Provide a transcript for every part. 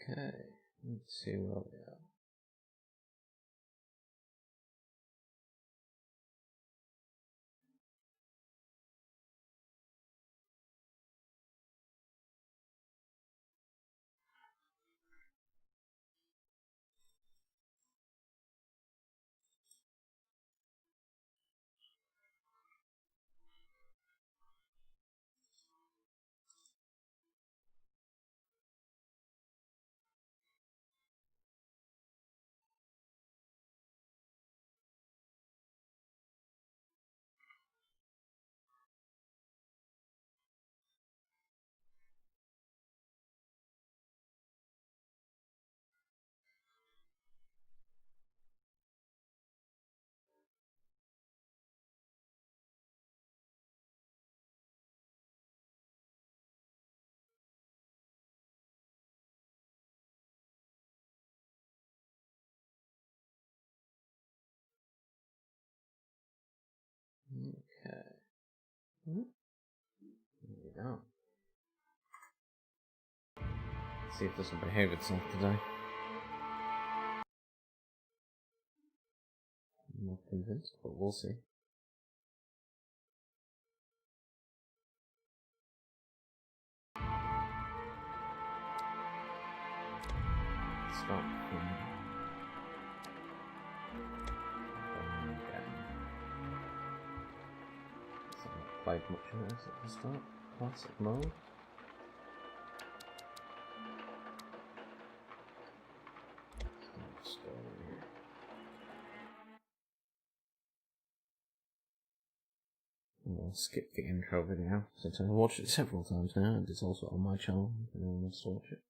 Okay, let's see where we are. Okay. There we go. Let's see if this will behave itself today. I'm not convinced, but we'll see. Start from again. So I've not played much of this at the start. Classic mode. Start story. I'll skip the intro video since I've watched it several times now, and it's also on my channel if anyone wants to watch it.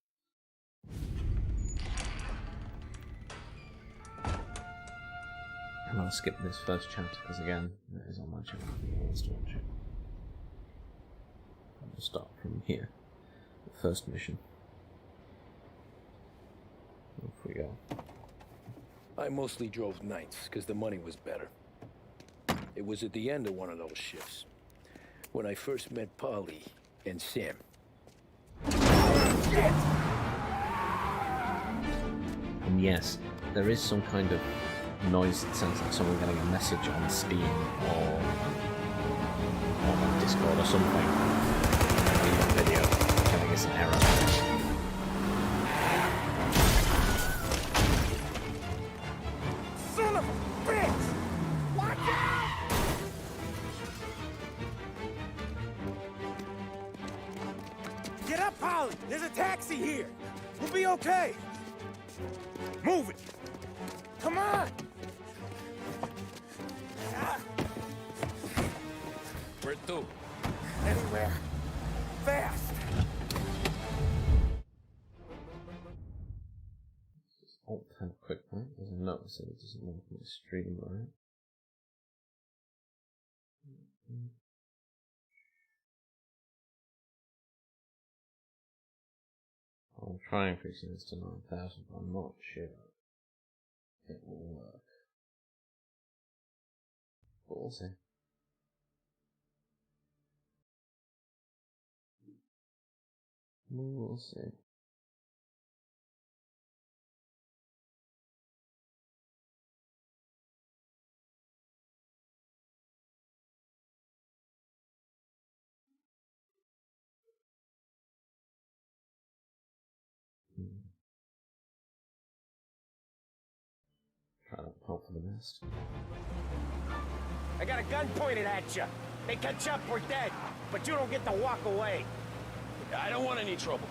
And I'll skip this first chapter because again, it is on my channel if anyone wants to watch it. I'll start from here. The first mission. Off we go. I mostly drove nights because the money was better. It was at the end of one of those shifts when I first met Polly and Sam. And yes, there is some kind of noise that sounds like someone getting a message on Steam or on Discord or something in the video telling us an error. Son of a bitch! Watch out! Get up, Polly! There's a taxi here! We'll be okay! Move it! Come on! Where to? Anywhere. Fast! Alt tab quick, right? There's a note so it doesn't look like a stream, right? I'll try increasing this to 9,000, but I'm not sure it will work. But we'll see. We will see. Try to hope for the best. I got a gun pointed at you. They catch up, we're dead. But you don't get to walk away. I don't want any trouble.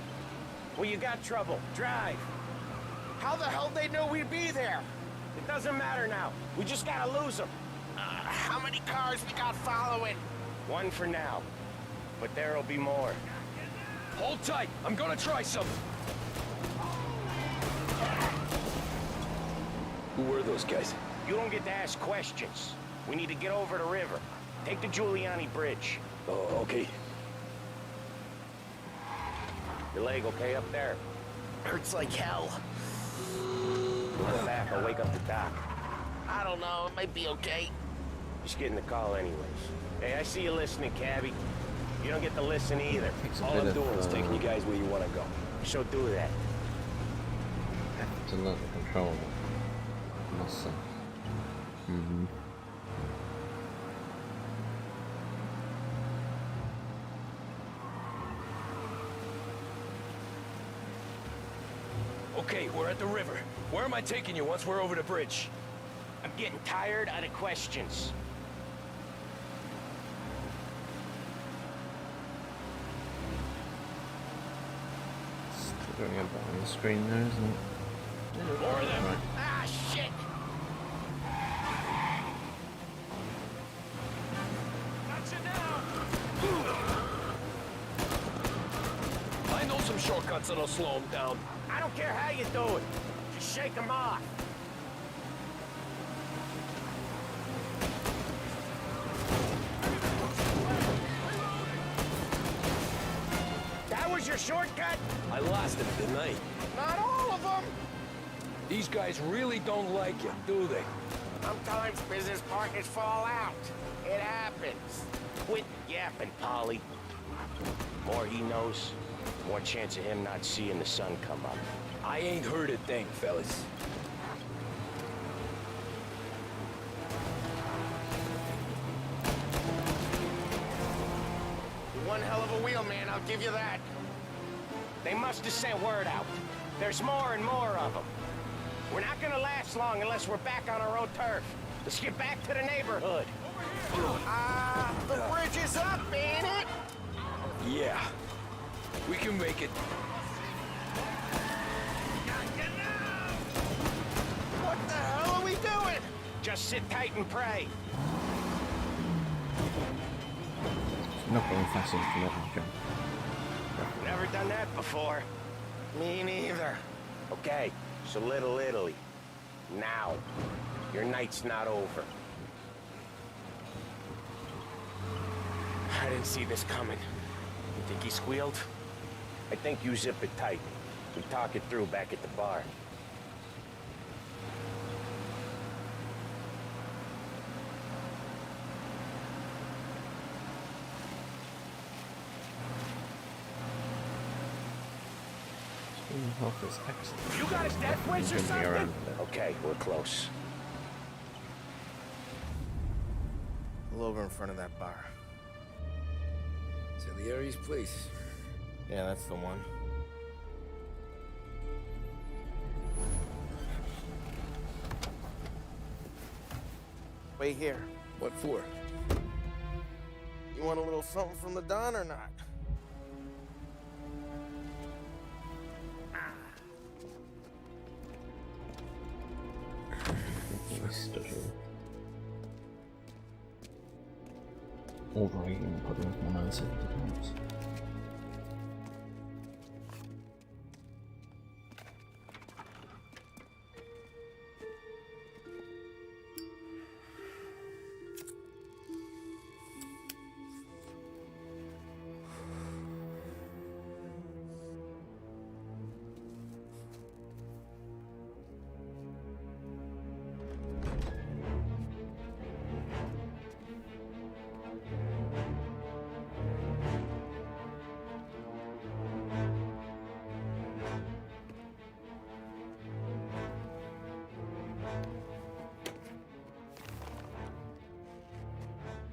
Well, you got trouble. Drive. How the hell they know we'd be there? It doesn't matter now. We just gotta lose them. How many cars we got following? One for now. But there'll be more. Hold tight. I'm gonna try something. Who were those guys? You don't get to ask questions. We need to get over the river. Take the Giuliani Bridge. Oh, okay. Your leg okay up there? Hurts like hell. Go back, I'll wake up the doc. I don't know, it might be okay. Just getting the call anyways. Hey, I see you listening, cabbie. You don't get to listen either. All I'm doing is taking you guys where you want to go. So do that. to learn the controller, I must say. Okay, we're at the river. Where am I taking you once we're over the bridge? I'm getting tired of the questions. Still going a bit on the screen there, isn't it? More of them. Right. Ah, shit! Gotcha now! I know some shortcuts that'll slow them down. I don't care how you do it. Just shake them off. That was your shortcut? I lost it, didn't I? Not all of them. These guys really don't like you, do they? Sometimes business partners fall out. It happens. Quit yapping, Polly. More he knows, more chance of him not seeing the sun come up. I ain't heard a thing, fellas. You're one hell of a wheelman, I'll give you that. They must have sent word out. There's more and more of them. We're not gonna last long unless we're back on our own turf. Let's get back to the neighborhood. The bridge is up, ain't it? Yeah. We can make it. What the hell are we doing? Just sit tight and pray. Not going fast enough for me, John. Never done that before. Me neither. Okay, so Little Italy. Now. Your night's not over. I didn't see this coming. You think he squealed? I think you zip it tight. We talk it through back at the bar. Health is excellent. You got a death wish or Gonna be around something? a bit. Okay, we're close. Pull over in front of that bar. Salieri's place. Yeah, that's the one. Wait here. What for? You want a little something from the Don or not? Overeating, putting with my nose in the times.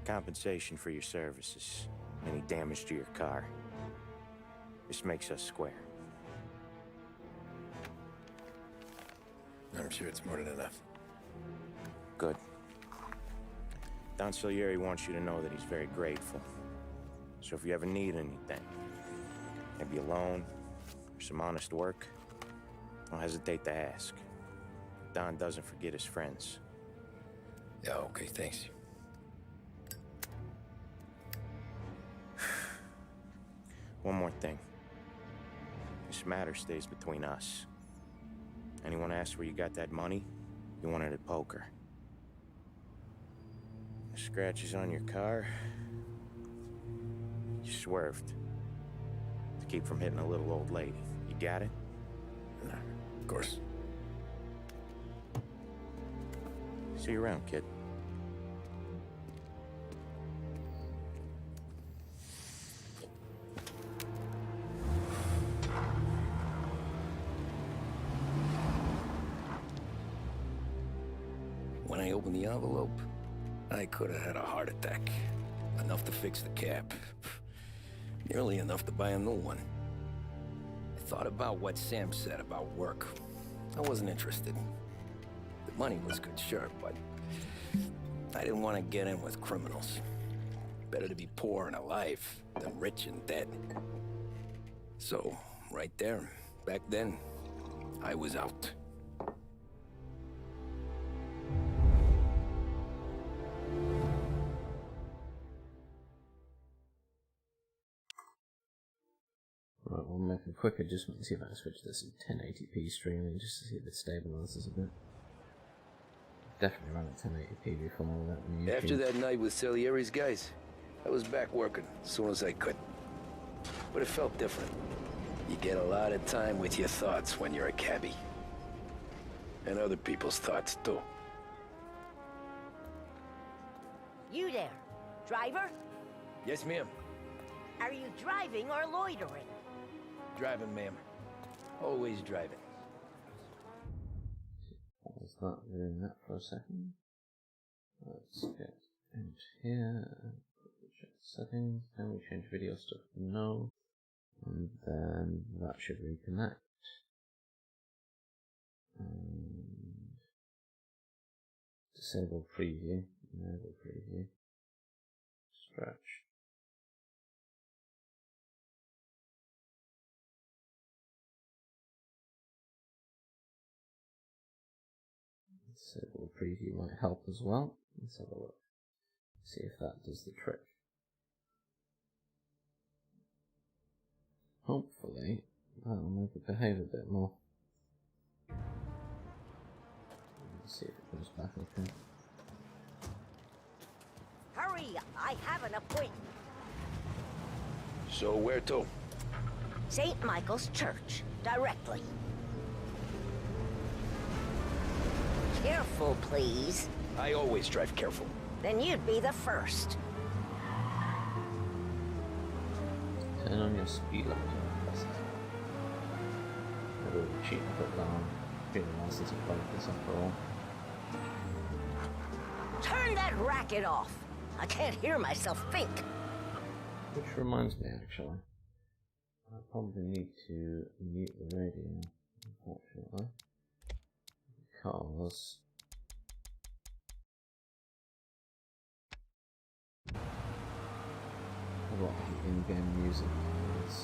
Compensation for your services. Any damage to your car. This makes us square. I'm sure it's more than enough. Good. Don Salieri wants you to know that he's very grateful. So if you ever need anything, maybe a loan or some honest work, don't hesitate to ask. Don doesn't forget his friends. Yeah, okay, thanks. One more thing. This matter stays between us. Anyone asks where you got that money, you won it at poker. The scratches on your car, you swerved. To keep from hitting a little old lady. You got it? Of course. See you around, kid. I opened the envelope, I could have had a heart attack. Enough to fix the cab. Nearly enough to buy a new one. I thought about what Sam said about work. I wasn't interested. The money was good, sure, but I didn't want to get in with criminals. Better to be poor and alive than rich and dead. So, right there, back then, I was out. Right, we'll make a quick adjustment and see if I can switch this to 1080p streaming just to see if it stabilizes a bit. Definitely ran at 1080p before that on YouTube. After that night with Salieri's guys, I was back working as soon as I could. But it felt different. You get a lot of time with your thoughts when you're a cabbie. And other people's thoughts, too. You there, driver? Yes, ma'am. Are you driving or loitering? Driving, ma'am. Always driving. Pause that, doing that for a second. Let's get into here. Check settings. Can we change video stuff? No. And then that should reconnect. And disable preview. Enable preview. Stretch. Disable preview might help as well. Let's have a look. See if that does the trick. Hopefully, that'll make it behave a bit more. Let's see if it comes back okay. Hurry, I have an appointment. So where to? St. Michael's Church, directly. Careful, please. I always drive careful. Then you'd be the first. Turn on your speed limit. A little cheap to put down. Been a while since I played this after all. Turn that racket off. I can't hear myself think. Which reminds me, actually, I probably need to mute the radio, unfortunately, because a lot of the in-game music is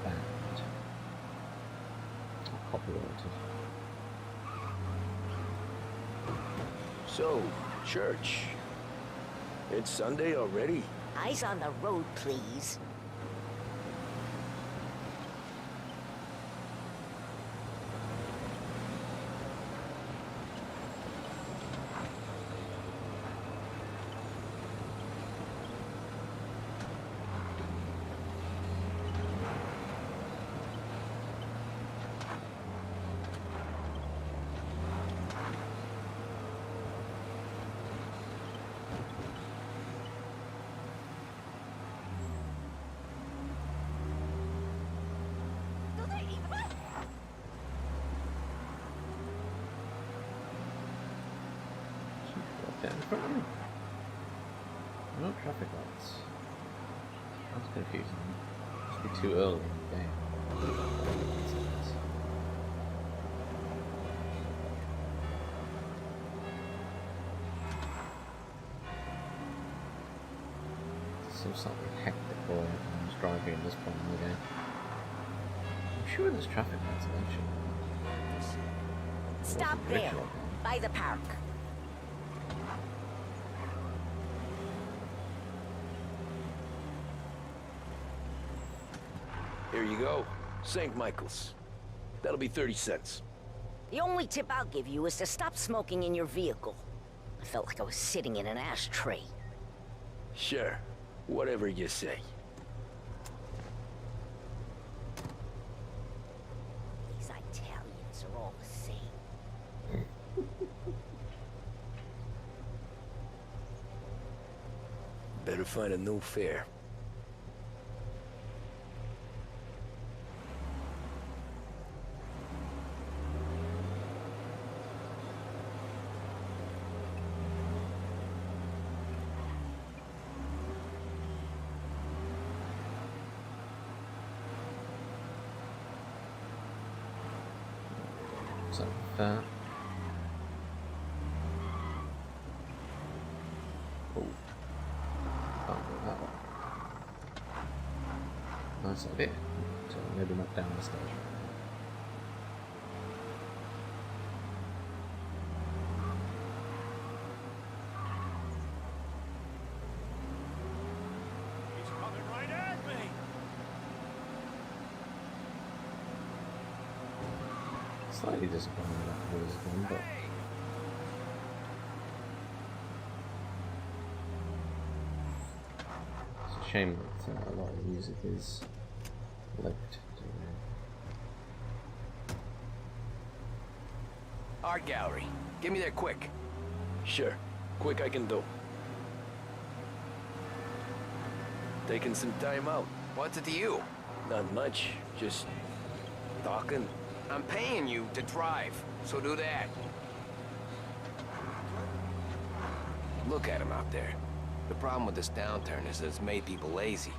banned or copyrighted. So, church. It's Sunday already? Eyes on the road, please. Down in front of me. No traffic lights. That's confusing. Must be too early in the game. Seems like a hectic boy who's driving at this point in the game. I'm sure there's traffic lights eventually. Stop there, by the park. Here you go. St. Michael's. That'll be 30 cents. The only tip I'll give you is to stop smoking in your vehicle. I felt like I was sitting in an ashtray. Sure. Whatever you say. These Italians are all the same. Better find a new fare. So fair. Oh, can't go that way. Nice idea. So maybe not down the stairs right now. He's coming right at me. Slightly disappointed with that noise again, but it's a shame that a lot of the music is linked to. Art gallery. Get me there quick. Sure. Quick I can do. Taking some time out. What's it to you? Not much. Just talking. I'm paying you to drive, so do that. Look at him out there. The problem with this downturn is that it's made people lazy.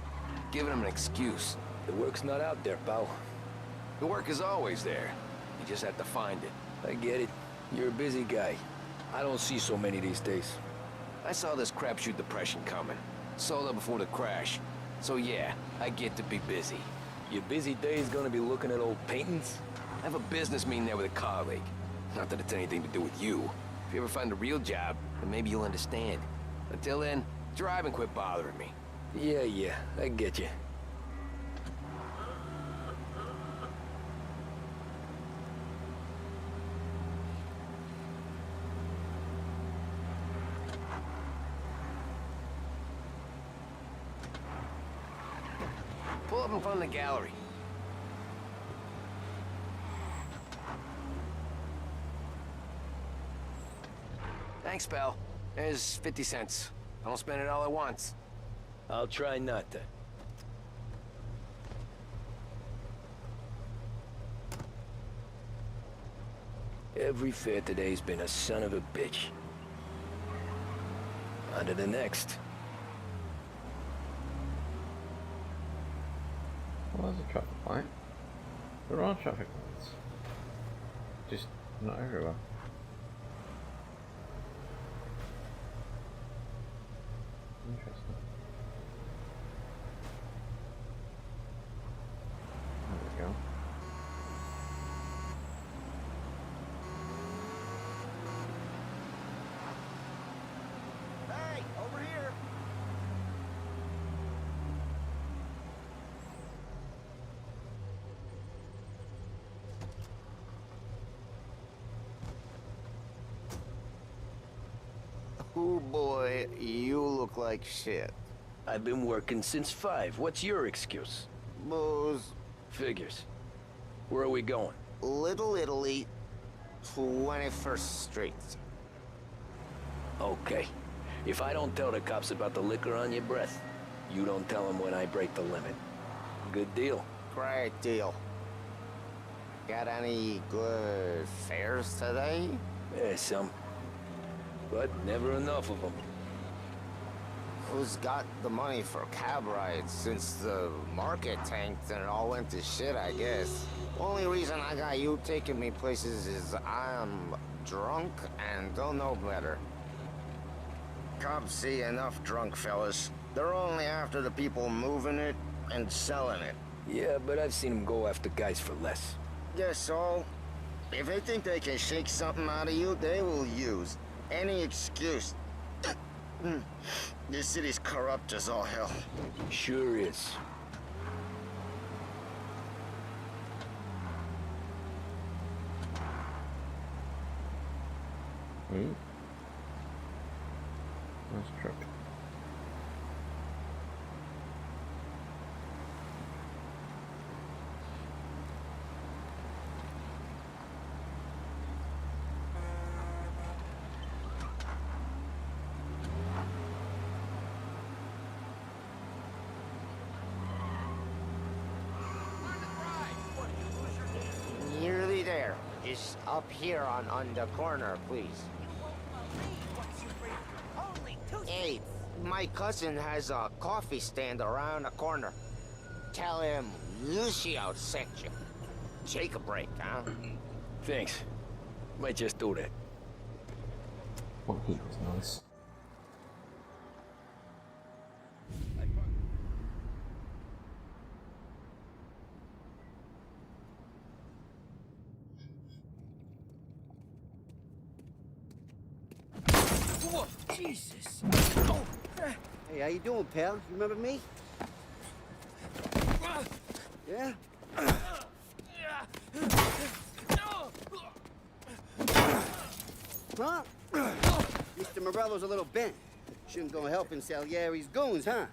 Giving them an excuse. The work's not out there, pal. The work is always there. You just have to find it. I get it. You're a busy guy. I don't see so many these days. I saw this crapshoot depression coming. Sold up before the crash. So yeah, I get to be busy. Your busy day's gonna be looking at old paintings? I have a business meeting there with a colleague. Not that it's anything to do with you. If you ever find a real job, then maybe you'll understand. Until then, drive and quit bothering me. Yeah, I get you. Pull up in front of the gallery. Thanks, pal. There's 50 cents. I don't spend it all at once. I'll try not to. Every fare today's been a son of a bitch. On to the next. Well, there's a traffic light. There are traffic lights. Just not everywhere. Interesting. There we go. Hey, over here. Oh boy, you look like shit. I've been working since 5. What's your excuse? Booze, Figures. Where are we going? Little Italy, 21st Street. Okay. If I don't tell the cops about the liquor on your breath, you don't tell them when I break the limit. Good deal. Great deal. Got any good fares today? Yeah, some. But never enough of them. Who's got the money for cab rides since the market tanked and it all went to shit, I guess? Only reason I got you taking me places is I'm drunk and don't know better. Cops see enough drunk fellas. They're only after the people moving it and selling it. Yeah, but I've seen them go after guys for less. Guess so. If they think they can shake something out of you, they will use any excuse. This city's corrupt as all hell. Sure is. Ooh. Nice truck. Nearly there. Just up here on the corner, please. Hey, my cousin has a coffee stand around the corner. Tell him Lucio sent you. Take a break, huh? Thanks. Might just do that. What heat was nice. Whoa, Jesus. Hey, how you doing, pal? You remember me? Yeah? Huh? Mr. Morello's a little bent. Shouldn't go helping Salieri's goons, huh?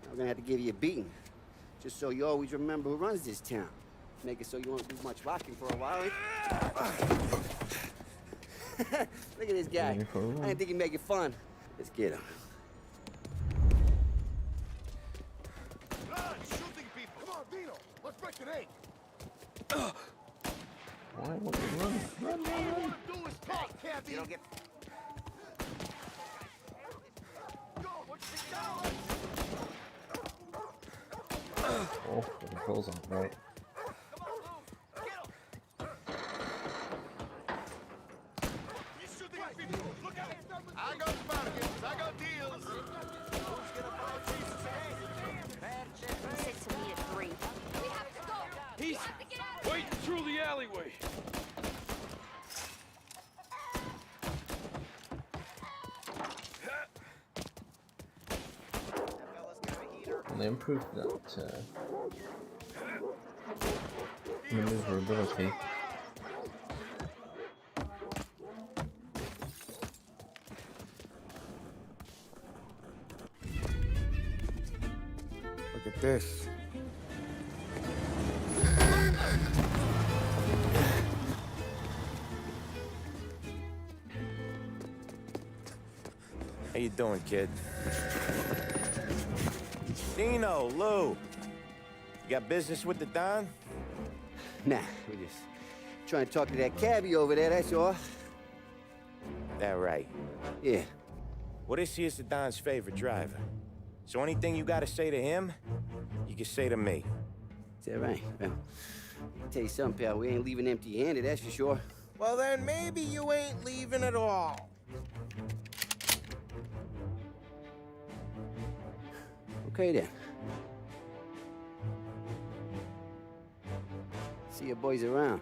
I'm gonna have to give you a beating. Just so you always remember who runs this town. Make it so you won't do much rocking for a while. Look at this guy. I didn't think he'd make it fun. Let's get him. Shooting people. Come on, Dino. Let's break the egg. Why would you run? Run, run, run. Do is talk, Cabby. You don't get... Oh, the controls aren't right. I got bargains, I got deals. Who's gonna buy Jesus' He said to me at 3. We have to go. He's waiting through the alleyway. And they improved that maneuverability. Look at this. How you doing, kid? Dino, Lou. You got business with the Don? Nah, we're just trying to talk to that cabbie over there, that's all. That right. Yeah. Well, this here's the Don's favorite driver. So anything you gotta say to him, you can say to me. Is that right? Well, I'll tell you something, pal. We ain't leaving empty-handed, that's for sure. Well, then maybe you ain't leaving at all. Okay, then. See your boys around.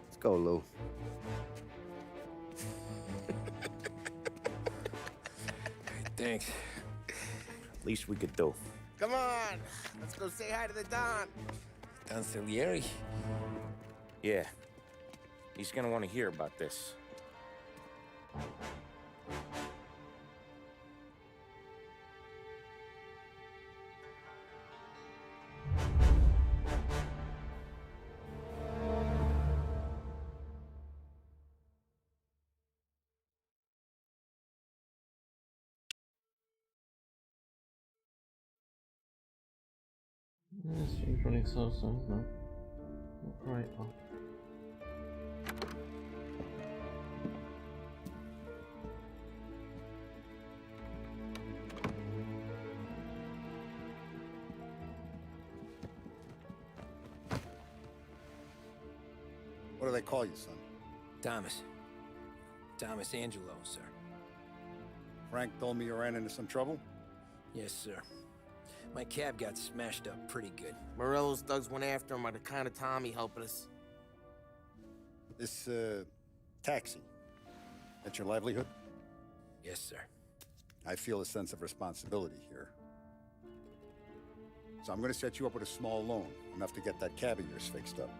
Let's go, Lou. Thanks. Least we could do. Come on, let's go say hi to the Don. Don Salieri? Yeah. He's gonna want to hear about this. Yes, you're running so no. Not right. Oh. What do they call you, son? Thomas. Thomas Angelo, sir. Frank told me you ran into some trouble? Yes, sir. My cab got smashed up pretty good. Morello's thugs went after him on account of Tommy helping us. This, taxi, that's your livelihood? Yes, sir. I feel a sense of responsibility here. So I'm gonna set you up with a small loan, enough to get that cab of yours fixed up.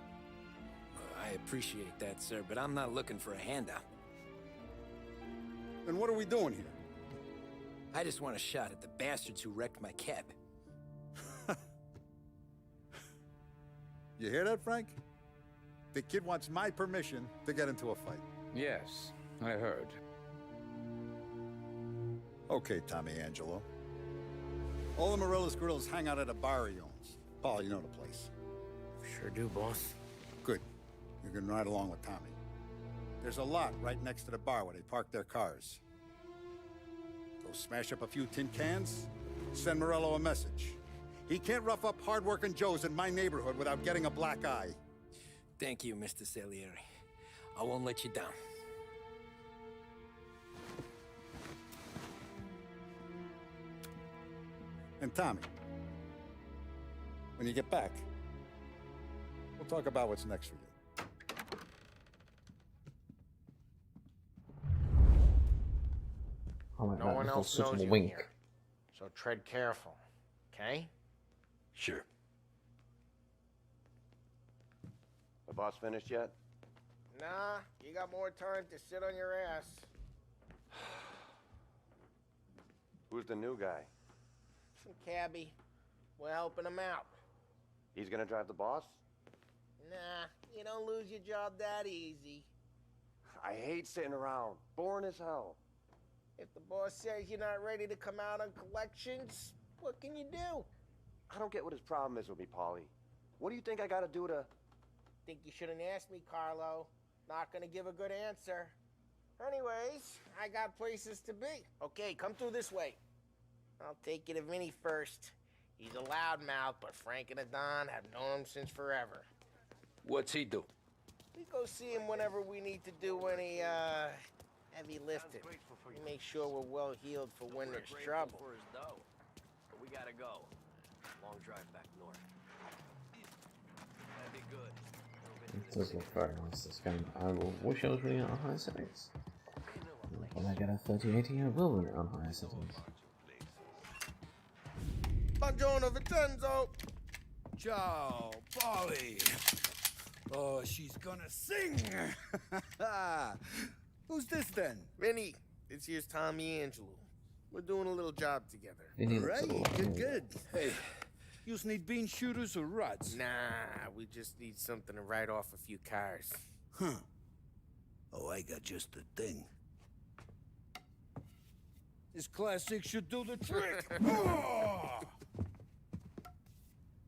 I appreciate that, sir, but I'm not looking for a handout. Then what are we doing here? I just want a shot at the bastards who wrecked my cab. You hear that, Frank? The kid wants my permission to get into a fight. Yes, I heard. Okay, Tommy Angelo. All the Morello's girls hang out at a bar he owns. Paul, you know the place. Sure do, boss. Good. You can ride along with Tommy. There's a lot right next to the bar where they park their cars. Go smash up a few tin cans, send Morello a message. He can't rough up hard-working Joes in my neighborhood without getting a black eye. Thank you, Mr. Salieri. I won't let you down. And Tommy, when you get back, we'll talk about what's next for you. I like No that one little else knows subtle you wink. here, so tread careful, okay? Sure. The boss finished yet? Nah, you got more time to sit on your ass. Who's the new guy? Some cabbie. We're helping him out. He's gonna drive the boss? Nah, you don't lose your job that easy. I hate sitting around. Boring as hell. If the boss says you're not ready to come out on collections, what can you do? I don't get what his problem is with me, Paulie. What do you think I gotta do to... Think you shouldn't ask me, Carlo. Not gonna give a good answer. Anyways, I got places to be. Okay, come through this way. I'll take you to Vinny first. He's a loudmouth, but Frank and the Don have known him since forever. What's he do? We go see him whenever we need to do any, heavy lifting. We make sure we're well healed for when there's trouble. For his dough. But we gotta go. Long drive back north. That'd be good. It does look very nice, this game. I wish I was running it on higher settings. When I get a 3080, I will run it on higher settings. Buongiorno, Vincenzo! Ciao, Polly. Oh, she's gonna sing. Who's this then? Vinny, this here's Tommy Angelo. We're doing a little job together. Vinny All looks a right, lot good, younger. good. Hey, you need bean shooters or rods? Nah, we just need something to write off a few cars. Huh. Oh, I got just the thing. This classic should do the trick. Oh!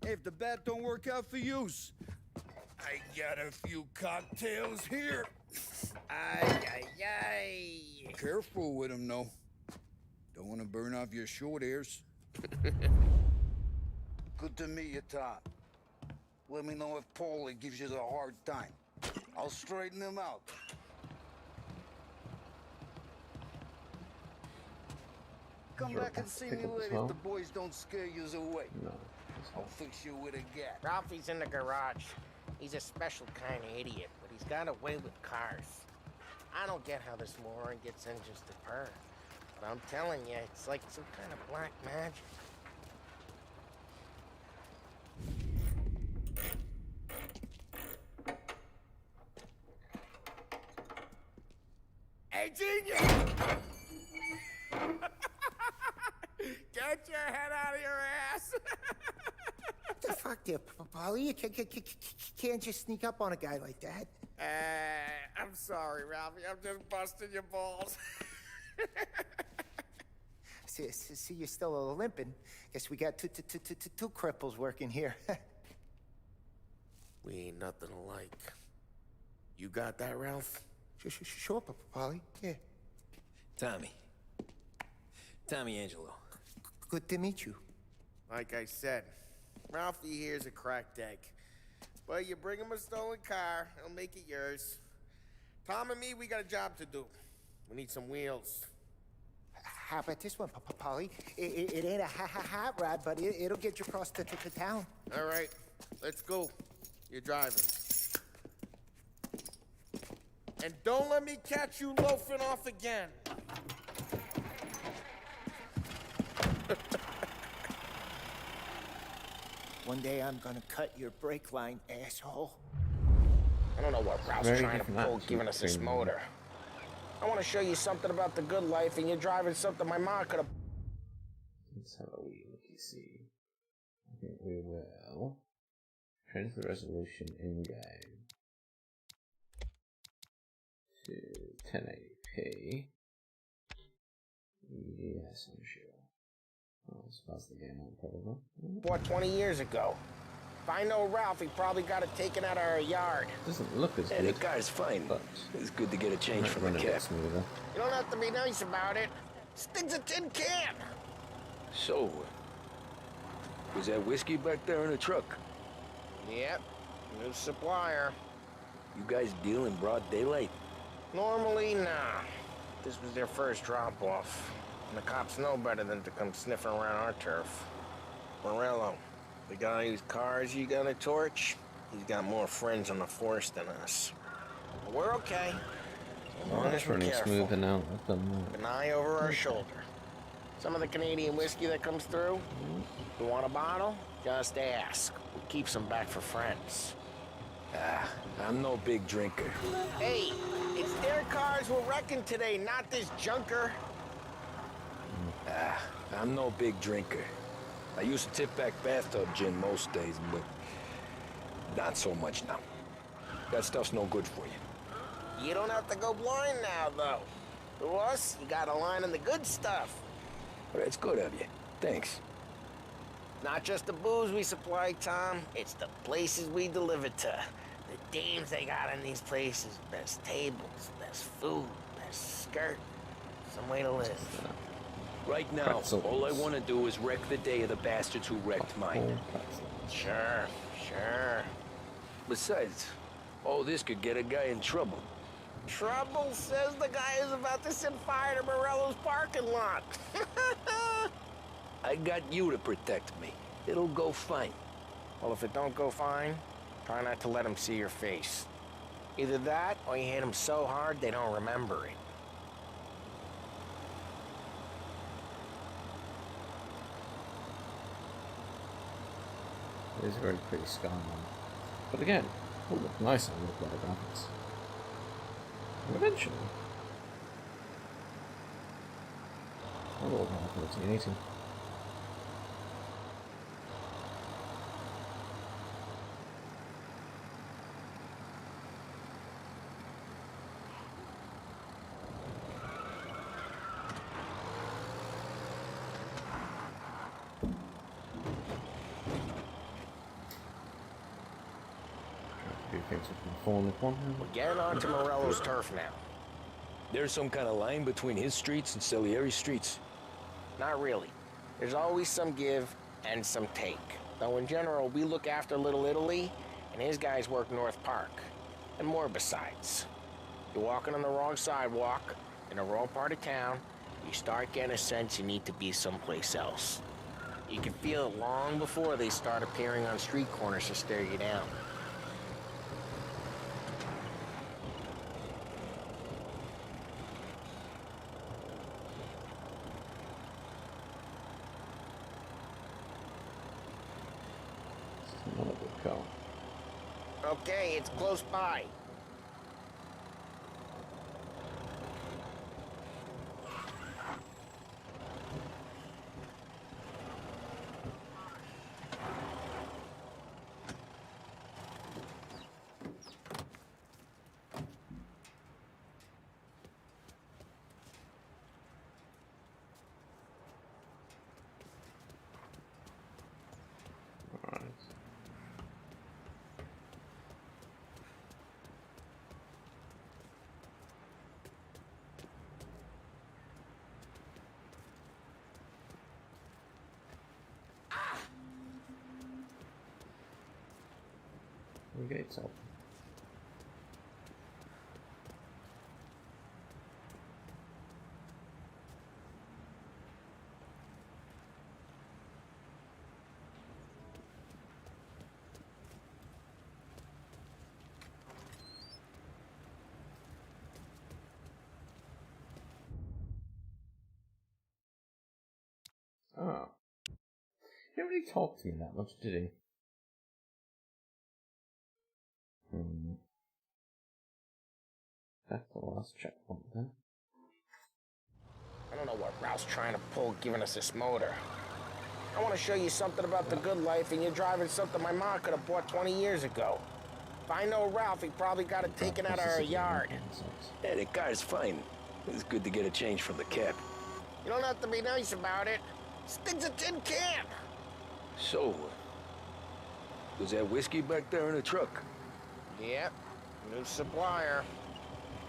If the bat don't work out for yous, I got a few cocktails here. Ay, ay, ay. Careful with them, though. Don't want to burn off your short hairs. Good to meet you, Tom. Let me know if Paulie gives you the hard time. I'll straighten him out. Come back and see me Pick up as later well? if the boys don't scare yous away. No. I'll fix you with a gat. Ralphie's in the garage. He's a special kind of idiot, but he's got a way with cars. I don't get how this moron gets engines to purr. But I'm telling you, it's like some kind of black magic. Hey, genius! Get your head out of your ass! What the fuck there, Polly? You can't just sneak up on a guy like that. I'm sorry, Ralphie. I'm just busting your balls. See, you're still limping. Guess we got two cripples working here. We ain't nothing alike. You got that, Ralph? Sure, Polly. Yeah. Tommy Angelo. Good to meet you. Like I said, Ralphie here's a cracked egg. But you bring him a stolen car, he'll make it yours. Tom and me, we got a job to do. We need some wheels. How about this one, Polly? It ain't a hot rod, but it'll get you across to town. All right, let's go. You're driving. And don't let me catch you loafing off again. One day I'm gonna cut your brake line, asshole. I don't know what Ralph's Very trying to different pull attitude giving us this between- motor. I want to show you something about the good life, and you're driving something my mom could have... Let's have a wee looky see. I think we will change the resolution in game to 1080p. Yes, I'm sure. I'll just pass the game on probably. bought 20 years ago. If I know Ralph, he probably got it taken out of our yard. Doesn't look as Yeah, good. the car's fine, but it's good to get a change might from run the a bit cab. smoother. You don't have to be nice about it. This thing's a tin can. So, was that whiskey back there in the truck? Yep, new supplier. You guys deal in broad daylight? Normally, nah. This was their first drop-off. And the cops know better than to come sniffing around our turf. Morello, the guy whose cars you got a torch, he's got more friends on the force than us. But we're okay. As long as That's we're running careful. smoother now. I've done that. An eye over our shoulder. Some of the Canadian whiskey that comes through, you want a bottle? Just ask. We keep some back for friends. I'm no big drinker. Hey, it's their cars we're wrecking today, not this junker. I'm no big drinker. I used to tip back bathtub gin most days, but not so much now. That stuff's no good for you. You don't have to go blind now, though. To us, you got a line on the good stuff. Well, that's good of you. Thanks. Not just the booze we supply, Tom. It's the places we deliver to. The dames they got in these places. Best tables, best food, best skirt. Some way to live. Right now, all I want to do is wreck the day of the bastards who wrecked mine. Sure, sure. Besides, all this could get a guy in trouble. Trouble says the guy is about to set fire to Morello's parking lot. I got you to protect me. It'll go fine. Well, if it don't go fine, try not to let them see your face. Either that, or you hit them so hard they don't remember it. It is a very pretty skyline. But again, it will look nicer with better graphics. Eventually. Not all about 1480. We're getting onto Morello's turf now. There's some kind of line between his streets and Salieri's streets. Not really. There's always some give and some take. Though in general, we look after Little Italy, and his guys work North Park. And more besides. You're walking on the wrong sidewalk, in the wrong part of town, you start getting a sense you need to be someplace else. You can feel it long before they start appearing on street corners to stare you down. Okay, it's close by. The gate's open. Oh. He didn't really talk to me that much, did he? That's the last checkpoint then. I don't know what Ralph's trying to pull giving us this motor. I want to show you something about the good life, and you're driving something my mom could have bought 20 years ago. If I know Ralph, he probably got it taken out of our yard. Yeah, the car's fine. It's good to get a change from the cab. You don't have to be nice about it. This thing's a tin can. So, was that whiskey back there in the truck? Yep, new supplier.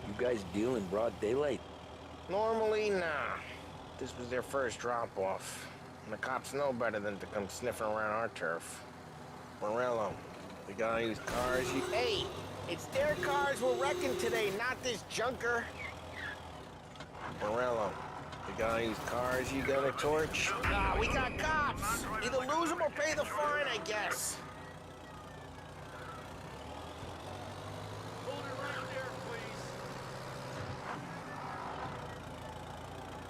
You guys deal in broad daylight? Normally, nah. This was their first drop-off. And the cops know better than to come sniffing around our turf. Morello, the guy whose cars you... Hey, It's their cars we're wrecking today, not this junker. Morello, the guy whose cars you got a torch? Nah, we got cops. Either lose them or pay the fine, I guess. Hold it right there, please.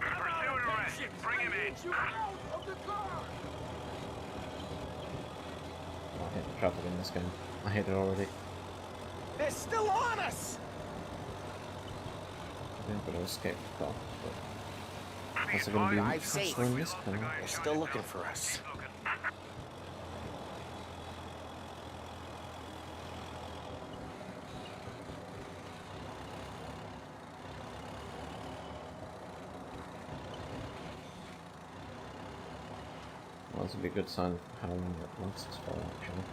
Pursuit arrest. Bring him in. You out of the car. I hate the traffic in this game. I hate it already. They're still on us. I'm gonna escape the car, but is it gonna be Drive safe. faster in this car? They're still looking for us. Well, this would be a good sign of how long it lasts for, actually.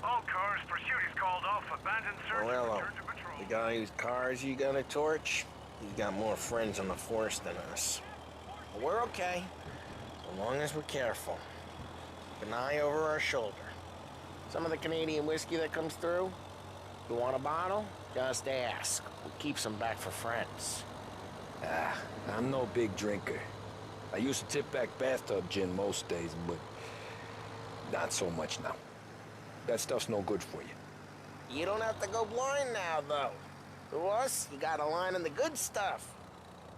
All cars, pursuit is called off. Abandoned search. Morello, the guy whose cars you got a torch? He's got more friends on the force than us. But we're okay, so long as we're careful. Keep an eye over our shoulder. Some of the Canadian whiskey that comes through, you want a bottle? Just ask. We'll keep some back for friends. I'm no big drinker. I used to tip back bathtub gin most days, but not so much now. That stuff's no good for you. You don't have to go blind now, though. To us, you got a line on the good stuff.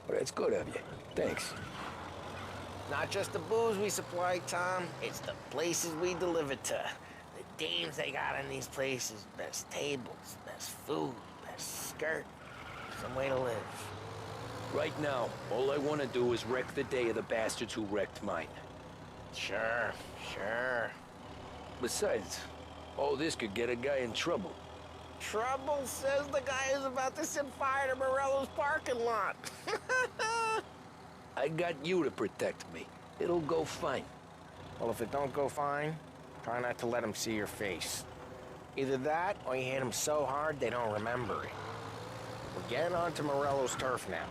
But that's good of you. Thanks. Not just the booze we supply, Tom. It's the places we deliver to. The dames they got in these places. Best tables, best food, best skirt. Some way to live. Right now, all I want to do is wreck the day of the bastards who wrecked mine. Sure, sure. Besides, all this could get a guy in trouble. Trouble says the guy is about to set fire to Morello's parking lot. I got you to protect me. It'll go fine. Well, if it don't go fine, try not to let them see your face. Either that, or you hit them so hard they don't remember it. We're getting onto Morello's turf now.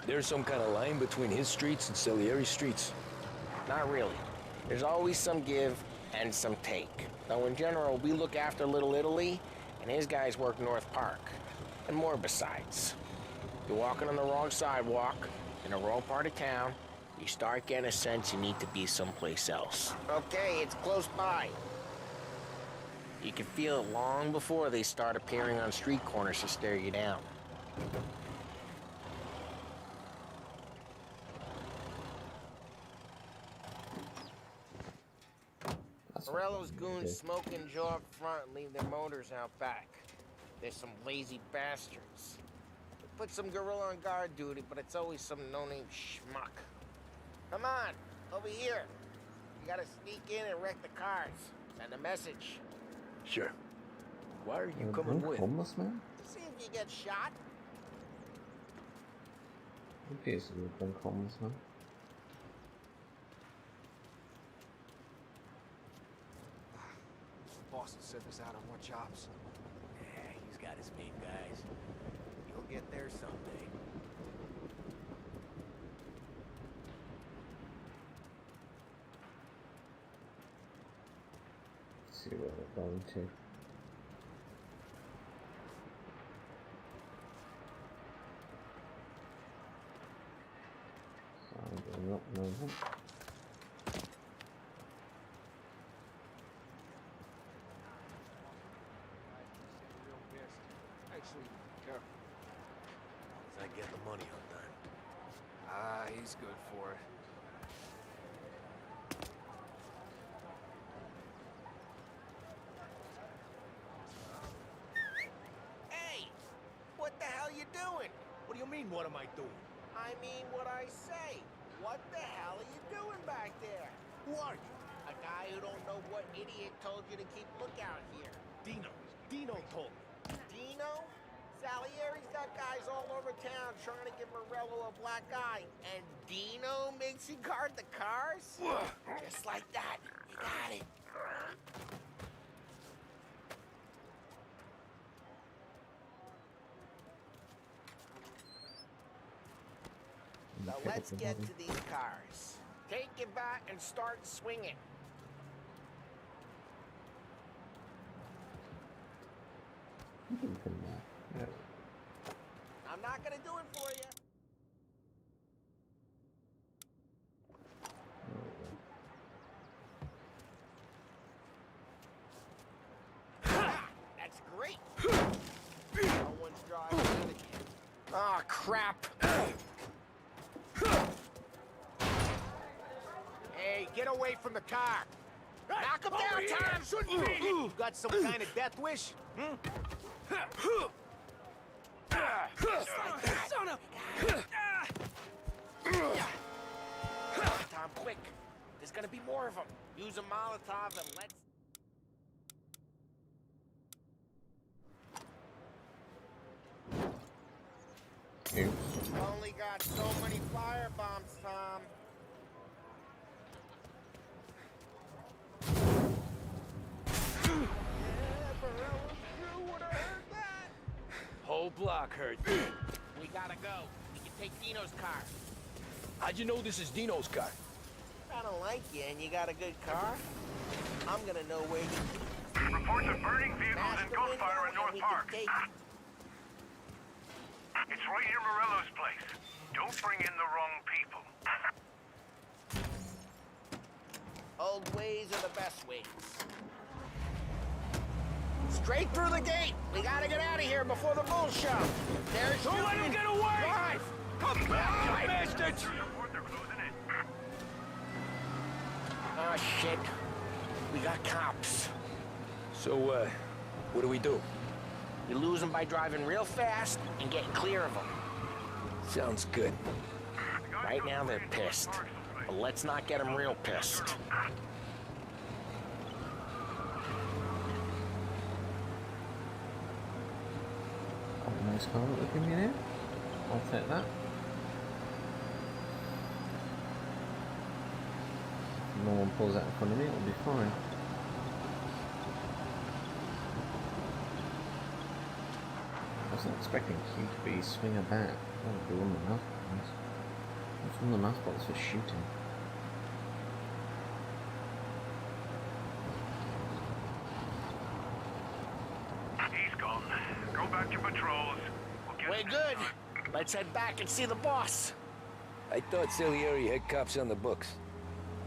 There's some kind of line between his streets and Salieri's streets. Not really. There's always some give and some take. Though in general, we look after Little Italy, and his guys work North Park. And more besides. You're walking on the wrong sidewalk, in the wrong part of town, you start getting a sense you need to be someplace else. Okay, it's close by. You can feel it long before they start appearing on street corners to stare you down. Morello's goons smoke and jaw up front and leave their motors out back. They're some lazy bastards. They put some gorilla on guard duty, but it's always some no-name schmuck. Come on, over here. You gotta sneak in and wreck the cars. Send a message. Sure. Why are you coming with? Homeless man? See if you get shot. Who appears to be a drunk homeless man? Boss will send us out on more jobs. Yeah, he's got his main guys. You'll get there someday. Let's see where we're going to. So I'm going up moving. Actually, careful. As I get the money on time. Ah, he's good for it. Hey! What the hell you doing? What do you mean, what am I doing? I mean what I say. What the hell are you doing back there? Who are you? A guy who don't know what idiot told you to keep lookout here. Dino. Dino told me. Dino? Salieri's got guys all over town trying to give Morello a black eye. And Dino makes you guard the cars? Just like that. You got it. let's get to these cars. Take your bat and start swinging. I'm not gonna do it for you. That's great. No one's driving it again. Oh, crap. Hey, get away from the car. Knock him down, Tom. Shouldn't be. You got some kind of death wish? Hmm? Just like that. Son of Tom, quick. There's gonna be more of them. Use a Molotov and let's... Only got so many firebombs, Tom. Whole block hurt. We gotta go. We can take Dino's car. How'd you know this is Dino's car? I don't like you and you got a good car. I'm gonna know where you... Reports of burning vehicles and gunfire in North Park. It's right near Morello's place. Don't bring in the wrong people. Old ways are the best ways. Straight through the gate. We gotta get out of here before the bulls show. There's Don't let him get away! Drive! Come back, you bastards! Oh, shit. We got cops. So, what do we do? You lose them by driving real fast and getting clear of them. Sounds good. Right now they're pissed. But let's not get them real pissed. Nice car that we're giving here. I'll take that. If no one pulls out in front of me, it'll be fine. I wasn't expecting Q to be swing a bat. That would be one of the mouse buttons. What's one of the mouse buttons for shooting? He's gone. Go back to patrols. We're good. Let's head back and see the boss. I thought Salieri had cops on the books.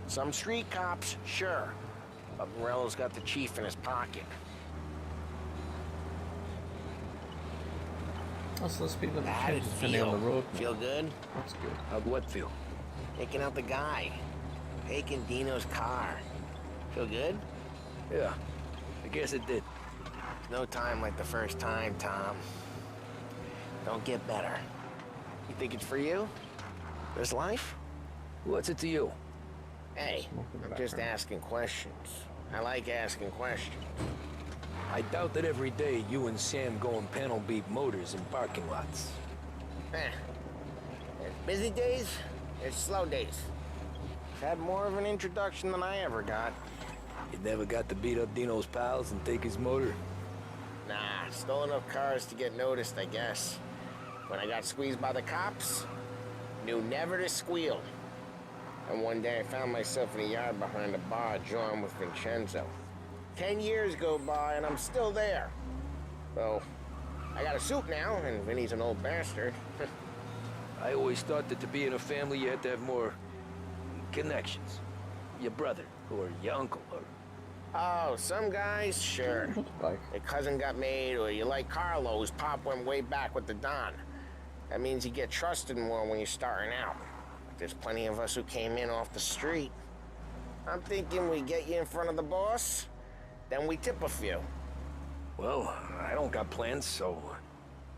Some street cops, sure. But Morello's got the chief in his pocket. That's the speed limit How did changes it depending on the feel? road. Feel good? That's good. How'd what feel? Taking out the guy. Taking Dino's car. Feel good? Yeah, I guess it did. No time like the first time, Tom. Don't get better. You think it's for you? This life? What's it to you? Hey, I'm just asking questions. I like asking questions. I doubt that every day you and Sam go and panel beat motors in parking lots. There's busy days, there's slow days. I've had more of an introduction than I ever got. You never got to beat up Dino's pals and take his motor? Nah, stole enough cars to get noticed, I guess. When I got squeezed by the cops, knew never to squeal. And one day I found myself in a yard behind a bar drawing with Vincenzo. 10 years go by and I'm still there. So, I got a suit now, and Vinny's an old bastard. I always thought that to be in a family you had to have more connections. Your brother, or your uncle, or... Oh, some guys, sure. Their cousin got made, or you like Carlo, whose pop went way back with the Don. That means you get trusted more when you're starting out. But there's plenty of us who came in off the street. I'm thinking we get you in front of the boss, then we tip a few. Well, I don't got plans, so...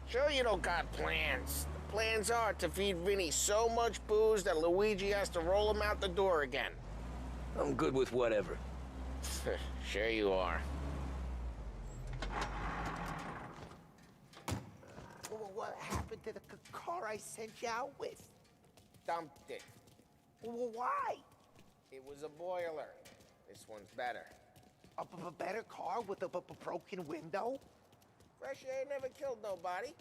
Sure you don't got plans. The plans are to feed Vinny so much booze that Luigi has to roll him out the door again. I'm good with whatever. Sure you are. What happened to the car I sent you out with? Dumped it. Why? It was a boiler. This one's better. A better car with a broken window? Fresh air never killed nobody.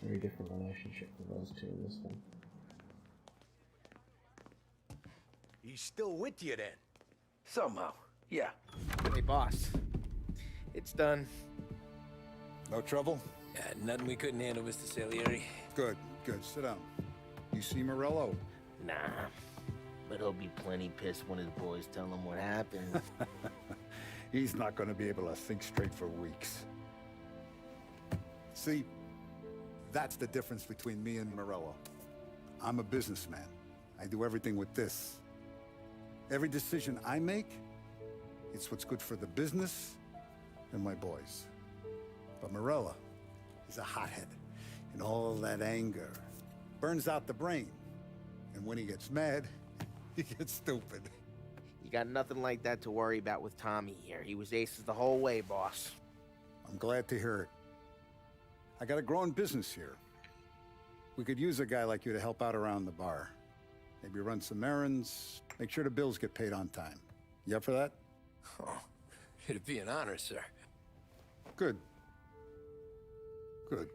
Very different relationship with those two in this one. He's still with you then? Somehow, yeah. Hey, boss. It's done. No trouble? Nothing we couldn't handle, Mr. Salieri. Good, good. Sit down. You see Morello? Nah, but he'll be plenty pissed when his boys tell him what happened. He's not going to be able to think straight for weeks. See, that's the difference between me and Morello. I'm a businessman. I do everything with this. Every decision I make, it's what's good for the business and my boys. But Morello is a hothead, and all that anger burns out the brain. And when he gets mad, he gets stupid. You got nothing like that to worry about with Tommy here. He was aces the whole way, boss. I'm glad to hear it. I got a growing business here. We could use a guy like you to help out around the bar. Maybe run some errands, make sure the bills get paid on time. You up for that? Oh, it'd be an honor, sir. Good. Good.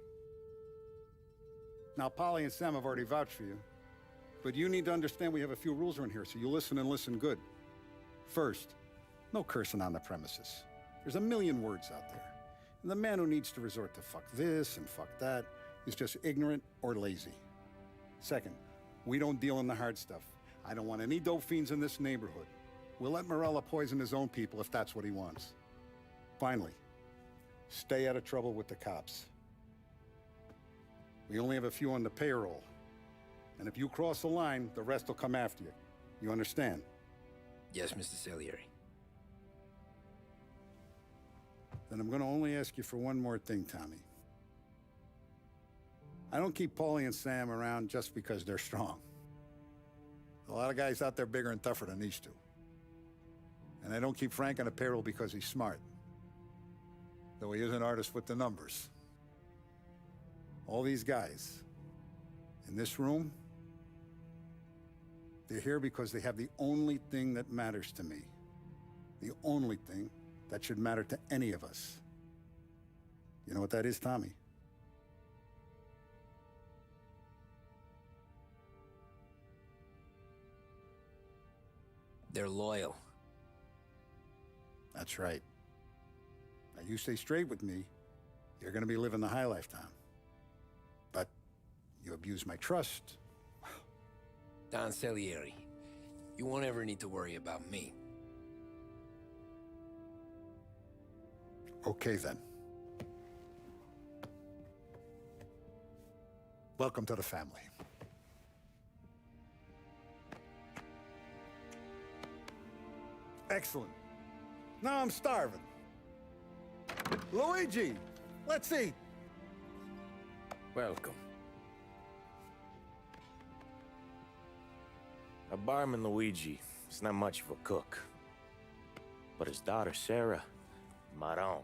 Now, Polly and Sam have already vouched for you. But you need to understand we have a few rules around here, so you listen and listen good. First, no cursing on the premises. There's a million words out there. And the man who needs to resort to fuck this and fuck that is just ignorant or lazy. Second, we don't deal in the hard stuff. I don't want any dope fiends in this neighborhood. We'll let Morello poison his own people if that's what he wants. Finally, stay out of trouble with the cops. We only have a few on the payroll. And if you cross the line, the rest will come after you. You understand? Yes, Mr. Salieri. Then I'm gonna only ask you for one more thing, Tommy. I don't keep Paulie and Sam around just because they're strong. A lot of guys out there bigger and tougher than these two. And I don't keep Frank on the payroll because he's smart. Though he is an artist with the numbers. All these guys in this room, they're here because they have the only thing that matters to me. The only thing that should matter to any of us. You know what that is, Tommy? They're loyal. That's right. Now you stay straight with me, you're gonna be living the high life, Tom. But you abuse my trust. Don Salieri, you won't ever need to worry about me. Okay, then. Welcome to the family. Excellent. Now I'm starving. Luigi, let's eat. Welcome. Our barman Luigi is not much of a cook. But his daughter Sarah, Maron.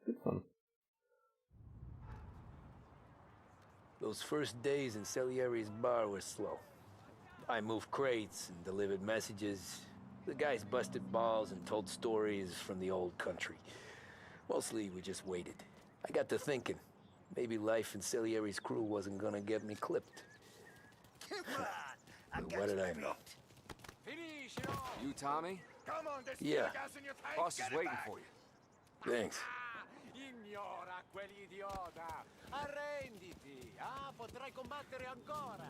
Good fun. Those first days in Salieri's bar were slow. I moved crates and delivered messages. The guys busted balls and told stories from the old country. Mostly, we just waited. I got to thinking, maybe life in Salieri's crew wasn't gonna get me clipped. But what did I know? You, Tommy? Come on, there's Yeah. gas in your tank. Boss is Get it waiting back. for you. Thanks. Ignora quell'idiota. Arrenditi. Potrai combattere ancora.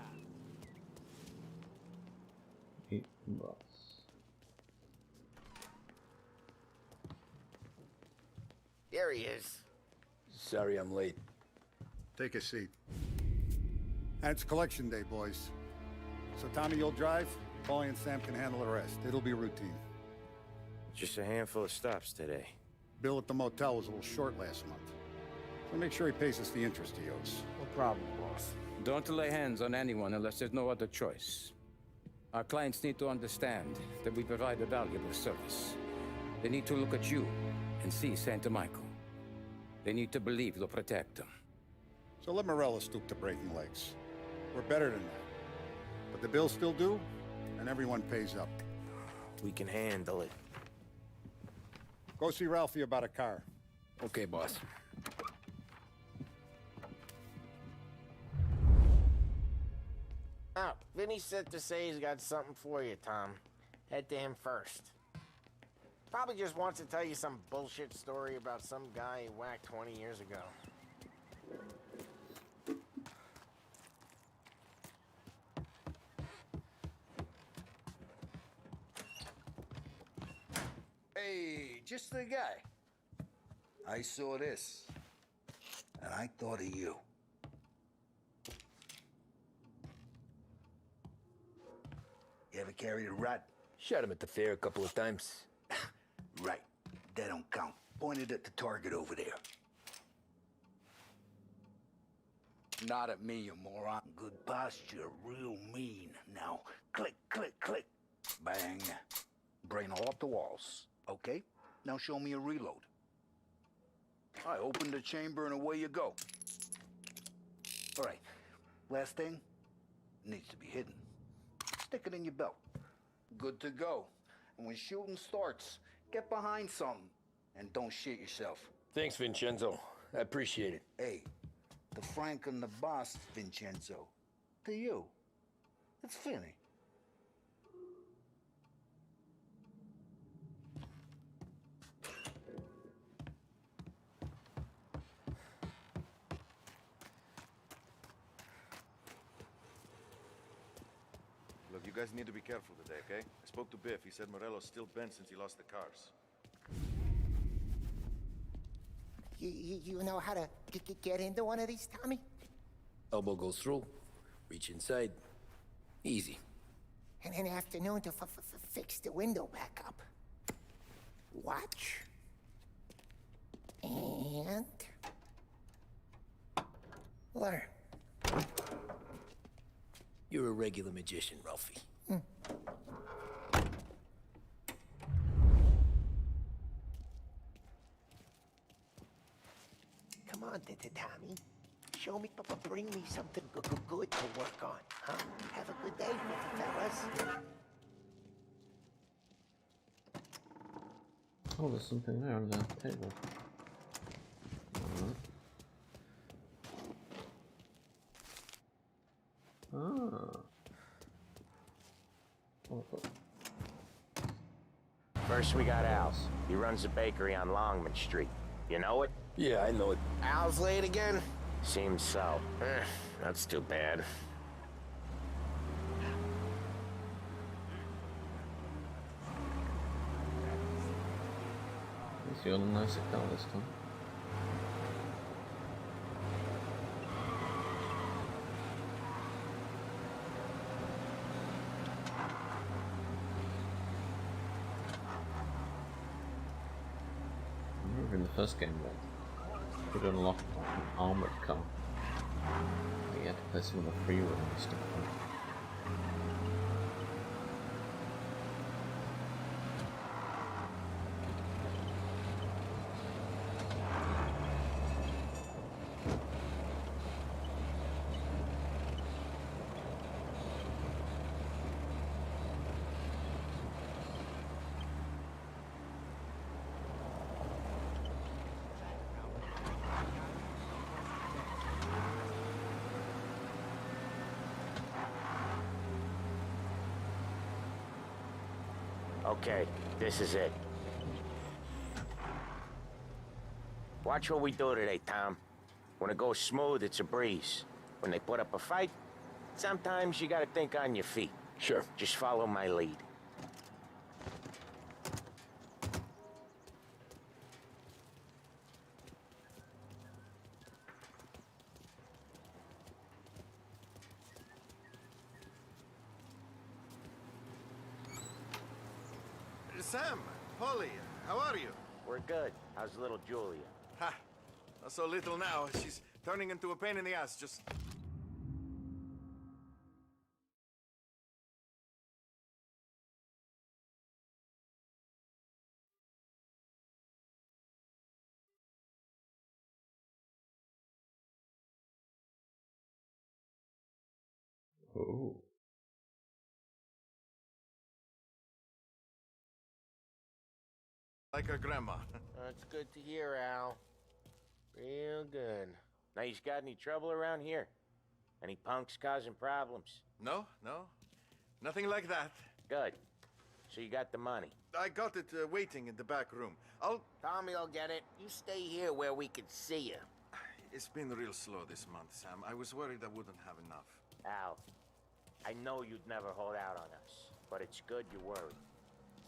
There he is. Sorry I'm late. Take a seat. And it's collection day, boys. So Tommy, you'll drive. Paulie and Sam can handle the rest. It'll be routine. Just a handful of stops today. Bill at the motel was a little short last month. So make sure he pays us the interest he owes. No problem, boss. Don't lay hands on anyone unless there's no other choice. Our clients need to understand that we provide a valuable service. They need to look at you and see Santa Michael. They need to believe you'll protect them. So let Morello stoop to breaking legs. We're better than that. But the bill's still due, and everyone pays up. We can handle it. Go see Ralphie about a car. Okay, boss. Oh, Vinny said to say he's got something for you, Tom. Head to him first. Probably just wants to tell you some bullshit story about some guy he whacked 20 years ago. Hey, just the guy. I saw this, and I thought of you. You ever carried a rat? Shot him at the fair a couple of times. Right. That don't count. Pointed at the target over there. Not at me, you moron. Good posture, real mean. Now, click, click, click. Bang. Brain all up the walls. Okay? Now show me a reload. I open the chamber and away you go. All right. Last thing. Needs to be hidden. Stick it in your belt. Good to go. And when shooting starts, get behind something. And don't shit yourself. Thanks, Vincenzo. I appreciate it. Hey, the Frank and the boss, Vincenzo. To you. It's Finny. Look, you guys need to be careful today, okay? I spoke to Biff. He said Morello's still bent since he lost the cars. You know how to get into one of these, Tommy? Elbow goes through. Reach inside. Easy. And an afternoon to fix the window back up. Watch. And... learn. You're a regular magician, Ralphie. Come on, Tommy. Show me, bring me something good to work on, huh? Have a good day, fellas. Oh, there's something there on the table. First, we got Al. He runs a bakery on Longman Street. You know it? Yeah, I know it. Al's late again? Seems so. That's too bad. It's the other nicer car this time. I remember in the first game that could unlock an armored car. You had to play some of the free roam and stuff. Okay, this is it. Watch what we do today, Tom. When it goes smooth, it's a breeze. When they put up a fight, sometimes you gotta think on your feet. Sure. Just follow my lead. Sam, Polly, how are you? We're good. How's little Julia? Ha! Not so little now. She's turning into a pain in the ass, just... Oh. like her grandma. That's good to hear, Al. Real good. Now, you got any trouble around here? Any punks causing problems? No, no. Nothing like that. Good. So you got the money? I got it waiting in the back room. Tommy will get it. You stay here where we could see you. It's been real slow this month, Sam. I was worried I wouldn't have enough. Al, I know you'd never hold out on us, but it's good you're worried.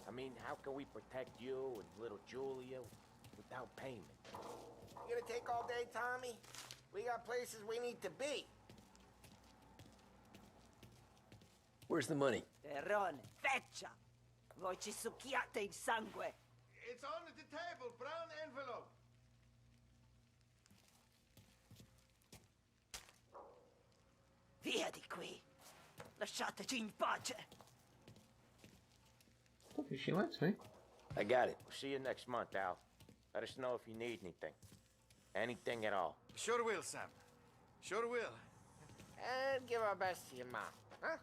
I mean, how can we protect you and little Julia without payment? You gonna take all day, Tommy? We got places we need to be. Where's the money? Terrone, feccia! Voi ci succhiate il sangue! It's on the table, brown envelope. Via di qui! Lasciateci in pace! Don't think she likes me. I got it. See you next month, Al. Let us know if you need anything. Anything at all. Sure will, Sam. Sure will. And give our best to your mom, huh?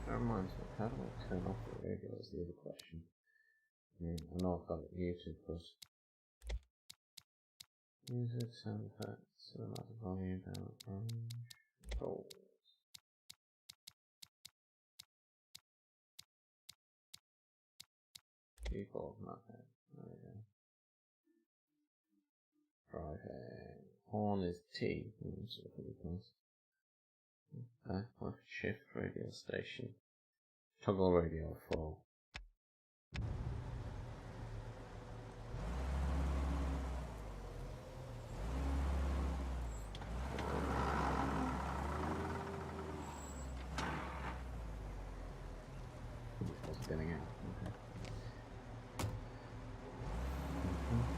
That reminds me, how do I turn off the radio is the other question. I know I've got it muted because music, sound effects, cinematic volume, down, controls. Keyboard mapping, there we go. Driving. Horn is T, that's a pretty close. Back, left, shift, radio station. Toggle radio 4.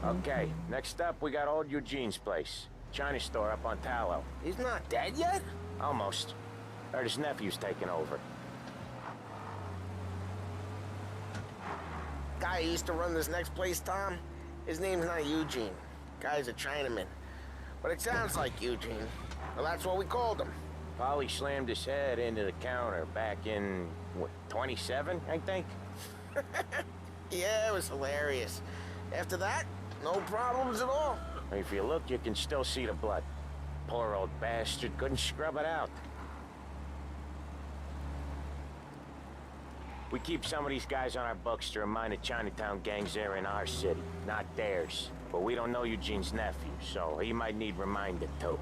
Okay, next up we got old Eugene's place. China store up on Tallow. He's not dead yet? Almost. Heard his nephew's taking over. Guy who used to run this next place, Tom, his name's not Eugene. Guy's a Chinaman. But it sounds like Eugene. Well, that's what we called him. Polly slammed his head into the counter back in, what, 27, I think? Yeah, it was hilarious. After that, no problems at all. If you look, you can still see the blood. Poor old bastard couldn't scrub it out. We keep some of these guys on our books to remind the Chinatown gangs they're in our city, not theirs. But we don't know Eugene's nephew, so he might need reminded too.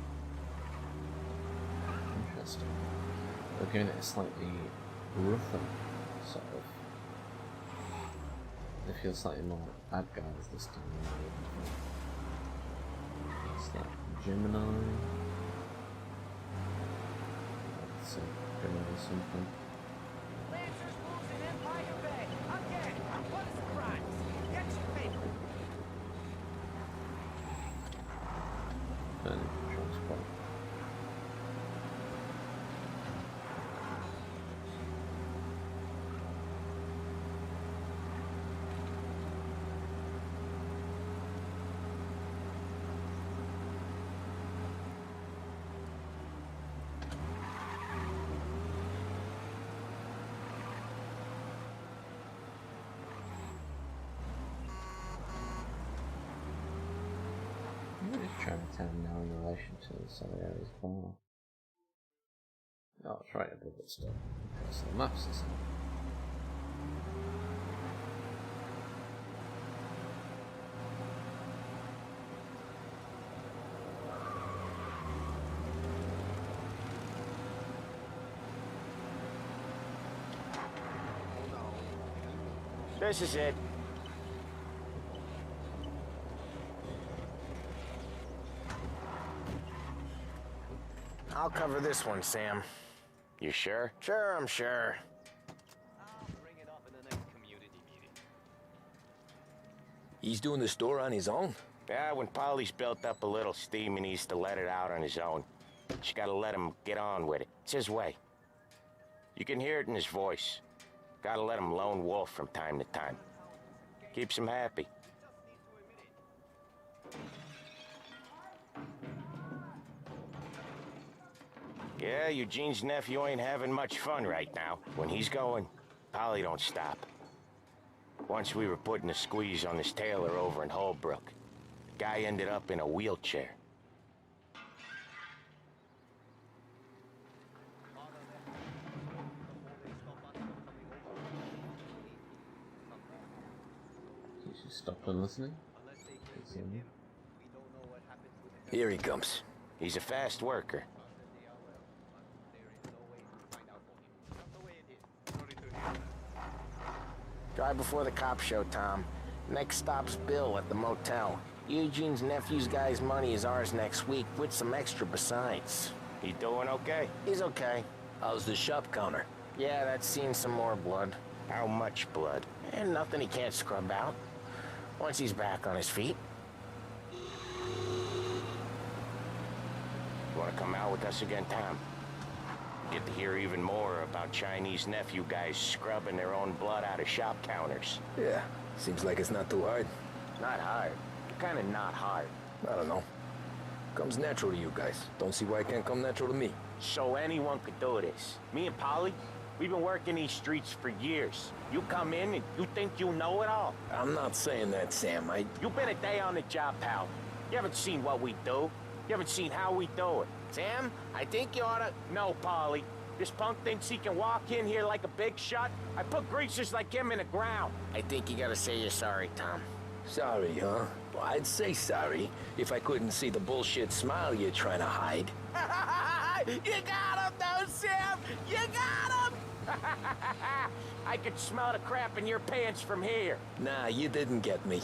Interesting. They're giving it a slightly rougher sort of. They feel slightly more bad guys this time. It's like Gemini. That's a Gemini something. Lancers moves in Empire Bay! Again! What a surprise! Get your paper! Burning transport. What is Chinatown now in relation to the Salieri's bar? Oh, it's right above it still. Okay, so the map's the same. This is it. I'll cover this one, Sam. You sure? Sure, I'm sure. He's doing the store on his own? Yeah, when Polly's built up a little steam, he needs to let it out on his own. Just gotta let him get on with it. It's his way. You can hear it in his voice. Gotta let him lone wolf from time to time. Keeps him happy. Yeah, Eugene's nephew ain't having much fun right now. When he's going, Polly don't stop. Once we were putting a squeeze on this tailor over in Holbrook. The guy ended up in a wheelchair. You should stop and listening. Here he comes. He's a fast worker. Drive before the cops show, Tom. Next stop's Bill at the motel. Eugene's nephew's guy's money is ours next week, with some extra besides. He doing okay? He's okay. How's the shop counter? Yeah, that's seen some more blood. How much blood? And nothing he can't scrub out. Once he's back on his feet. You wanna come out with us again, Tom? Get to hear even more about Chinese nephew guys scrubbing their own blood out of shop counters. Yeah, seems like it's not too hard. Not hard. Kinda not hard. I don't know. Comes natural to you guys. Don't see why it can't come natural to me. So anyone could do this. Me and Polly, we've been working these streets for years. You come in and you think you know it all. I'm not saying that, Sam. You've been a day on the job, pal. You haven't seen what we do. You haven't seen how we do it. Sam, I think you oughta... No, Polly. This punk thinks he can walk in here like a big shot. I put greasers like him in the ground. I think you gotta say you're sorry, Tom. Sorry, huh? Well, I'd say sorry if I couldn't see the bullshit smile you're trying to hide. You got him, though, Sam! You got him! I could smell the crap in your pants from here. Nah, you didn't get me.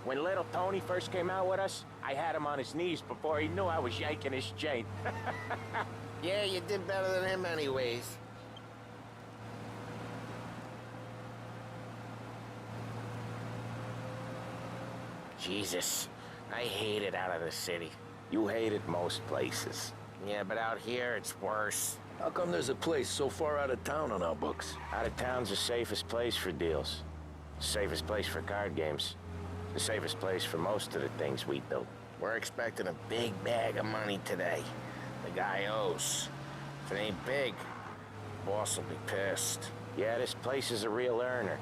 When little Tony first came out with us, I had him on his knees before he knew I was yanking his chain. Yeah, you did better than him anyways. Jesus, I hate it out of the city. You hate it most places. Yeah, but out here, it's worse. How come there's a place so far out of town on our books? Out of town's the safest place for deals. The safest place for card games. The safest place for most of the things we do. We're expecting a big bag of money today. The guy owes. If it ain't big, boss will be pissed. Yeah, this place is a real earner.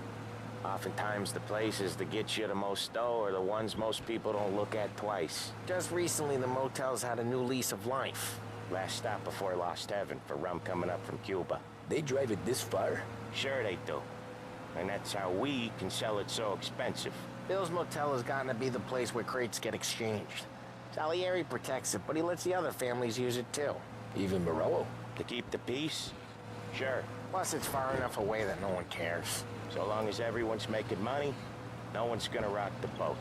Oftentimes the places that get you the most dough are the ones most people don't look at twice. Just recently, the motel's had a new lease of life. Last stop before Lost Heaven for rum coming up from Cuba. They drive it this far? Sure they do. And that's how we can sell it so expensive. Bill's motel has gotten to be the place where crates get exchanged. Salieri protects it, but he lets the other families use it too. Even Morello? To keep the peace? Sure. Plus, it's far enough away that no one cares. So long as everyone's making money, no one's gonna rock the boat.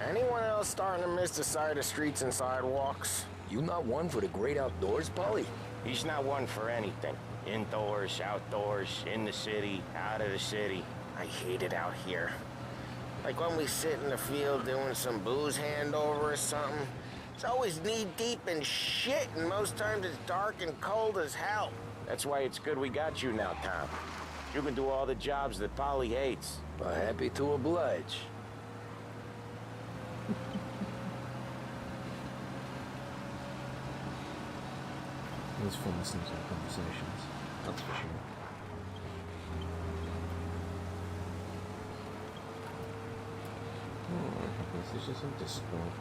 Anyone else starting to miss the side of streets and sidewalks? You not one for the great outdoors, Polly? He's not one for anything. Indoors, outdoors, in the city, out of the city. I hate it out here. Like when we sit in the field doing some booze handover or something. It's always knee-deep in shit, and most times it's dark and cold as hell. That's why it's good we got you now, Tom. You can do all the jobs that Polly hates. Well, happy to oblige. It was fun listening to our conversations, that's for sure. Oh, I have messages on Discord.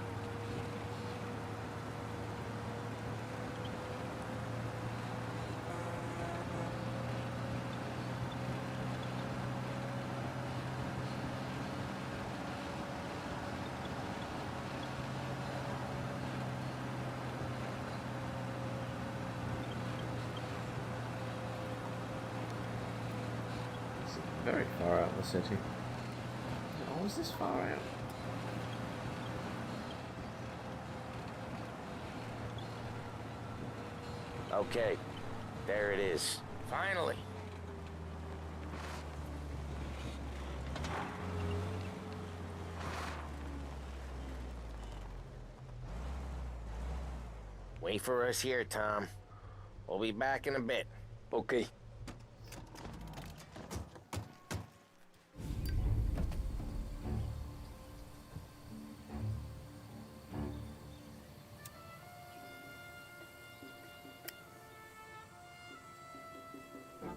Very far out of the city. Oh, is this far out? Okay, there it is. Finally. Wait for us here, Tom. We'll be back in a bit. Okay.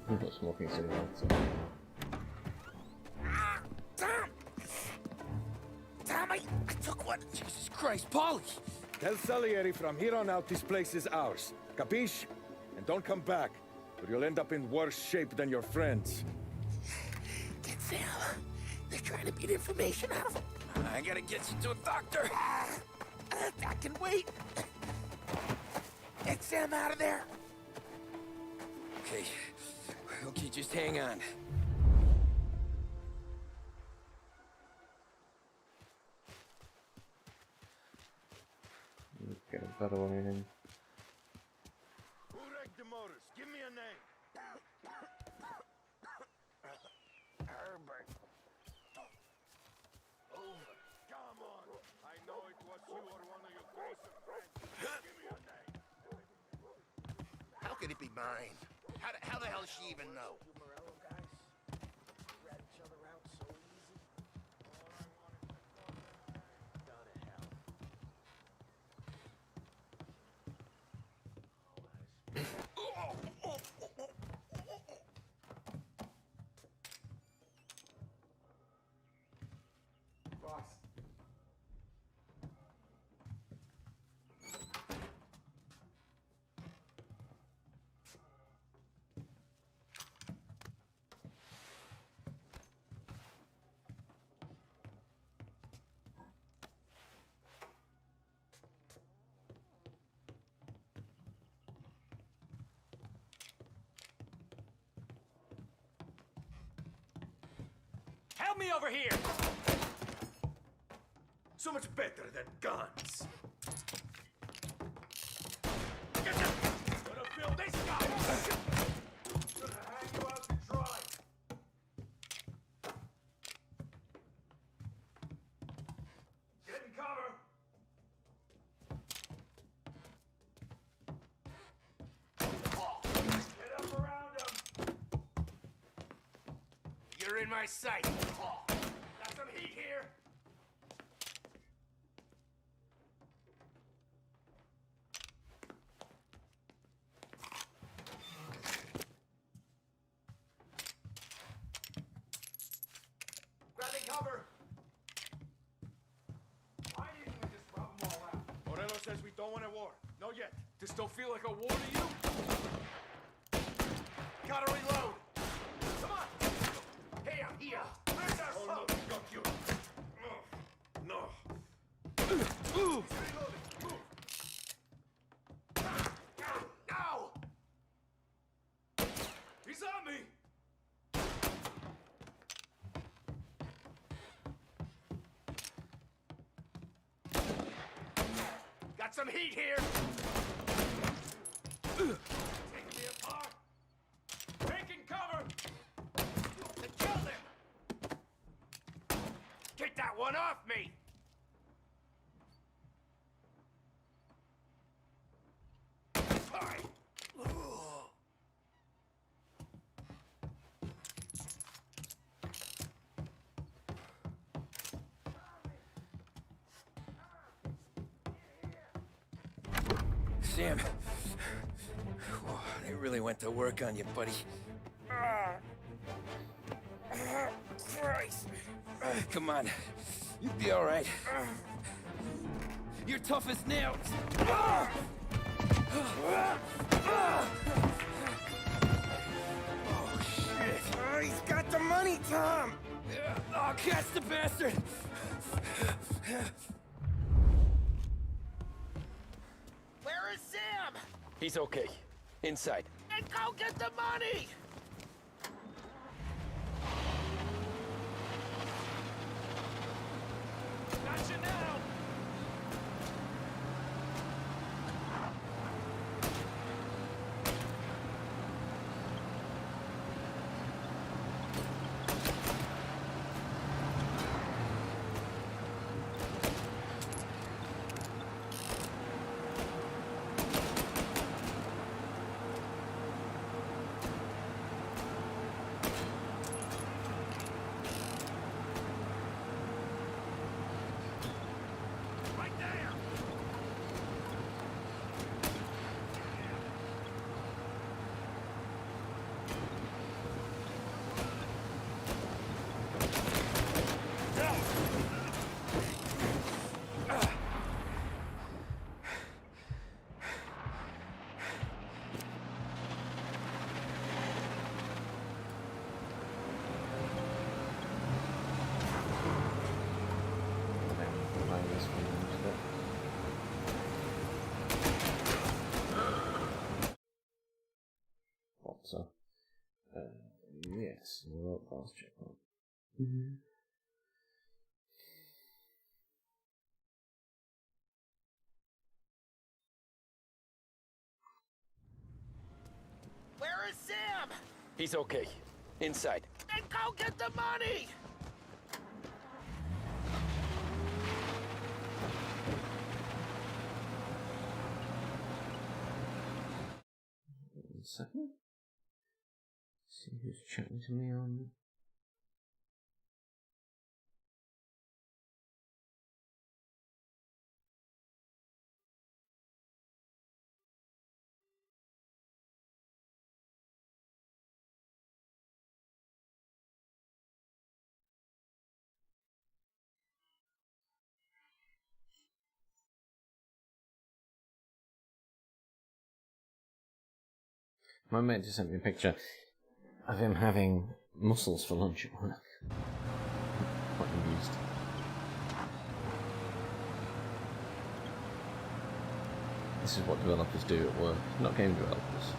I'm not smoking cigarettes. Tommy, I took one. Jesus Christ, Paulie! Tell Salieri from here on out this place is ours. Capiche? And don't come back, or you'll end up in worse shape than your friends. Get Sam. They're trying to beat information out of him. I gotta get you to a doctor. I can wait. Get Sam out of there. Okay. Okay, just hang on. Get a better one in. Who wrecked the motors? Give me a name. Herbert. Over. Come on. I know it was you or one of your Grayson friends. Give me a name. How could it be mine? How the hell does she even know? Help me over here! So much better than guns. Get them! Gonna fill this guy! Gonna hang you out to dry. Get in cover! Get up around him! You're in my sight. Got some heat here! Grabbing cover! Why didn't we just rub them all out? Morello says we don't want a war. Not yet. This don't feel like a war to you? Gotta reload! Come on! Hey, I'm here. Where's our Oh, no, smoke? we got you. No. Move! No! He's on me! Got some heat here. Taking me apart! Taking cover! They killed him. Get that one off me. Fine. Sam. Whoa, they really went to work on you, buddy. Christ. Come on. You'll be all right. You're tough as nails. Oh, shit. He's got the money, Tom. Oh, catch the bastard! Where is Sam? He's okay. Inside. And go get the money. Gotcha now! So, yes, road pass checkpoint. Where is Sam? He's okay. Inside. Then go get the money! One second. See who's chatting to me on. My mate just sent me a picture of him having mussels for lunch at work. Quite amused. This is what developers do at work, not game developers.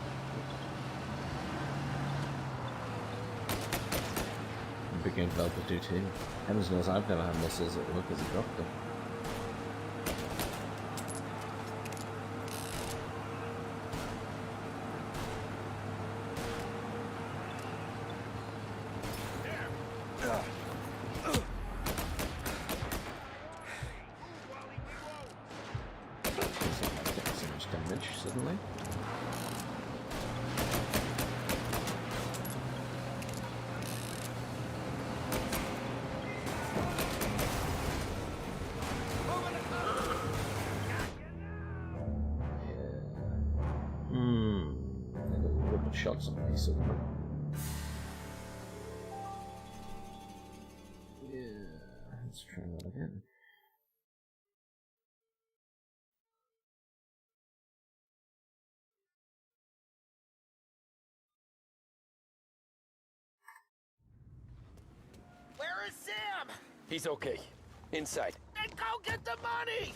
Big game developers do too. Heavens knows I've never had mussels at work as a doctor. Suddenly. I got shots on me suddenly. Yeah, let's try that again. Where is Sam? He's okay. Inside. Then go get the money!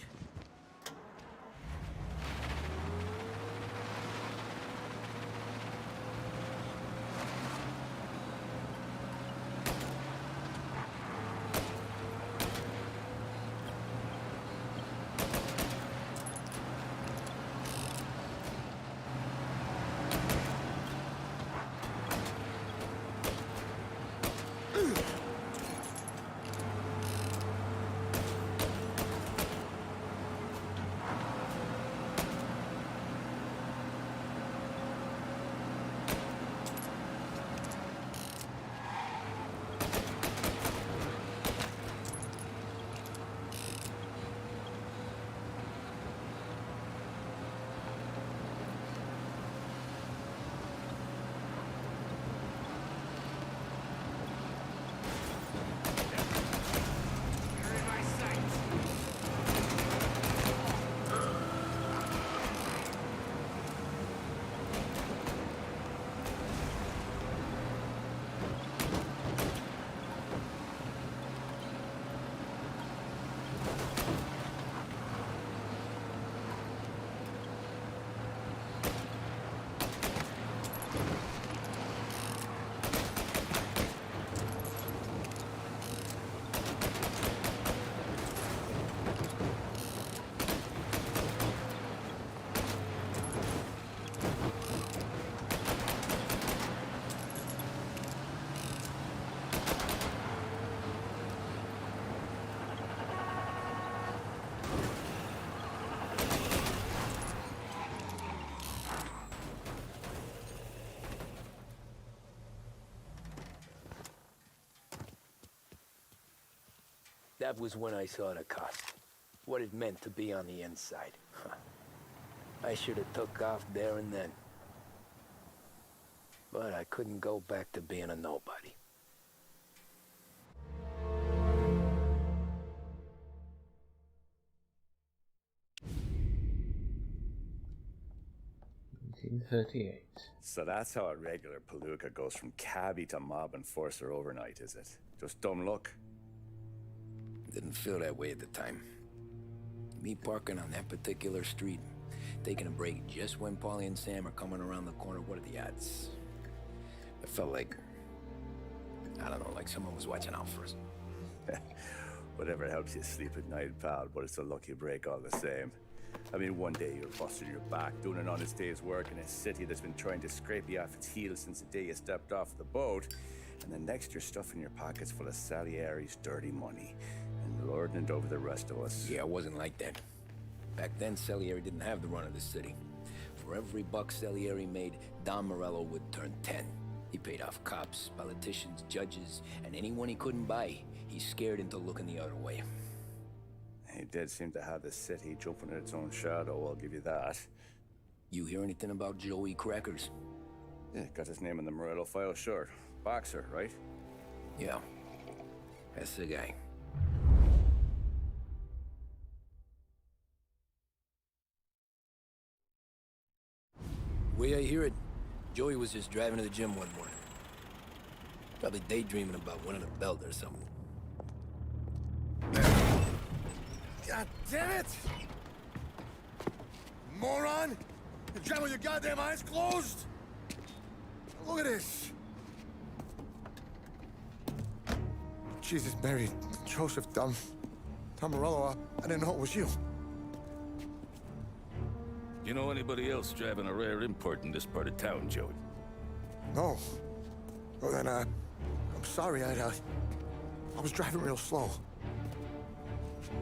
That was when I saw the cost. What it meant to be on the inside. I should have took off there and then. But I couldn't go back to being a nobody. So that's how a regular palooka goes from cabbie to mob enforcer overnight, is it? Just dumb luck? Didn't feel that way at the time. Me parking on that particular street, taking a break just when Paulie and Sam are coming around the corner, what are the odds? I felt like, I don't know, like someone was watching out for us. Whatever helps you sleep at night, pal, but it's a lucky break all the same. I mean, one day you're busting your back, doing an honest day's work in a city that's been trying to scrape you off its heels since the day you stepped off the boat, and the next you're stuffing your pockets full of Salieri's dirty money and lording it over the rest of us. Yeah, it wasn't like that. Back then, Salieri didn't have the run of the city. For every buck Salieri made, Don Morello would turn 10. He paid off cops, politicians, judges, and anyone he couldn't buy, he scared into looking the other way. He did seem to have the city jumping in its own shadow, I'll give you that. You hear anything about Joey Crackers? Yeah, got his name in the Morello file, sure. Boxer, right? Yeah, that's the guy. Way I hear it, Joey was just driving to the gym one morning. Probably daydreaming about winning a belt or something. God damn it! Moron! You're driving with your goddamn eyes closed? Look at this! Jesus, Mary, Joseph, Tom Morello, I didn't know it was you. You know anybody else driving a rare import in this part of town, Joey? No. Well, then, I'm sorry, I was driving real slow.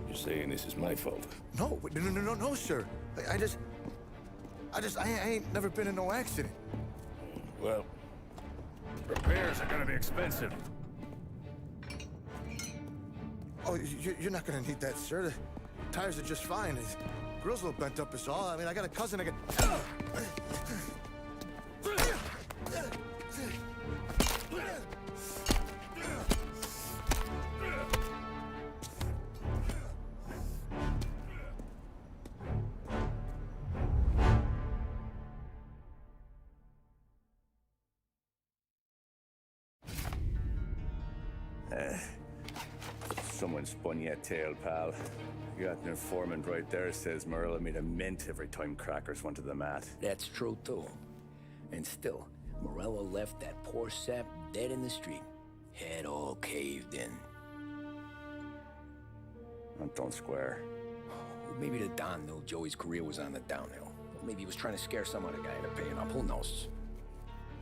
You're saying this is my fault? No, no, sir. I ain't never been in no accident. Well, repairs are gonna be expensive. Oh, you're not gonna need that, sir. The tires are just fine. The grill's a little bent up is all. I mean, I got a cousin I can... Someone spun you a tale, pal. You got an informant right there says Morello made a mint every time Crackers went to the mat. That's true, too. And still, Morello left that poor sap dead in the street. Head all caved in. Don't square. Maybe the Don knew Joey's career was on the downhill. Maybe he was trying to scare some other guy into paying up. Who knows?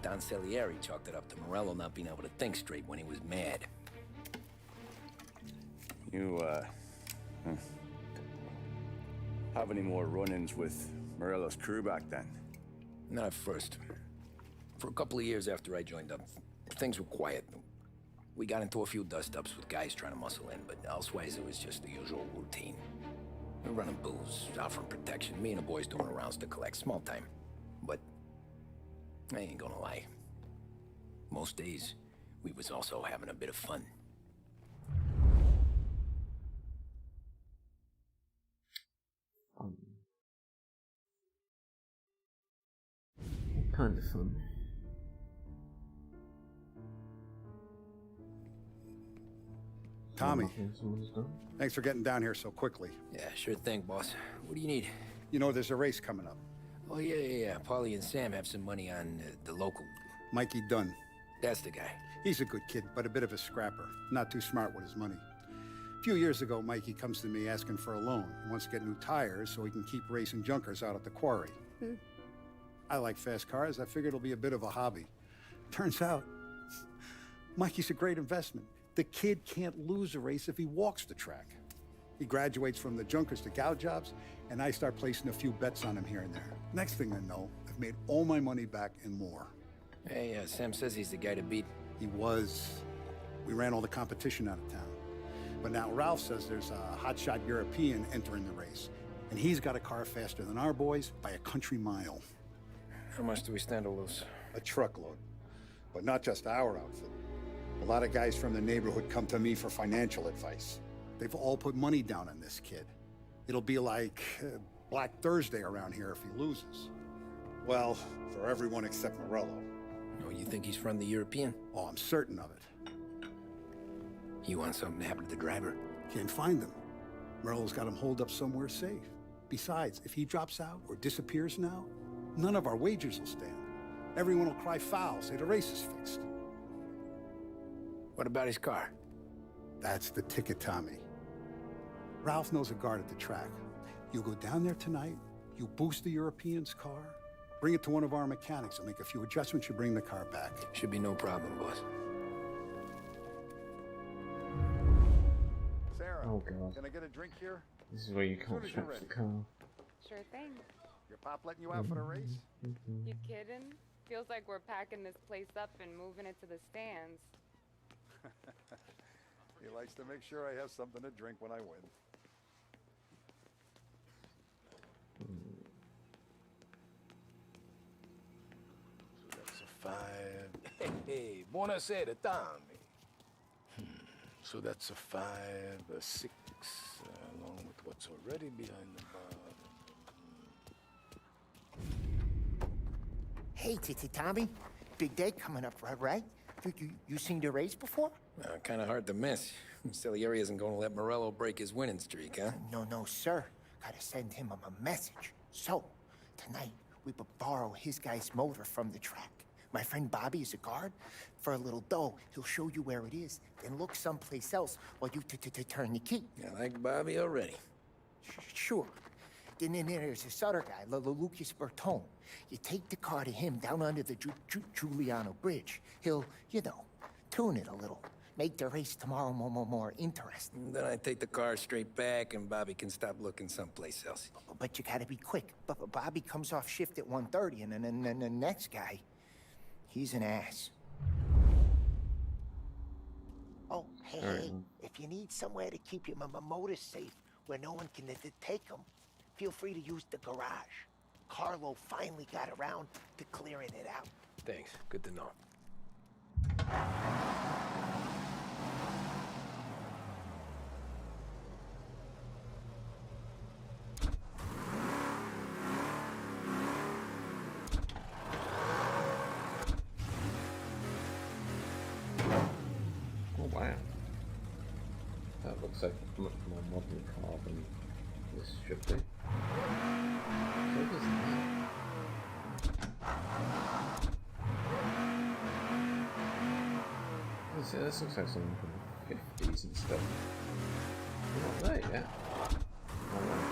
Don Salieri chalked it up to Morello not being able to think straight when he was mad. You, have any more run-ins with Morello's crew back then? Not at first. For a couple of years after I joined up, things were quiet. We got into a few dust-ups with guys trying to muscle in, but elsewise it was just the usual routine. We were running booze, offering protection, me and the boys doing rounds to collect, small time. But I ain't gonna lie. Most days, we was also having a bit of fun. Kind of fun. Tommy, thanks for getting down here so quickly. Yeah, sure thing, boss. What do you need? You know, there's a race coming up. Oh, yeah. Paulie and Sam have some money on the local... Mikey Dunn. That's the guy. He's a good kid, but a bit of a scrapper. Not too smart with his money. A few years ago, Mikey comes to me asking for a loan. He wants to get new tires so he can keep racing junkers out at the quarry. I like fast cars. I figured it'll be a bit of a hobby. Turns out, Mikey's a great investment. The kid can't lose a race if he walks the track. He graduates from the junkers to gal jobs, and I start placing a few bets on him here and there. Next thing I know, I've made all my money back and more. Hey, Sam says he's the guy to beat. He was. We ran all the competition out of town. But now Ralph says there's a hotshot European entering the race, and he's got a car faster than our boys by a country mile. How much do we stand to lose? A truckload. But not just our outfit. A lot of guys from the neighborhood come to me for financial advice. They've all put money down on this kid. It'll be like Black Thursday around here if he loses. Well, for everyone except Morello. Oh, you think he's from the European? Oh, I'm certain of it. You want something to happen to the driver? Can't find him. Morello's got him holed up somewhere safe. Besides, if he drops out or disappears now, none of our wagers will stand. Everyone will cry foul, say the race is fixed. What about his car? That's the ticket, Tommy. Ralph knows a guard at the track. You go down there tonight, you boost the European's car, bring it to one of our mechanics. He'll make a few adjustments, you bring the car back. Should be no problem, boss. Sarah, Oh, God. can I get a drink here? This is where you can't As soon as you're swap the ready. car. Sure thing. Your pop letting you out for the race? You kidding? Feels like we're packing this place up and moving it to the stands. He likes to make sure I have something to drink when I win. So that's a 5. Hey, buonasera, Tommy. So that's a 5, a 6, along with what's already behind the bar. Hey, Tommy. Big day coming up, right? You seen the race before? Kind of hard to miss. Salieri isn't going to let Morello break his winning streak, huh? No, sir. Gotta send him a message. So, tonight, we borrow his guy's motor from the track. My friend Bobby is a guard. For a little dough, he'll show you where it is, then look someplace else while you turn the key. I like Bobby already. Sure. Then there's this other guy, Lucas Bertone. You take the car to him down under the Giuliano Bridge. He'll, tune it a little. Make the race tomorrow more interesting. Then I take the car straight back and Bobby can stop looking someplace else. But you gotta be quick. Bobby comes off shift at 1:30, and then the next guy, he's an ass. Oh, hey, if you need somewhere to keep your motor safe where no one can take them, feel free to use the garage. Carlo finally got around to clearing it out. Thanks. Good to know. Oh, wow. That looks like a much more modern car than this should be. So does that. This looks like something from the 50s and stuff. We're not there yet. Oh, well.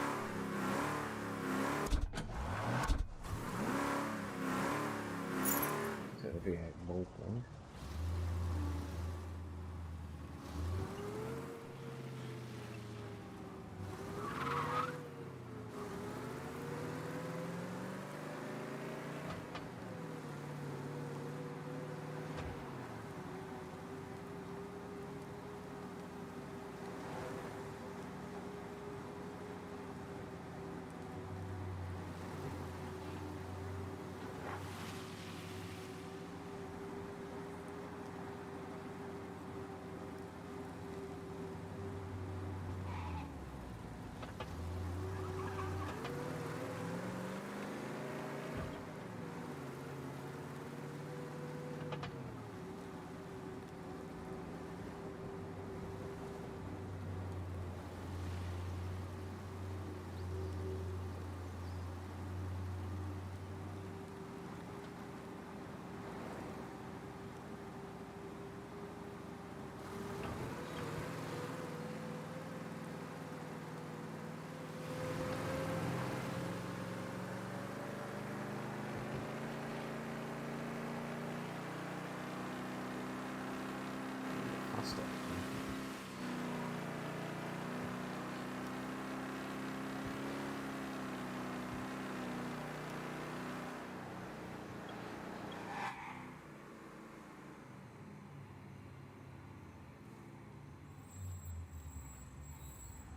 Is it a V8 Volkswagen? Faster.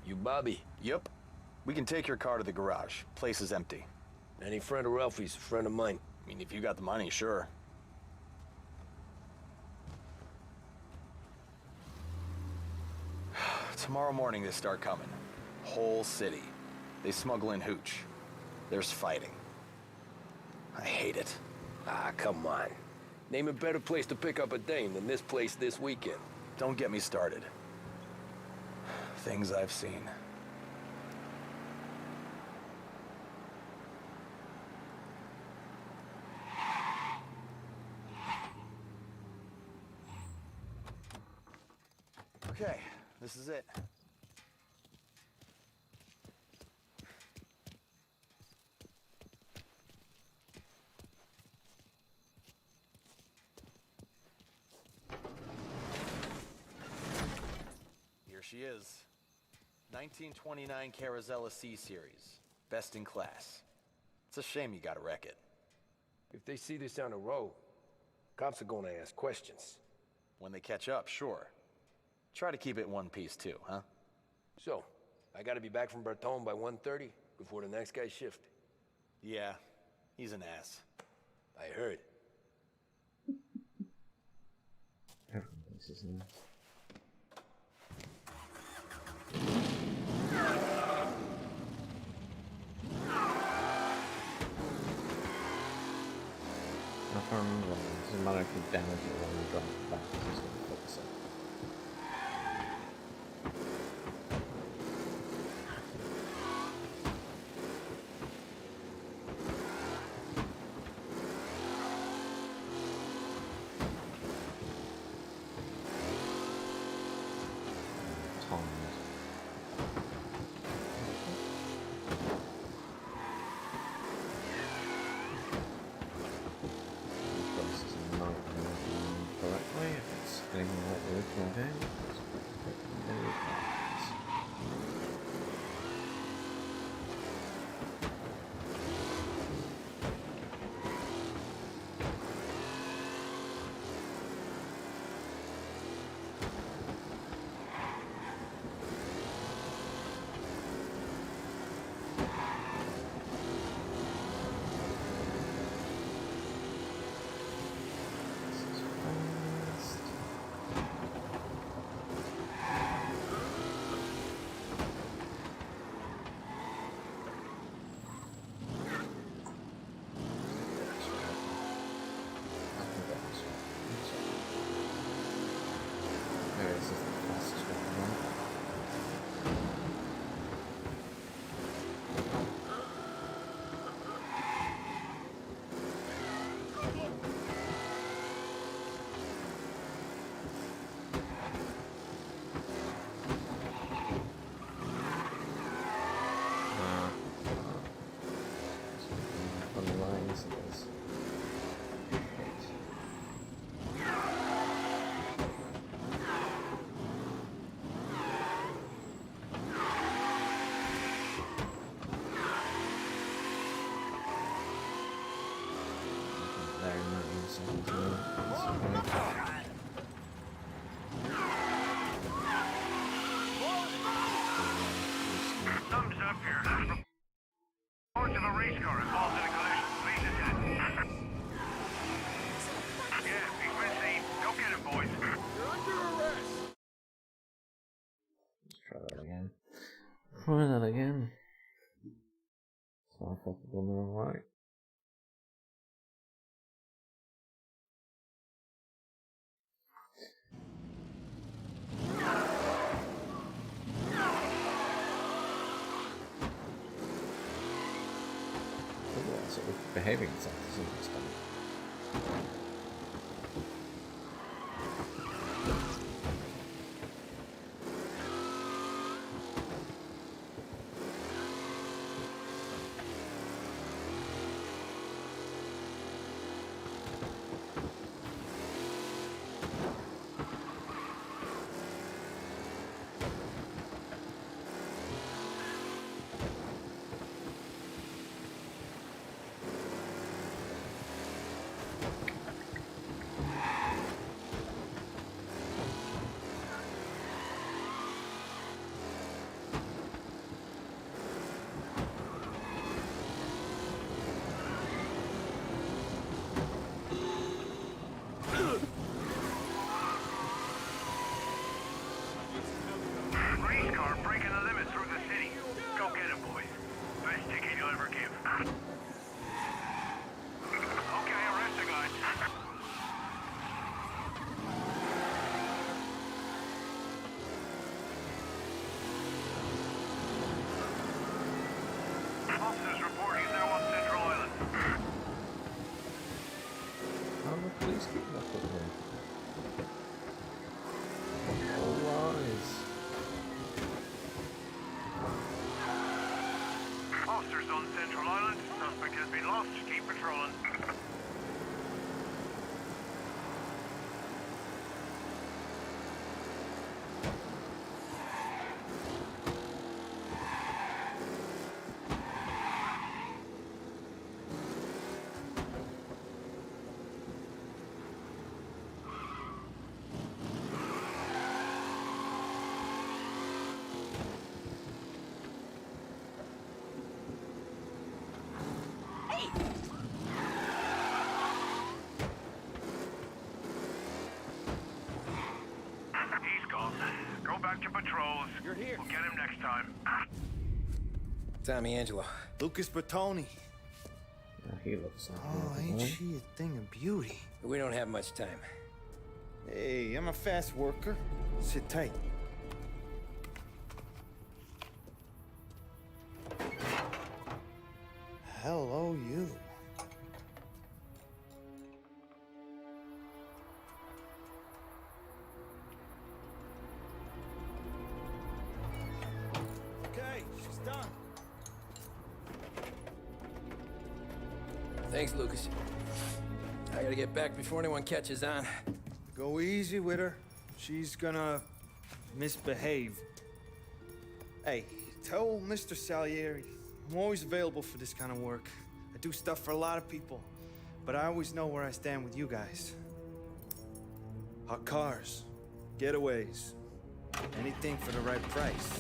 You Bobby? Yep. We can take your car to the garage. Place is empty. Any friend of Ralphie's, a friend of mine. I mean, if you got the money, sure. Tomorrow morning they start coming. Whole city. They smuggle in hooch. There's fighting. I hate it. Ah, come on. Name a better place to pick up a dame than this place this weekend. Don't get me started. Things I've seen. Okay, this is it. Here she is. 1929 Carazella C-Series. Best in class. It's a shame you gotta wreck it. If they see this on the road, cops are gonna ask questions. When they catch up, sure. Try to keep it one piece too, huh? So, I gotta be back from Bertone by 1:30 before the next guy's shift. Yeah, he's an ass. I heard. This is nice. I can't remember. It doesn't matter if you damage it when you drop it back, it's just going to fix it. Thumbs up here. Report to the race car involved in a collision. Please attend. Yeah, he's been seen. Go get him, boys. You're under arrest. Let's try that again. Try that again. So I thought it was alright. Sort of behaving itself to some extent. Race car breaking the limit through the city. Go get him, boys. Best ticket you'll ever give. Okay, arrest the guy. Officers report he's now on Central Island. How the police keep up with him? All rise. officers on Central Island. Suspect has been lost. Keep patrolling. He's gone. Go back to patrols. You're here. We'll get him next time. Tommy Angelo. Lucas Bertoni. Yeah, he looks like Oh, ain't she a thing of beauty? We don't have much time. Hey, I'm a fast worker. Sit tight. Hello, you. Okay, she's done. Thanks, Lucas. I gotta get back before anyone catches on. Go easy with her. She's gonna misbehave. Hey, tell Mr. Salieri I'm always available for this kind of work. I do stuff for a lot of people, but I always know where I stand with you guys. Hot cars, getaways, anything for the right price.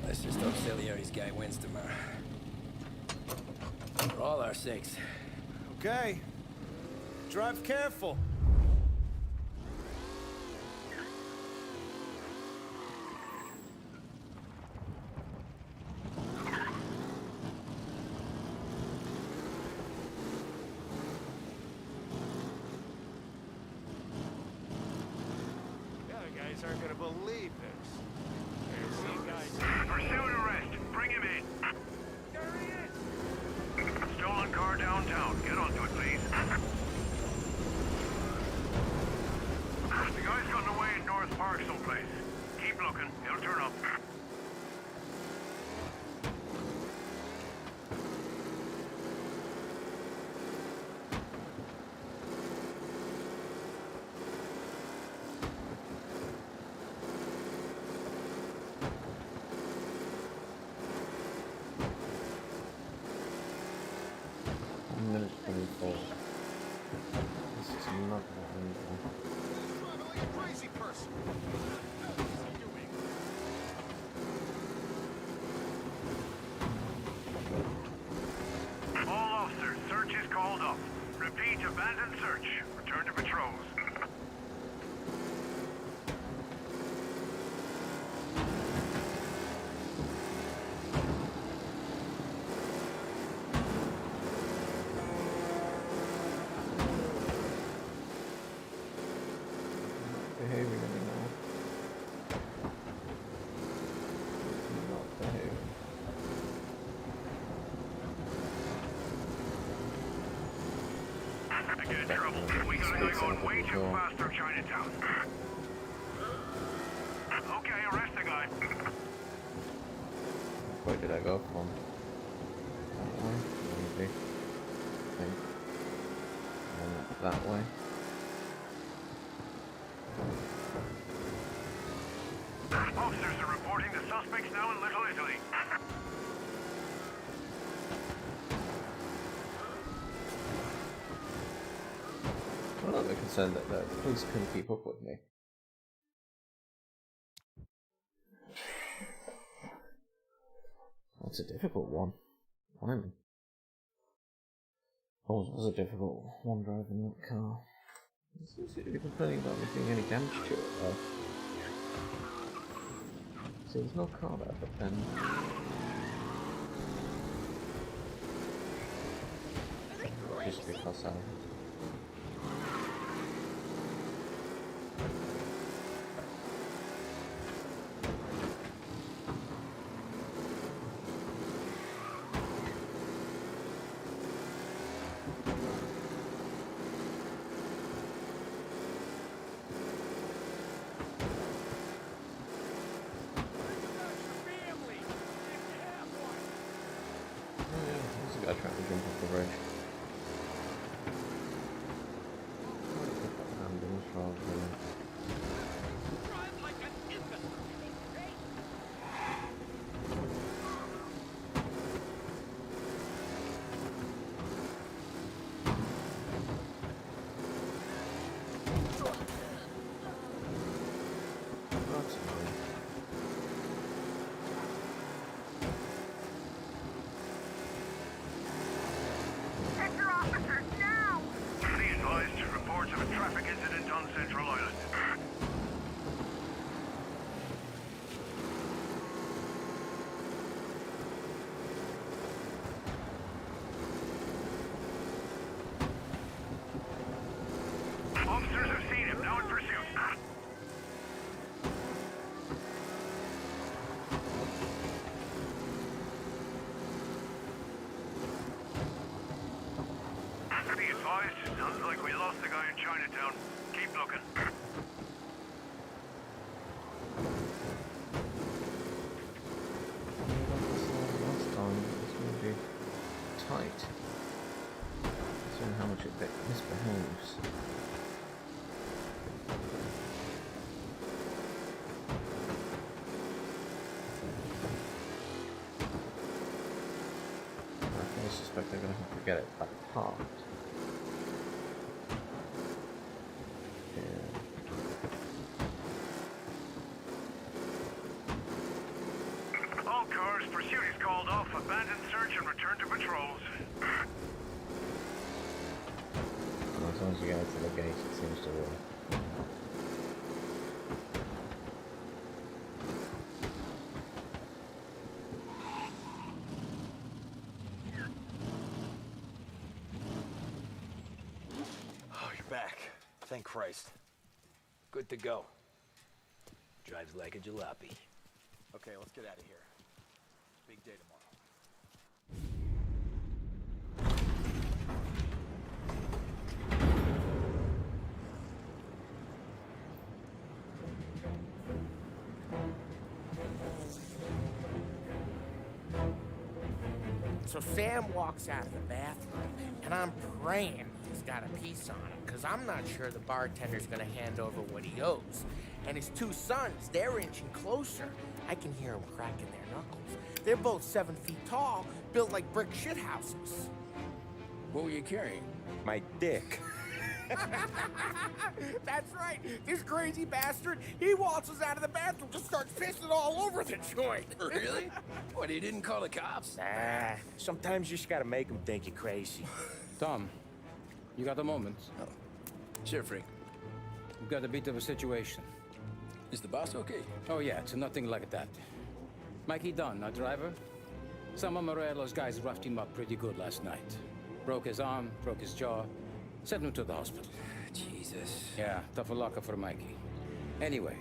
Let's just hope Salieri's guy wins tomorrow. For all our sakes. Okay. Drive careful. The other guys aren't gonna believe this. Pursuit arrest. Bring him in. There he is! Stolen car downtown. Get onto it, please. The guy's gotten away in North Park someplace. Keep looking. He'll turn up. I'm gonna go. This is not what I'm doing. Crazy person. All officers, search is called up. Repeat, abandoned search. Return to patrols. Behaving anymore. Not behaving. I get in trouble. We got a guy going way too fast through Chinatown. Okay, arrest the guy. Where did I go from? That way? Maybe. I think. And that way. Officers are reporting the suspects now in Little Italy. I'm not really concerned that the police couldn't keep up with me. That's a difficult one. Blimey. Always was a difficult one driving that car. It seems to be complaining about me doing any damage to it though. See, there's no car there, but then... Just because I... There's a guy trying to jump off the bridge. Ambulance rather than... That's fine. Sector officers, now! Be advised, reports of a traffic incident on Central Island. Officers have seen him, now in pursuit. Be advised, sounds like we lost the guy in Chinatown. Keep looking. Last time, it's going to be tight. Considering how much it misbehaves. I suspect they're going to have to get it back apart. All cars, pursuit is called off. Abandon search and return to patrols. And as long as you get to the gate, it seems to work. Oh, you're back. Thank Christ. Good to go. Drives like a jalopy. Okay, let's get out of here. Big day tomorrow. So Sam walks out of the bathroom, and I'm praying he's got a piece on him, because I'm not sure the bartender's gonna hand over what he owes. And his two sons, they're inching closer. I can hear them cracking their knuckles. They're both 7 feet tall, built like brick shithouses. What were you carrying? My dick. That's right. This crazy bastard, he waltzes out of the bathroom, just starts pissing all over the joint. Really? What, he didn't call the cops? Nah, sometimes you just gotta make them think you're crazy. Tom, you got a moment? Oh. Sure, Frank. We've got a bit of a situation. Is the boss okay? Oh yeah, it's nothing like that. Mikey Dunn, our driver. Some of Morello's guys roughed him up pretty good last night. Broke his arm, broke his jaw. Sent him to the hospital. Jesus. Yeah, tough luck for Mikey. Anyway,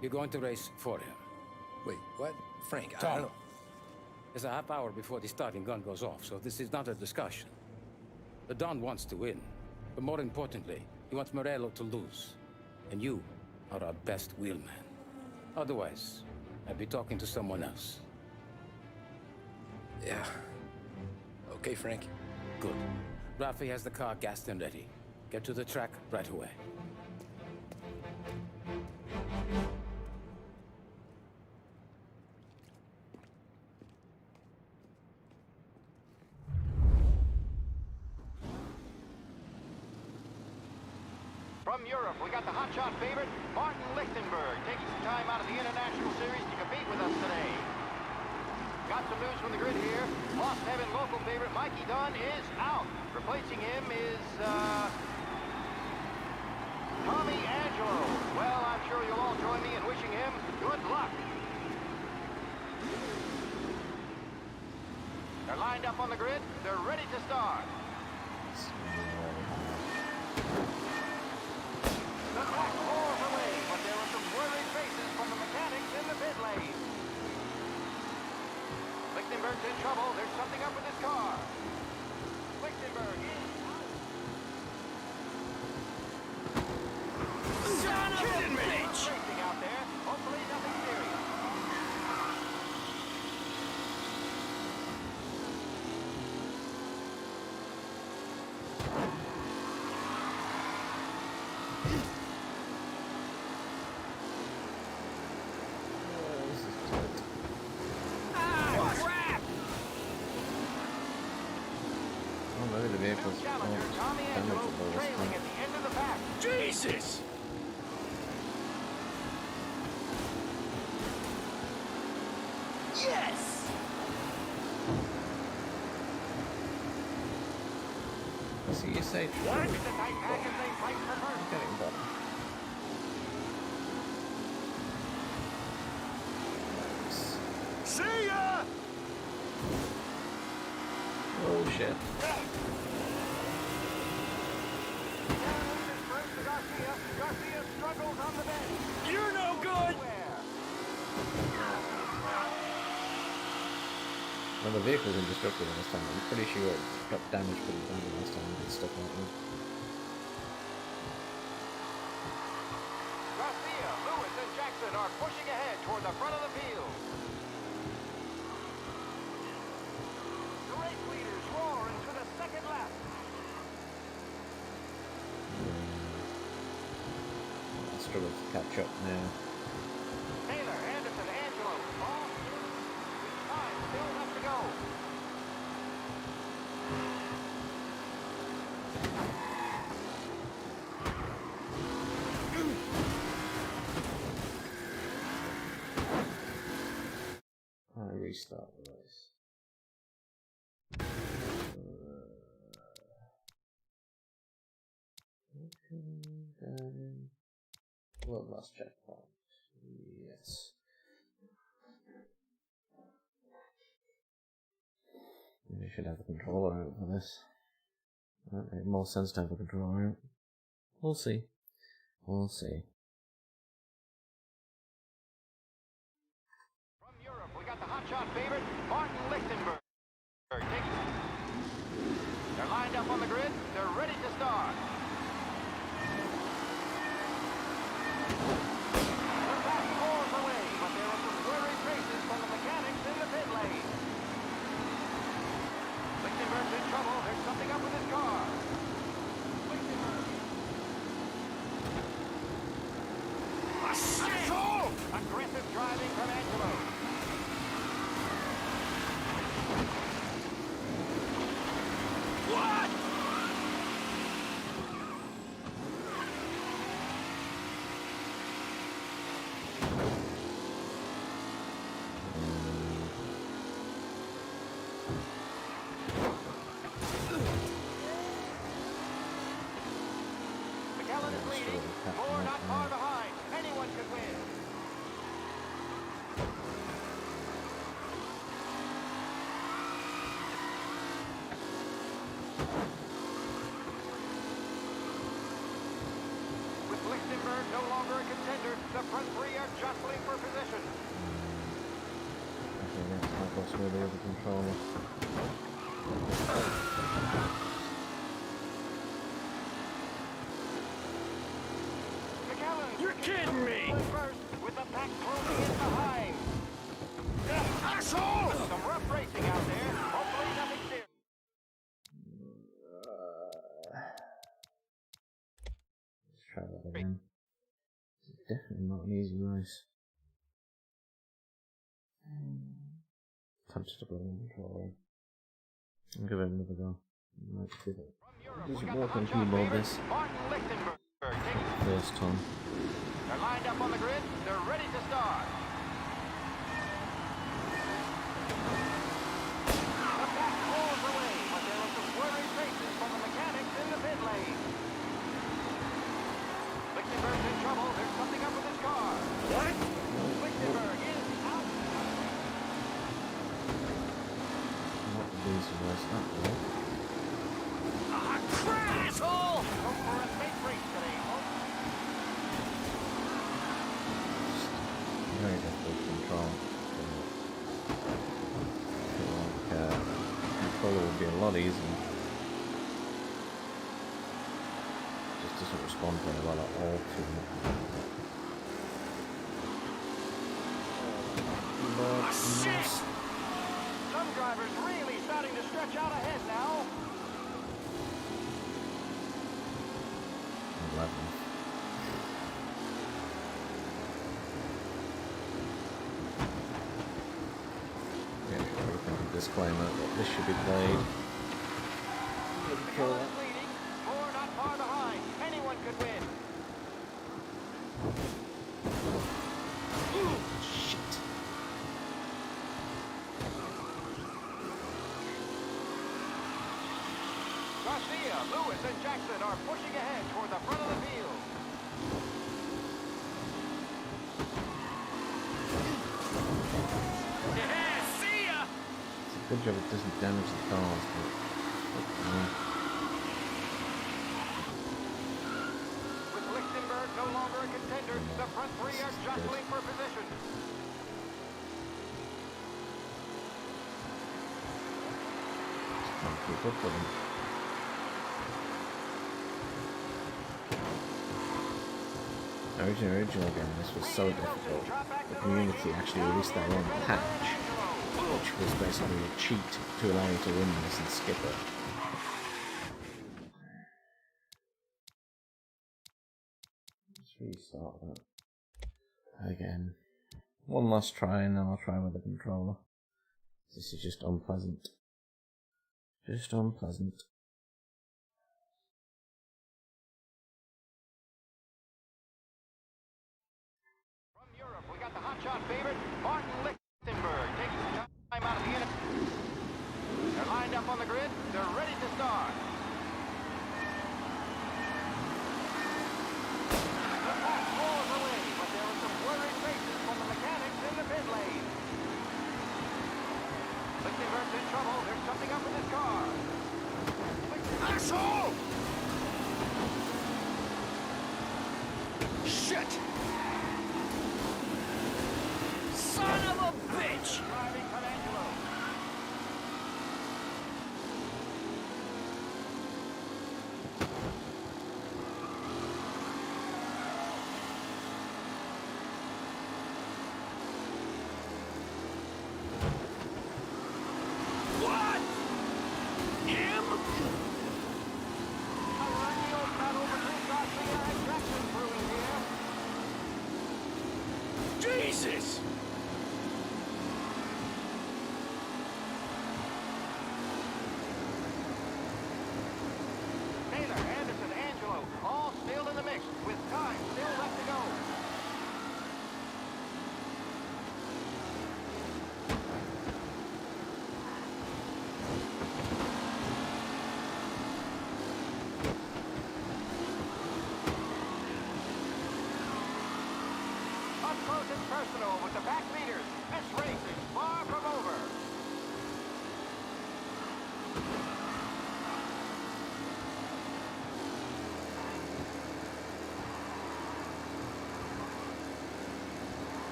you're going to race for him. Wait, what? Frank, I Tom, don't know. it's a half hour before the starting gun goes off, so this is not a discussion. The Don wants to win, but more importantly, he wants Morello to lose. And you are our best wheelman. Otherwise, I'd be talking to someone else. Yeah. Okay, Frank. Good. Rafi has the car gassed and ready. Get to the track right away. From Europe, we got the hotshot favorite, Martin Lichtenberg, taking some time out of the International Series to compete with us today. Got some news from the grid here. Lost Heaven local favorite Mikey Dunn is out. Replacing him is, Tommy Angelo. Well, I'm sure you'll all join me in wishing him good luck. They're lined up on the grid. They're ready to start. The track roars away, but there are some worried faces from the mechanics in the pit lane. Lichtenberg's in trouble. There's something up with his car. Lichtenberg is Son of a bitch! racing out there. Hopefully nothing serious. maybe the vehicle's Challenger Tommy damaged Angelo at this trailing point. at the end of the pack. Jesus! Yes! See, you say What? The tight pack as they fight for first. getting better. See ya! Oh shit. Garcia struggles on the bench. You're no good! Well, the vehicle's indestructible this time. I'm pretty sure it got damaged pretty badly last time and stuff like that. Garcia, Lewis, and Jackson are pushing ahead toward the front of the field. The race leaders roar into the second lap. I struggle to catch up now. Taylor, Anderson, Angelo, all time still left to go. I restart the race. World last checkpoint. Yes. Maybe I should have a controller out for this. Might make more sense to have a controller out. We'll see. We'll see. From Europe, we got the hotshot favorite, Martin Lichtenberg. They're lined up on the grid. They're ready to start. The pack roars away, but there are some blurry traces from the mechanics in the pit lane. Lichtenberg's in trouble. There's something up with his car. Lichtenberg. Asshole! Aggressive driving from Angelo. What? McKellen is leading. Moore not far behind. Anyone could win. With Lichtenberg no longer a contender, the front three are jostling for position. Okay, that's my possibility of the controller. McKellen. You're kidding me! First, with the pack closing in behind. Asshole! Some rough racing out there. Hopefully nothing serious. Let's try that again. It's definitely not an easy race. Touched the controller. I'll give it another go. Might give it. Doesn't work on keyboard this. Martin Lichtenberg. First time. They're lined up on the grid. They're ready to start. The pack rolls away, but there are some blurry traces from the mechanics in the pit lane. Lichtenberg's in trouble. There's something up with his car. What? Lichtenberg is out. Not the easy race that way. Ah, crap! Asshole! Go for a safe race today, folks. Very difficult to control. I feel like controller would be a lot easier. Just doesn't respond very well at all to me. Oh, shit! Some drivers really starting to stretch out ahead now. 11. Yeah, should probably put a disclaimer that this should be played controller. Four not far behind. Anyone could win. Shit. Garcia, Lewis, and Jackson are pushing ahead toward the front of the field. Yeah, see ya! It's a good job it doesn't damage the cars, but With Lichtenberg no longer a contender, the front three are jostling for position. can't keep up with them. Original game, this was so difficult. The community actually released their own patch, which was basically a cheat to allow you to win this and skip it. Let's restart that again. One last try, and then I'll try with the controller. This is just unpleasant. Just unpleasant. From Europe, we got the hotshot favorite, Martin Lichtenberg, taking some time out of the inning. They're lined up on the grid. They're ready to start. The pack rolls away, but there are some worried faces from the mechanics in the pit lane. Lichtenberg's in trouble. There's something up with his car. Asshole! Shit! Son of a bitch! Driving from Angelo. What? Him? A radio battle between Garcia and Jackson brewing here. Jesus! Taylor, Anderson, Angelo, all still in the mix, with time still left to go. Up close and personal with the back leaders. This race is far from over.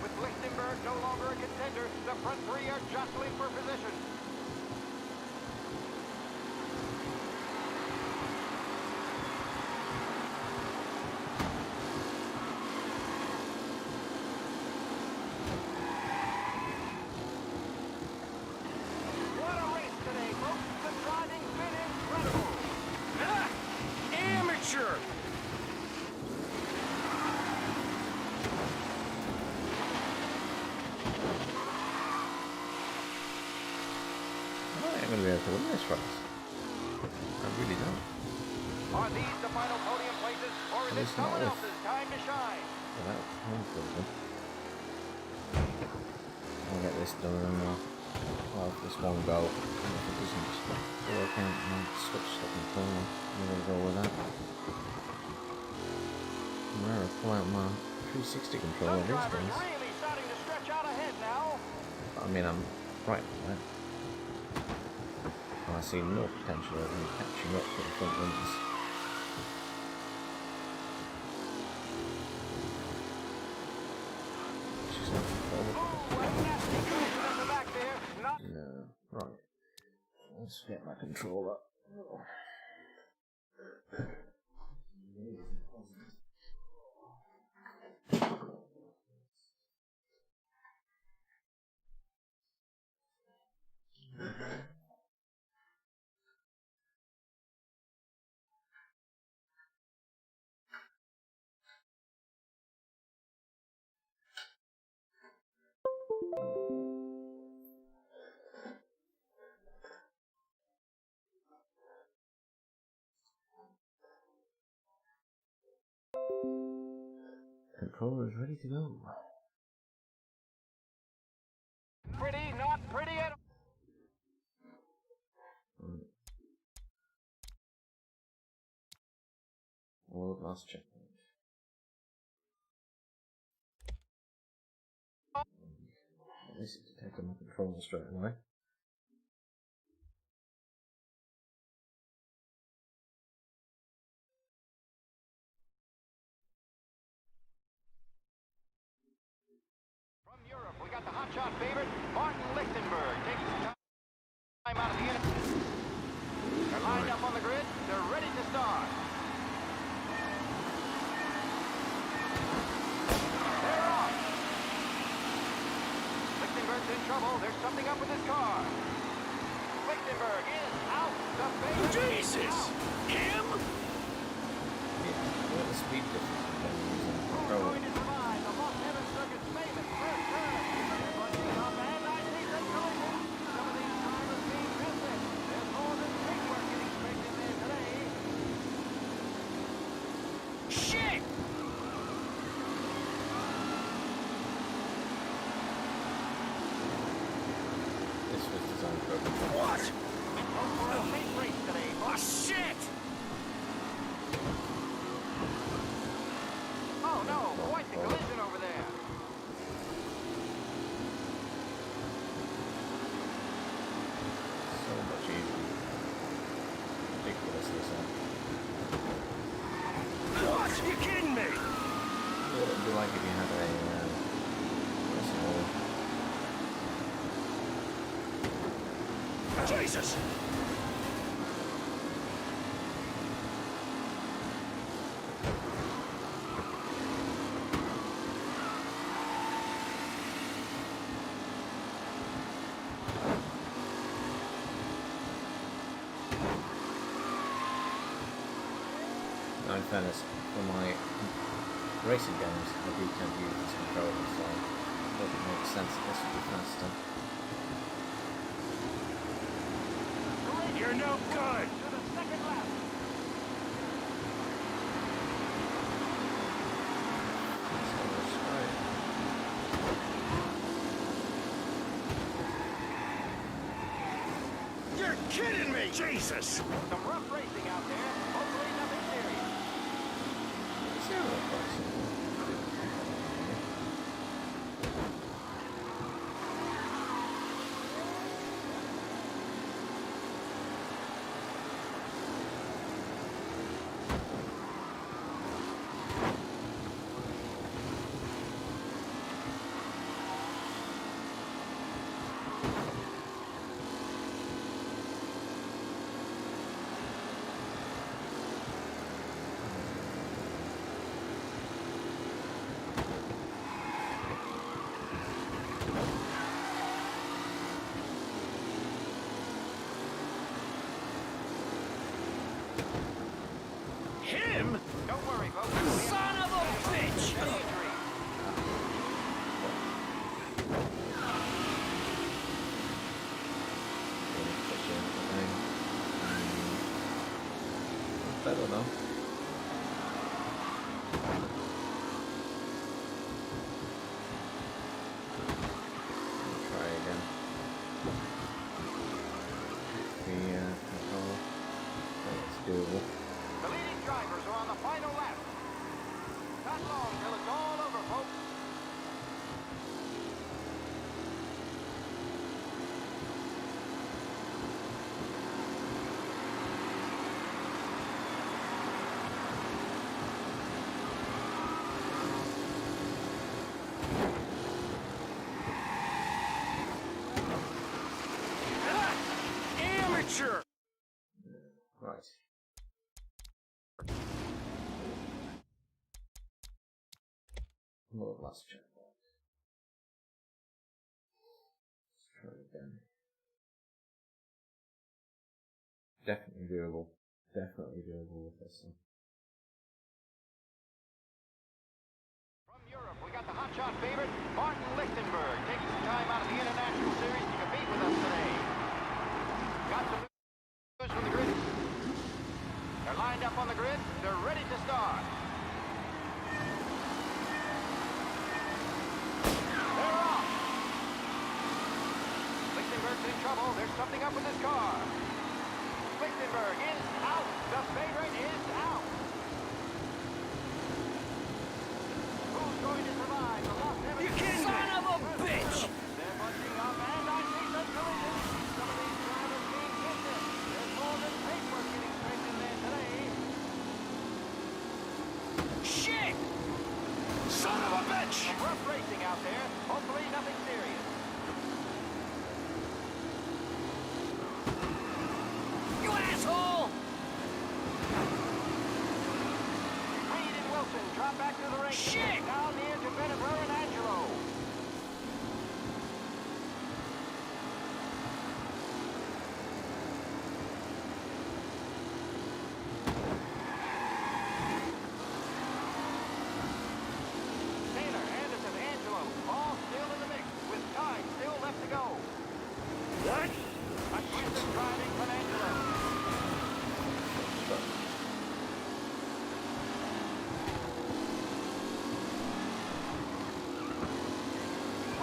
With Lichtenberg no longer a contender, the front three are jostling for position. What a race today, folks. The driving's been incredible. Ah! Amateur! I'm going to be able to win this race. I really don't. Are these the final podium places, or is At it least not someone with- else's time to shine? Well, that was good. I'll get this done and I'll have this one go. And if it doesn't work out, I'll switch the controller. I'm going to go with that. I'm going to pull out my 360 controller these Drivers days. really starting to stretch out ahead now. I mean, I'm right for that. I see no potential of them catching up to the front runners. She's not At the back there, not No, right. Let's get my controller. controller is ready to go. Pretty, not pretty at all. World last checkpoint. At least it's detected my controller straight away. From Europe, we got the hotshot favorite, Martin Lichtenberg, taking some time out of the inning. They're lined up on the grid. They're ready to start. They're off. Lichtenberg's in trouble. There's something up with his car. Lichtenberg is out. The favorite Jesus! Him? What the speed difference between using the Who's controller? going to survive the Las Vegas Circuit's famous first turn? This one is up, and I think they come in. Some of these drivers being tested. There's more than paintwork getting sprayed in there today. Shit! This was designed for What? Hope for a safe race today, Oh, folks. shit! Oh no, quite the collision over there. so much easier. Ridiculous, this one. What? You kidding me? What would it be like if you had a Jesus! Now, in fairness, for my racing games, I do tend to use this controller, so it doesn't make sense that this would be faster. You're no good! To the second lap. You're kidding me! Jesus! Some rough racing out there. Hopefully nothing serious. Him? Don't worry, folks. Son of a bitch! Better though. Try again. The control. That's doable. The leading drivers are on the final lap. Not long till it's all over, folks. Amateur! Right. Well, last checkpoint. Let's try it again. Definitely doable. Definitely doable with this one. From Europe, we got the hotshot favorite, Martin Lichtenberg, taking some time out of the International Series to compete with us today. Got some news from the grid. They're lined up on the grid. They're ready to start. Shit! Son of a bitch! Some rough racing out there. Hopefully nothing serious. You asshole! Reed and Wilson drop back to the range. Shit! Down near to Bennifer and Angelo. Taylor, Anderson, Angelo, all still in the mix, with time still left to go. What? Aggressive driving from Angelo.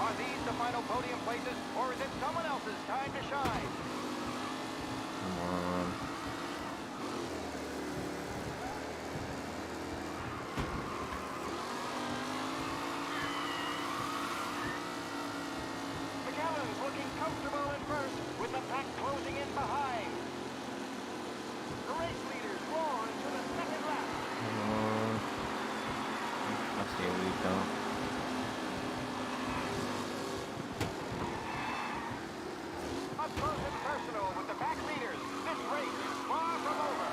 Are these the final podium places, or is it someone else's time to shine? Come on. McAllen's looking comfortable in first, with the pack closing in behind. The race leaders roar into the second lap. Come on. That's here we go. Up close and personal with the pack leaders. This race is far from over.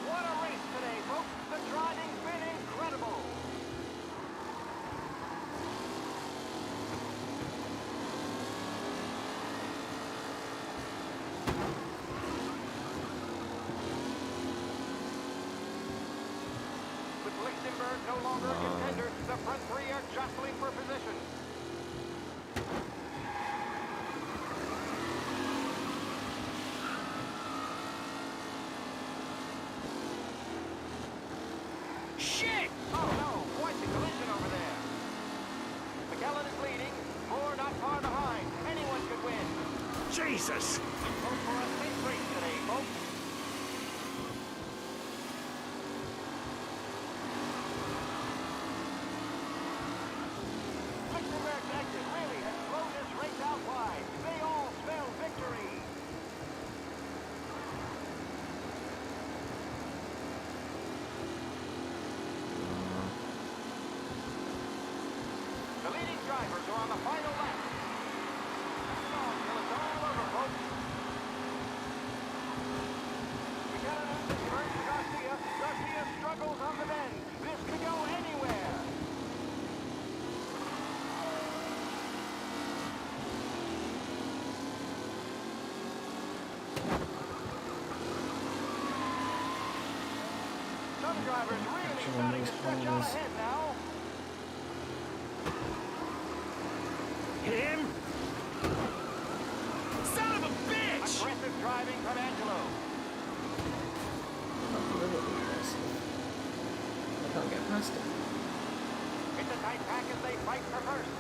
What a race today, folks. The driving's been incredible. With Lichtenberg no longer a contender, the front three are jostling for position. Shit! Oh no, quite the collision over there. McAllen is leading, Moore not far behind. Anyone could win. Jesus! Hope for a safe race today, folks. Lichtenberg's exit really has blown this race out wide. They all spell victory. The leading drivers are on the final lap. That's on till it's all over, folks. McAllen has dispersed to Garcia. Garcia struggles on the bend. This could go anywhere. Some drivers really starting to stretch out ahead now. Him? Son of a bitch! Aggressive driving from Angelo. I can't get past it. It's a tight pack as they fight for first.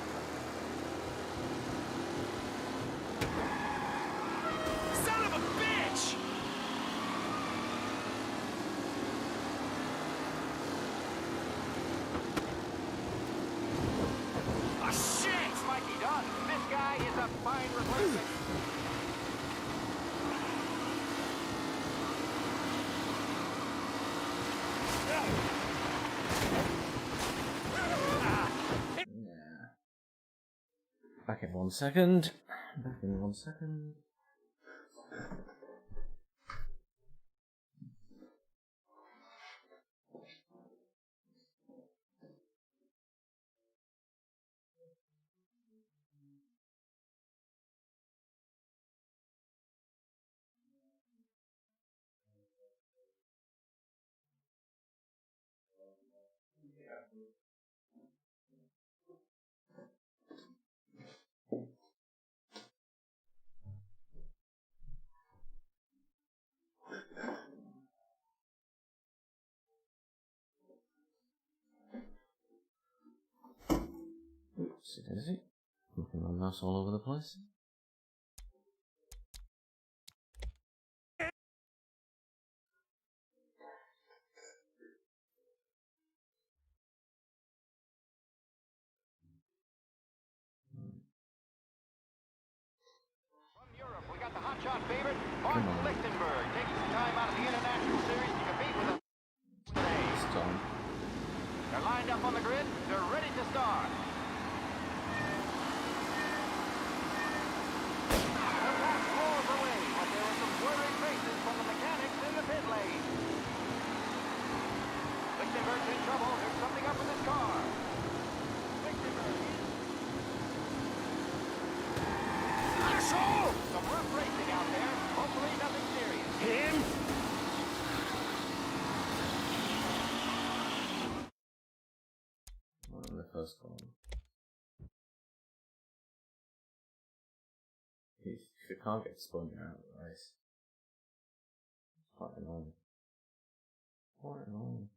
Son of a bitch! Ah, shit! Mikey Dunn, this guy is a fine replacement. Back in 1 second. Back in 1 second. Oops, it is it. Looking on us all over the place. up on the grid. They're ready to start. The pack roars away, but there are some worried faces from the mechanics in the pit lane. Lichtenberg's in trouble. There's something up with his car. Lichtenberg is... Asshole! Some rough racing out there. Hopefully nothing serious. Him? On the first one. If you can't get spun, you're out of the race. It's quite annoying. Quite annoying.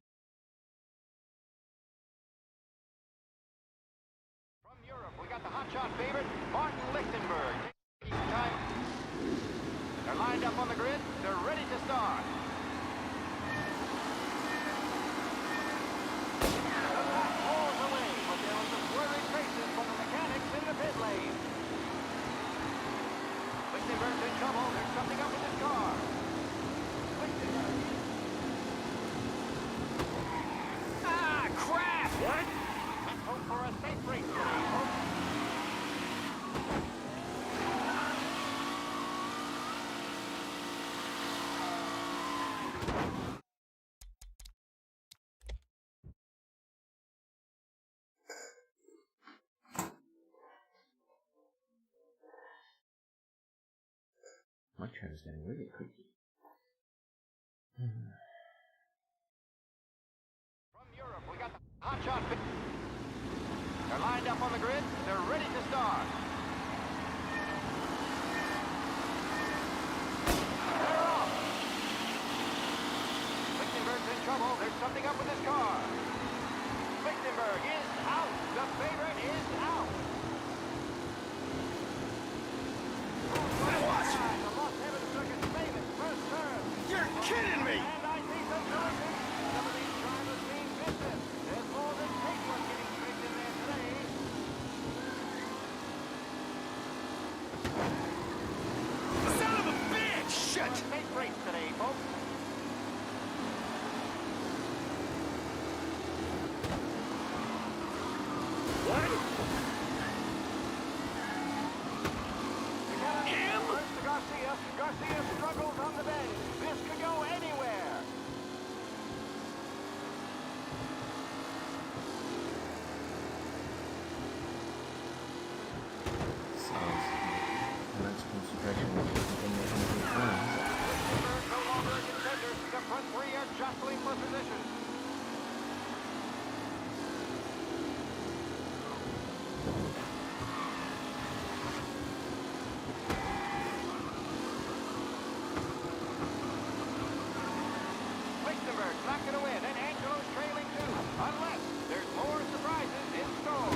From Europe, we got the hotshot favorite, Martin Lichtenberg. Time. They're lined up on the grid. They're ready to start. The pack roars away, but there are some worried faces from the mechanics in the pit lane. Lichtenberg's in trouble. There's something up with his car. Lichtenberg. Ah, crap! What? Let's hope for a safe race today, folks. My chair is getting really creaky. From Europe, we got the hotshot. They're lined up on the grid. They're ready to start. They're off. Lichtenberg's in trouble. There's something up with his car. Lichtenberg is out. The favorite is out. What? The Los Angeles Circuit's famous first turn. You're kidding me! And I see some collisions. Some of these drivers mean business. There's more than paperwork getting tricked in there today. Son of a bitch! Shit! Safe race today, folks. What? Him? First to Garcia. Garcia struggles on the bend. This could go anywhere. Sounds immense concentration when you're on the ground. Lichtenberg no longer a contender. The front three are jostling for position. Lichtenberg's not going to win, and Angelo's trailing too, unless there's more surprises in store.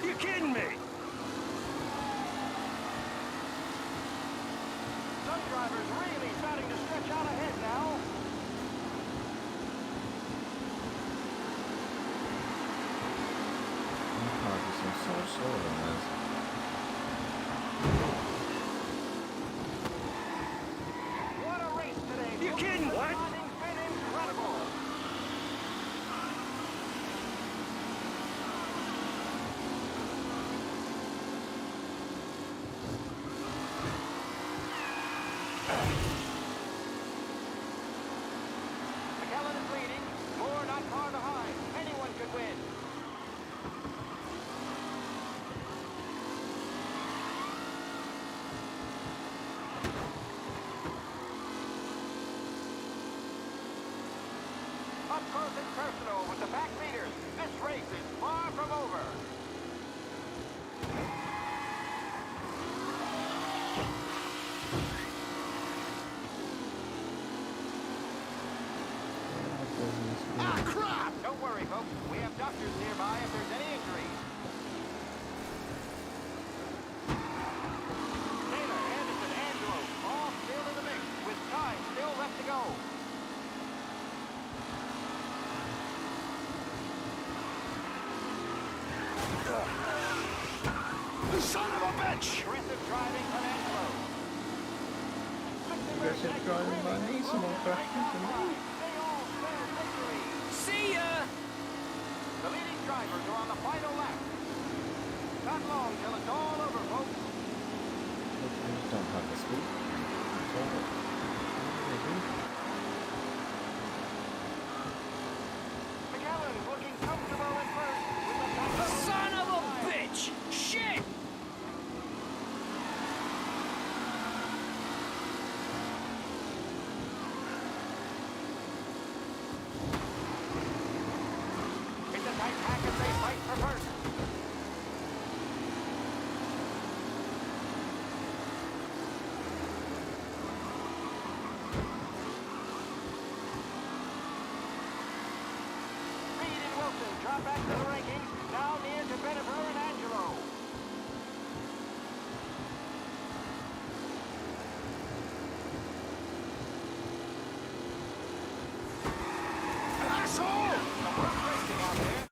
You kidding me? Some drivers really starting to stretch out ahead now. My car is so slow on this. What a race today. You kidding? What? It's been incredible. McKellen is leading. Moore not far behind. Anyone could win. Up close and personal with the back leaders. This race is far from over. Ah, crap! Don't worry, folks. We have doctors nearby if there's any injuries. Taylor, Anderson, Angelo, all still in the mix with time still left to go. aggressive driving by me, some more crashes than me. See ya! The leading drivers are on the final lap. Not long till it's all over, folks. I just don't have the speed. That's all. McAllen's looking comfortable at first with the back. Son of a bitch! Shit! It's a tight pack as they fight for first. Reed and Wilson drop back to the rankings, now near to Bennifer and Angelo. Asshole! Some rough racing out there.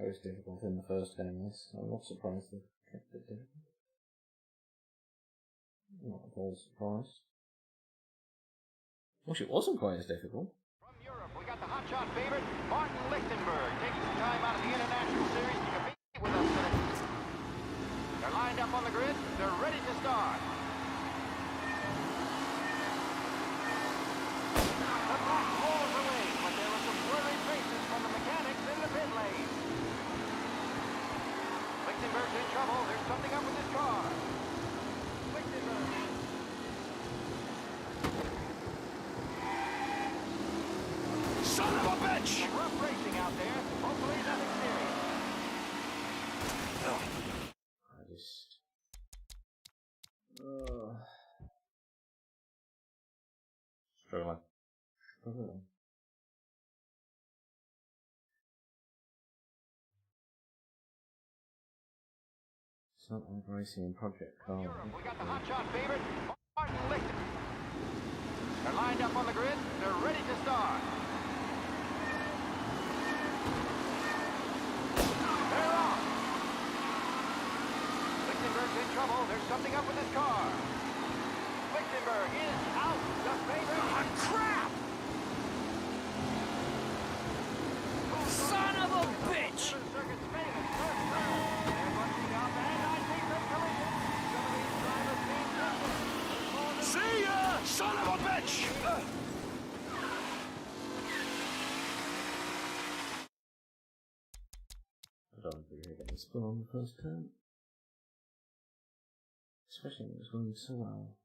It was difficult in the first game, this. I'm not surprised they kept it difficult. Not at all surprised. Wish it wasn't quite as difficult. From Europe, we got the hotshot favorite, Martin Lichtenberg, taking some time out of the International Series to compete with us today. They're lined up on the grid. They're ready to start. The block rolls away, but there were some worried faces from the mechanics in the pit lane. Lichtenberg's in trouble. There's something up with his car. Lichtenberg. Son of a bitch! Some rough racing out there. Hopefully nothing serious. I just... Struggling. Struggling. It's not like racing in Project Car. We got the hotshot favorite, Martin Lichtenberg. They're lined up on the grid. They're ready to start. They're off. Lichtenberg's in trouble. There's something up with his car. Lichtenberg is out. The favorite. Ah, crap! Son of a bitch! Circuit's famous first turn. They're bunching up, and I think they're collision. Some of these drivers being tested. See ya! Son of a bitch! I don't think I get the spin on the first turn. Especially when it was going so well.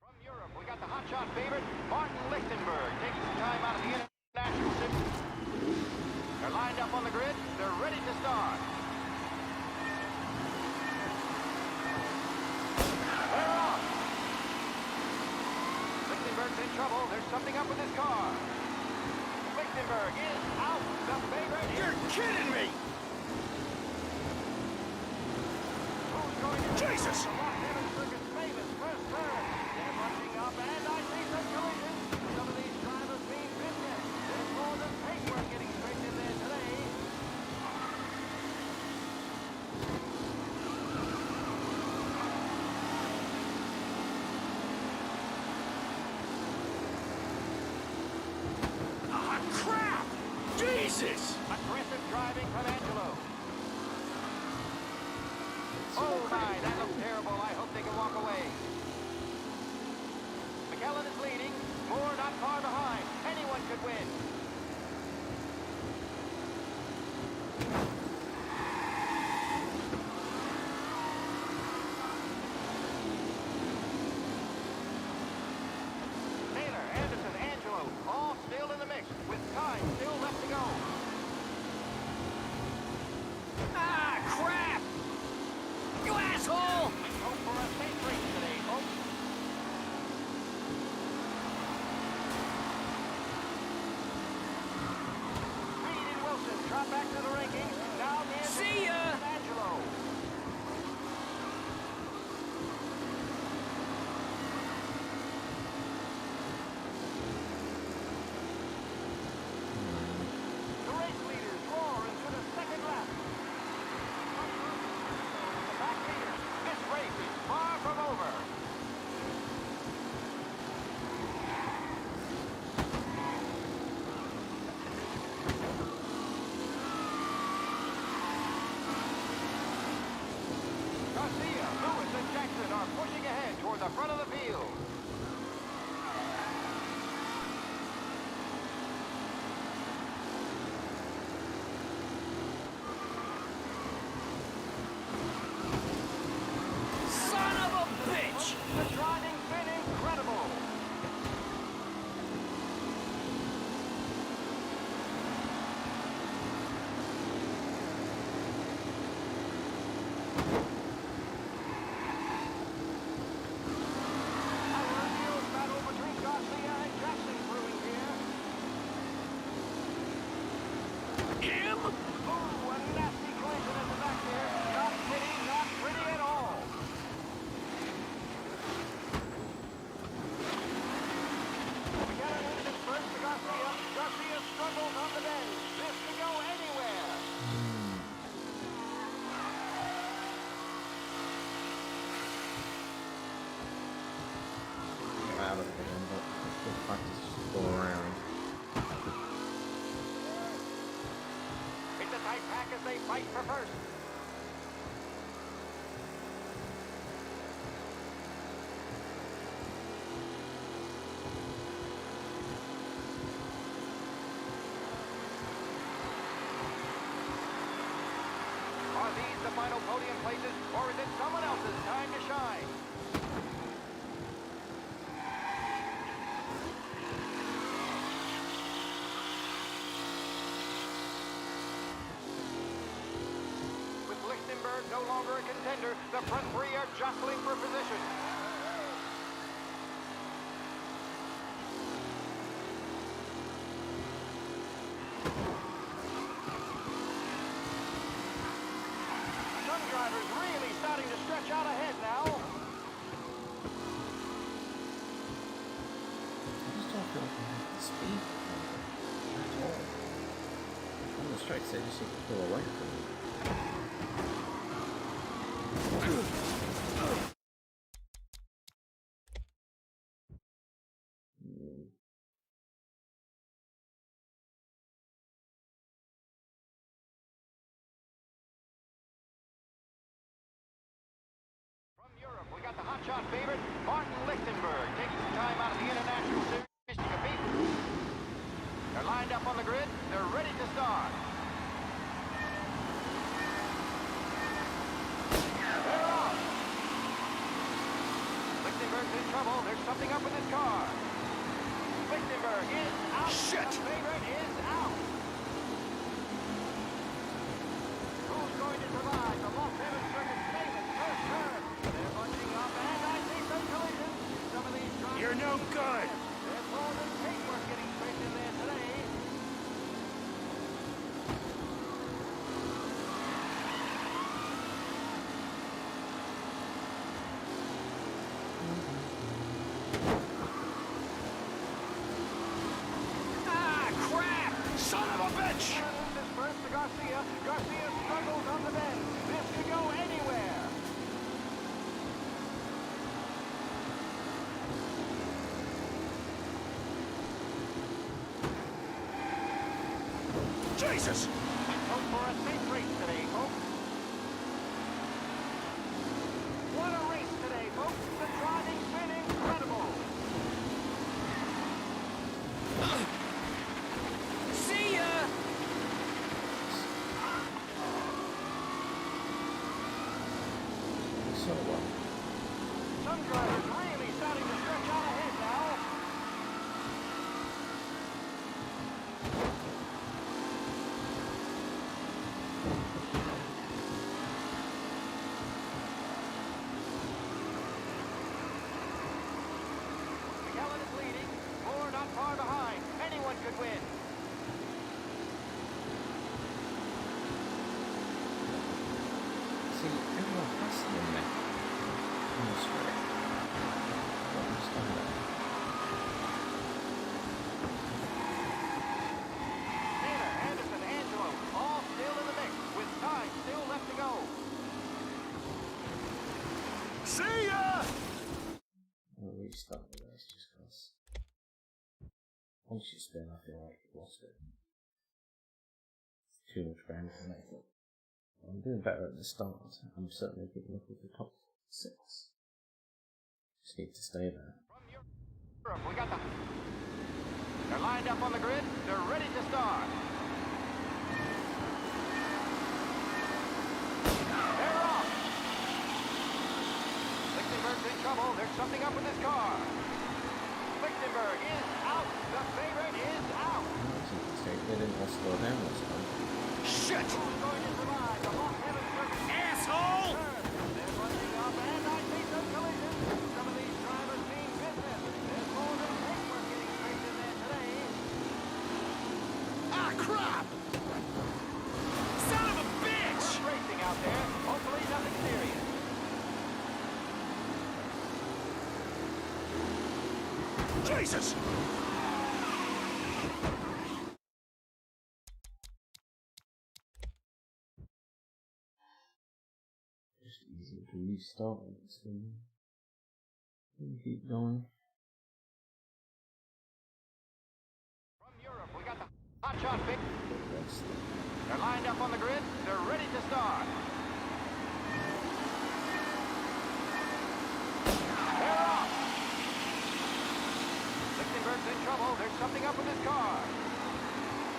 From Europe, we got the hotshot favorite, Martin Lichtenberg, taking some time out of the International Series. They're lined up on the grid. They're ready to start. They're off. Lichtenberg's in trouble. There's something up with his car. Lichtenberg is out. The favorite. You're kidding me! Who's going to Jesus! The Los Angeles Circuit's famous first turn. They're bunching up, and I see some collision. Some of these drivers mean business. There's more than paintwork getting straightened in there today. Ah, crap! Jesus! Aggressive driving from Angelo. Oh my, that looks terrible. I hope they can walk away. McAllen is leading. Moore not far behind. Anyone could win. Taylor, Anderson, Angelo, all still in the mix, with time still left to go. Ah, crap! You asshole! Hope for a safe race today, folks. Reed and Wilson drop back to the rankings, are pushing ahead toward the front of the field. Son of a bitch! The driving's been incredible. Battle between Garcia and Jackson brewing here. Him? Ooh, a nasty collision at the back there. Not pretty, not pretty at all. McKellen engine first to Garcia. Garcia struggles on the bend. This could go anywhere. Out of the game, but the practice just go around. It's a tight pack as they fight for first. Are these the final podium places, or is it someone else's time to shine? With Lichtenberg no longer a contender, the front three are jostling for position. Some drivers really starting to stretch out ahead now. I just don't feel like I have the speed at all. On the straights, they just seem to pull away from me. From Europe, we got the hotshot favorite, Martin Lichtenberg, taking some time out of the International Series to compete. They're lined up on the grid. They're ready to start. They're off. Lichtenberg's in trouble. There's something up with his car. Lichtenberg is out. Shit! The favorite is out. Who's going to survive the Las Vegas Circuit's famous first turn? They're bunching up, and I see some collisions. Some of these drivers... You're no good! There's more than paintwork getting straight in there today. Ah, crap! Son of a bitch! This first to Garcia. Garcia struggles on the bend. This could go anywhere. Jesus! Hope for a safe race today, folks. What a race today, folks. The driving's been incredible. See ya! So what? Some drivers really starting to stretch out ahead now. McKellen is leading. Moore not far behind. Anyone could win. See, everyone faster than me. On the straight. I don't understand that. Taylor, Anderson, Angelo, all still in the mix, with time still left to go. See ya! I'll restart the race just because once you spin, I feel like you've lost it. It's too much ground to make it. I'm doing better at the start. I'm certainly good enough with the top 6. Just need to stay there. We got them. They're lined up on the grid. They're ready to start. They're off. Lichtenberg's in trouble. There's something up with his car. Lichtenberg is out. The favorite is out. They didn't all slow down this time. Shit! Who's going to survive? The Lost Heaven Circuit. Asshole! They're running up, and I see some collisions. Some of these drivers mean business. There's more than paperwork getting straight in there today. Ah, crap! Son of a bitch! Rough racing out there. Hopefully nothing serious. Jesus! Just easy to restart it, so keep going. From Europe, we got the hotshot pick. They're lined up on the grid. They're ready to start. They're off. Lichtenberg's in trouble. There's something up with his car.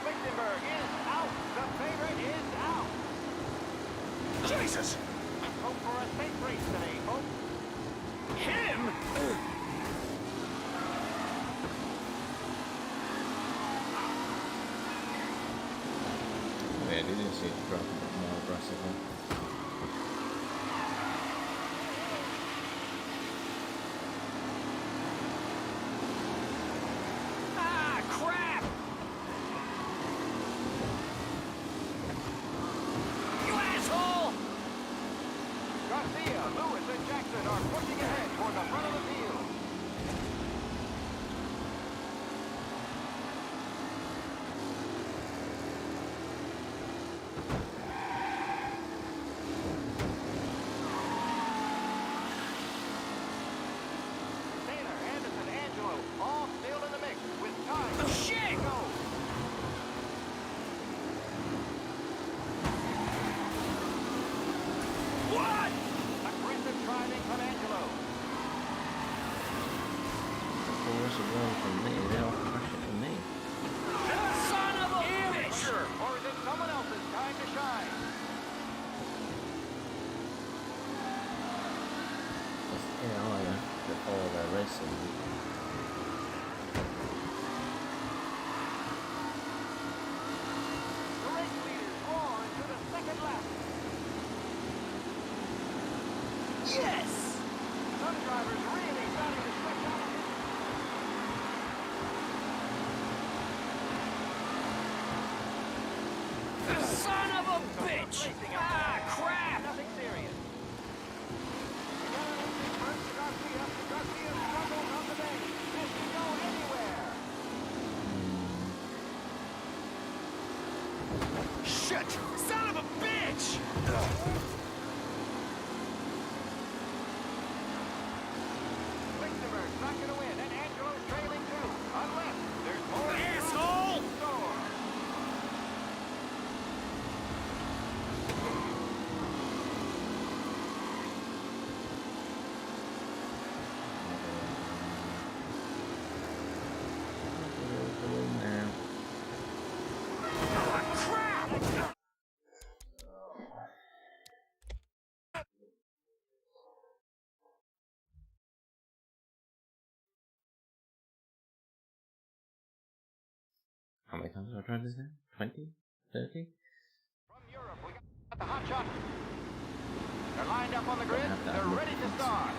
Lichtenberg is out. The favorite is out. Jesus! Let's hope for a safe race today, folks. Him? Yeah, I didn't see it drop a bit more aggressively. Ah, crap! You asshole! Garcia, Lewis, and Jackson are pushing ahead toward the front of the field. Taylor, Anderson, Angelo, all still in the mix with time. Oh, shit! Go. What? Aggressive driving from Angelo. Oh, where's it going from me? They all crash it from me. Son of a bitch! Or is it someone else's time to shine? Yeah, oh yeah. Before they're racing. The race leaders roar into the second lap. Yes! Some drivers really starting to switch on. Son of a bitch! Ah, crap! Nothing serious. Garcia struggles on the base. This can go anywhere. Shit! Son of a bitch! Lichtenberg's not gonna win, and Angelo's trailing too. Unless there's more. Asshole! Store. How many times have I tried this now? 20? 30? From Europe, we got the hotshot. They're lined up on the grid. They're ready to start.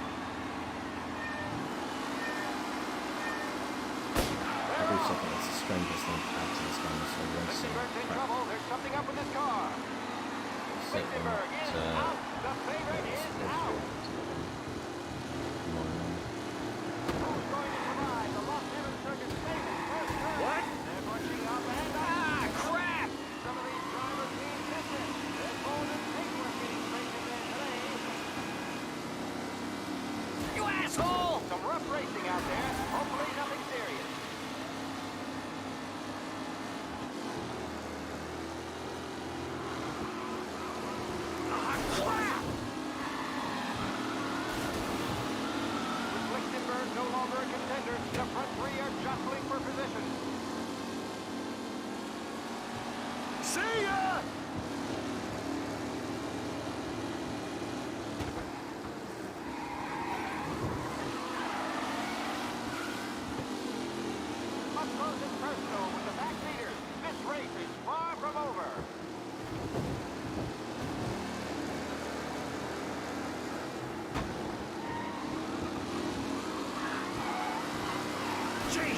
I do something that's the strangest thing to add to this game, so racing. Lichtenberg's in trouble. There's something up with his car. Lichtenberg is out. The favorite is out. Who's going to survive the Lost Heaven Circuit famous first turn? What? They're pushing up and crap! Some of these drivers mean business. There's more than paperwork getting straight in there today. You asshole! Some rough racing out there. Hopefully nothing serious. Crap! With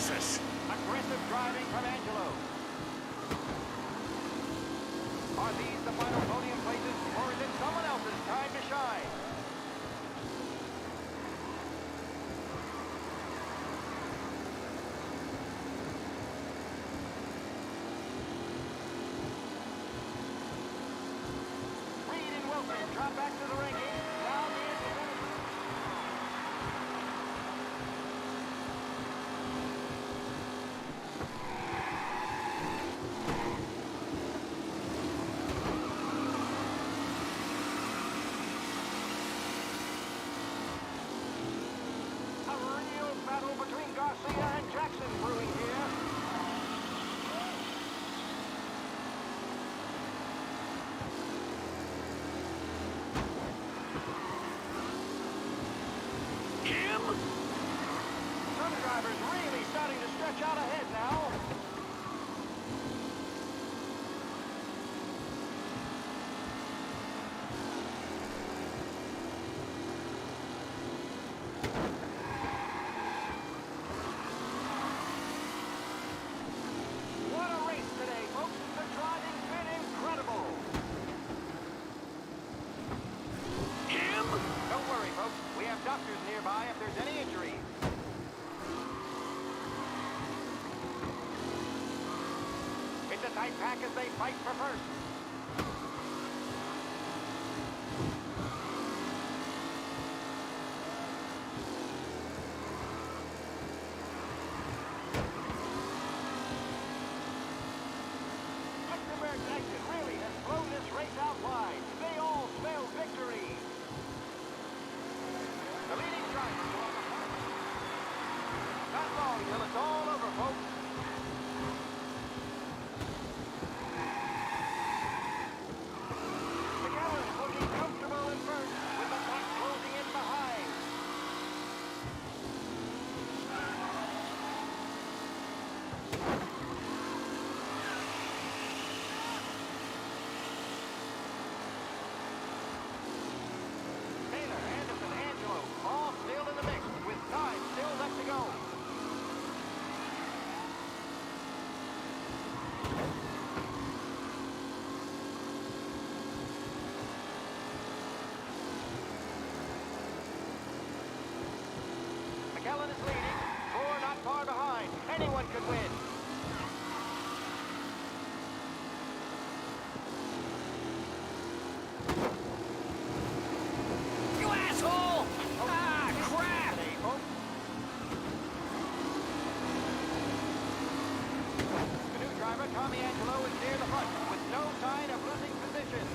Jesus! Aggressive driving from Angelo. Are these the final podium places, or is it someone else's time to shine? Reed and Wilson drop back to the rankings. Now the a real battle between Garcia and Jackson brewing here. Him? Some drivers really starting to stretch out ahead now. What a race today, folks. The driving's been incredible. Him? Don't worry, folks. We have doctors nearby if there's any injury. It's a tight pack as they fight for first. Lichtenberg's exit really has blown this race out wide. They all spell victory. The leading driver will on the front. Not long till it's all over, folks. McAllen's looking comfortable in first, with the pack closing in behind. Taylor, Anderson, Angelo, all still in the mix, with time still left to go. McAllen is leading, four not far behind. Anyone could win. You asshole! Ah, crap! Today, folks. Canoe driver Tommy Angelo is near the front, with no sign of losing position.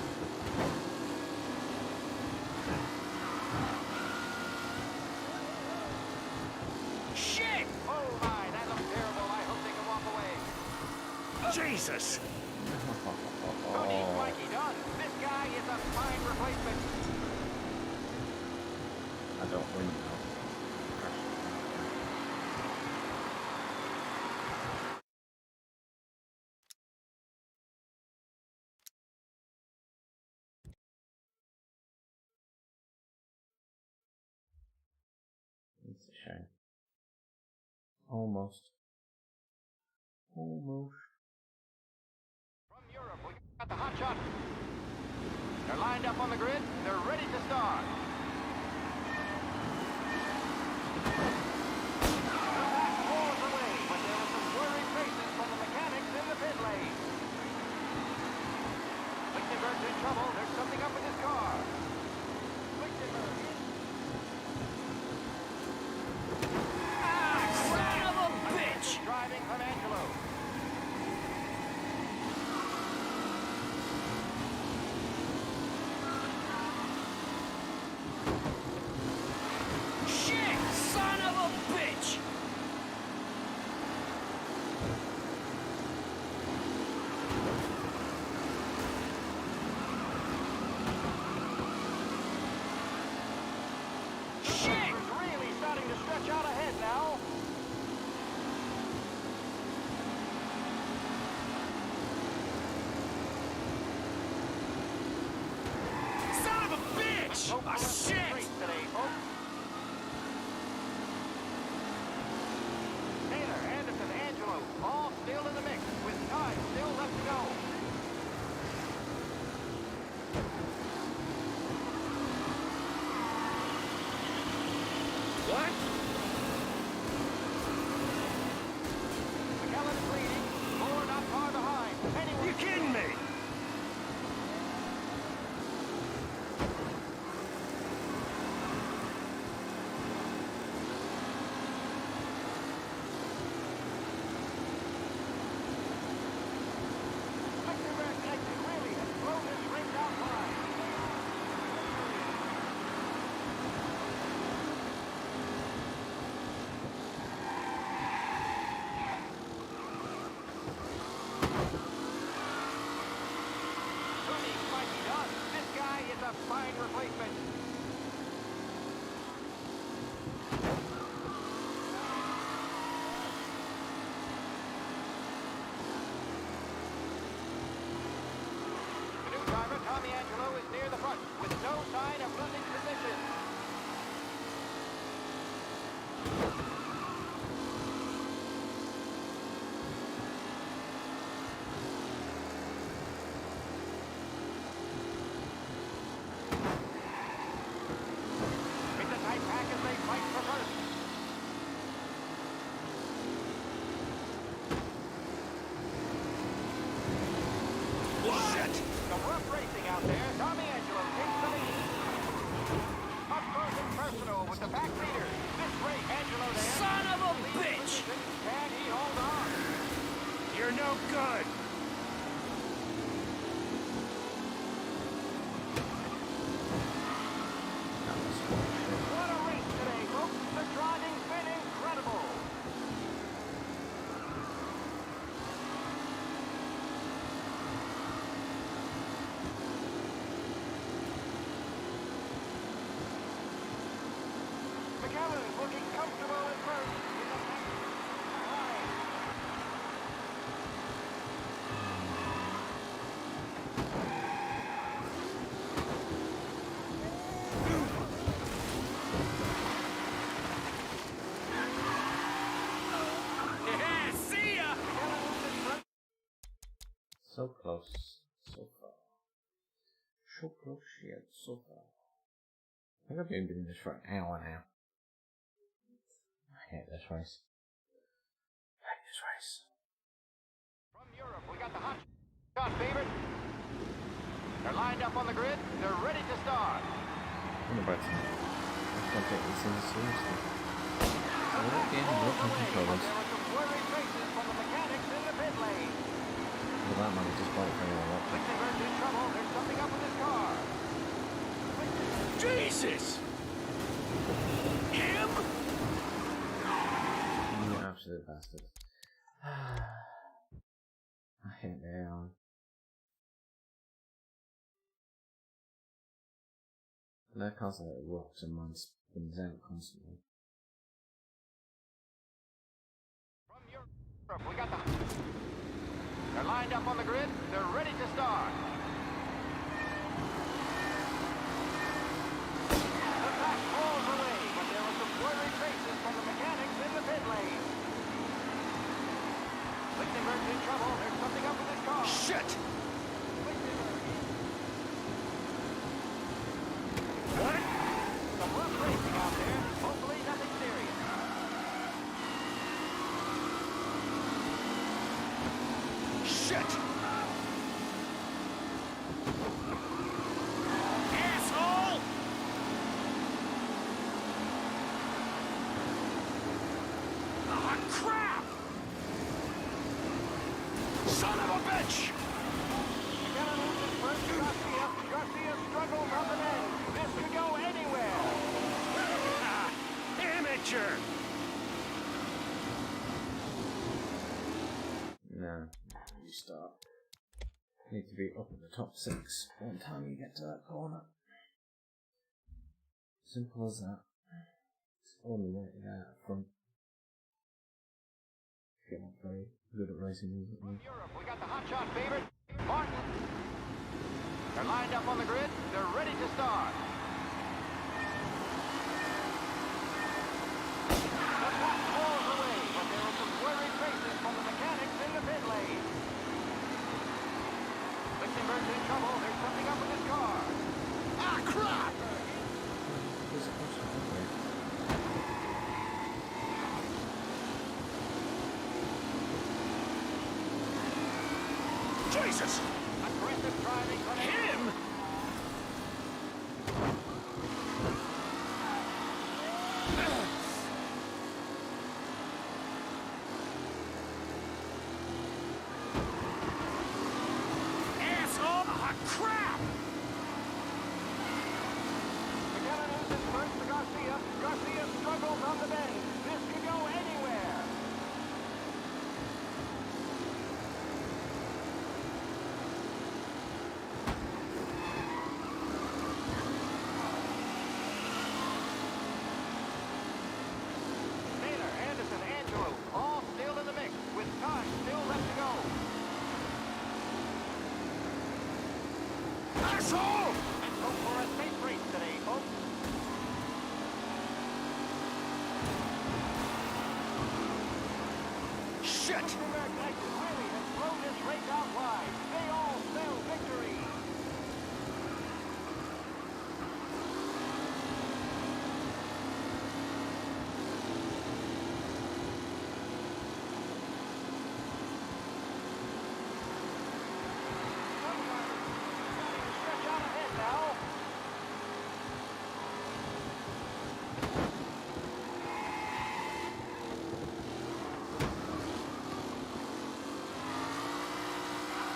Shit! Oh my, that looks terrible. I hope they can walk away. Jesus! Who needs Mikey Dunn? This guy is a fine replacement. I don't win now. It's a shame. Almost. Almost. From Europe, we got the hot shot. They're lined up on the grid. They're ready to start. The pack roars away, but there were some worried faces from the mechanics in the pit lane. Lichtenberg's in trouble. There's something up with his car. Lichtenberg is... Son of a bitch! Driving from Angelo. Shit! Son of a bitch! Shit! Is really starting to stretch out ahead now. Son of a bitch! Hope Ah, for a shit! race today, folks. Taylor, Anderson. Awaiting replacement. The new driver, Tommy Angelo, is near the front with no sign of losing position. It's a tight pack as they fight for first. Shit! Some rough racing out there. Tommy Angelo takes the lead. Up close and personal with the back leader. This race, Angelo there. Son of a bitch! Can he hold on? You're no good! What a race today, folks. The driving's been incredible. McAllen's looking comfortable at first. With the pack behind. Yeah, see ya! So close, so far. So close yet so far. I think I've been doing this for an hour now. I hate this race. I hate this race. From Europe, we got the hot shot favorite. They're lined up on the grid. They're ready to start. I'm about to. Let's not take this thing seriously. So we're again working controllers. There were some blurry traces from the mechanics in the pit lane. Look at that man, he just bought it very well. Lichtenberg's in trouble. There's something up with his car. Jesus! Him? You absolute bastard. I hate the AI. Their car's like it rocks and mine spins out constantly. From Europe, we got the... They're lined up on the grid. They're ready to start. The pack pulls away, but there were some blurry traces from the mechanics in the pit lane. Lichtenberg's in trouble. There's something up with his car. Shit! What? Some rough racing out there. Hopefully nothing serious. Shit! Asshole! Ah, crap! Son of a bitch! McKellen loses first to Garcia. Garcia struggles on the end. This could go anywhere. Ah, amateur! No, you start. You need to be up at the top 6 by the time you get to that corner. Simple as that. It's only way to get out front. You're not very good at racing music. From Europe, we got the hotshot favorite, Martin. They're lined up on the grid. They're ready to start. The pack pulls away, but there were some blurry traces from the mechanics in the pit lane. Lichtenberg's in trouble. There's something up with his car. Ah, crap! Jesus! Aggressive driving from Him? Asshole! Ah, crap! McKellen loses first to Garcia. Garcia struggles on the bend. This could go anywhere. asshole! Let's hope for a safe race today, folks. Shit! Lichtenberg Knights really has thrown this race out wide. They all spell victory. Stretch out ahead now.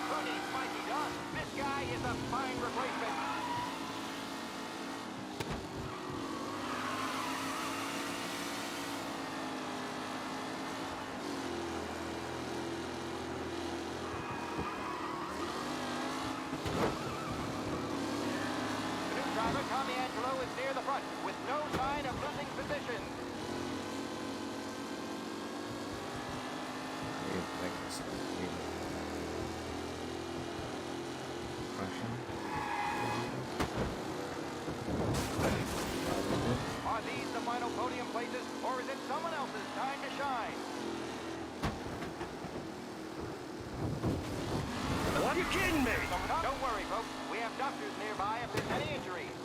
Pretty mighty done. This guy is a fine replacement. The new driver, Tommy Angelo, is near the front with no sign of losing position. Are these the final podium places, or is it someone else's time to shine? Are you kidding me? Don't worry, folks. We have doctors nearby if there's any injuries.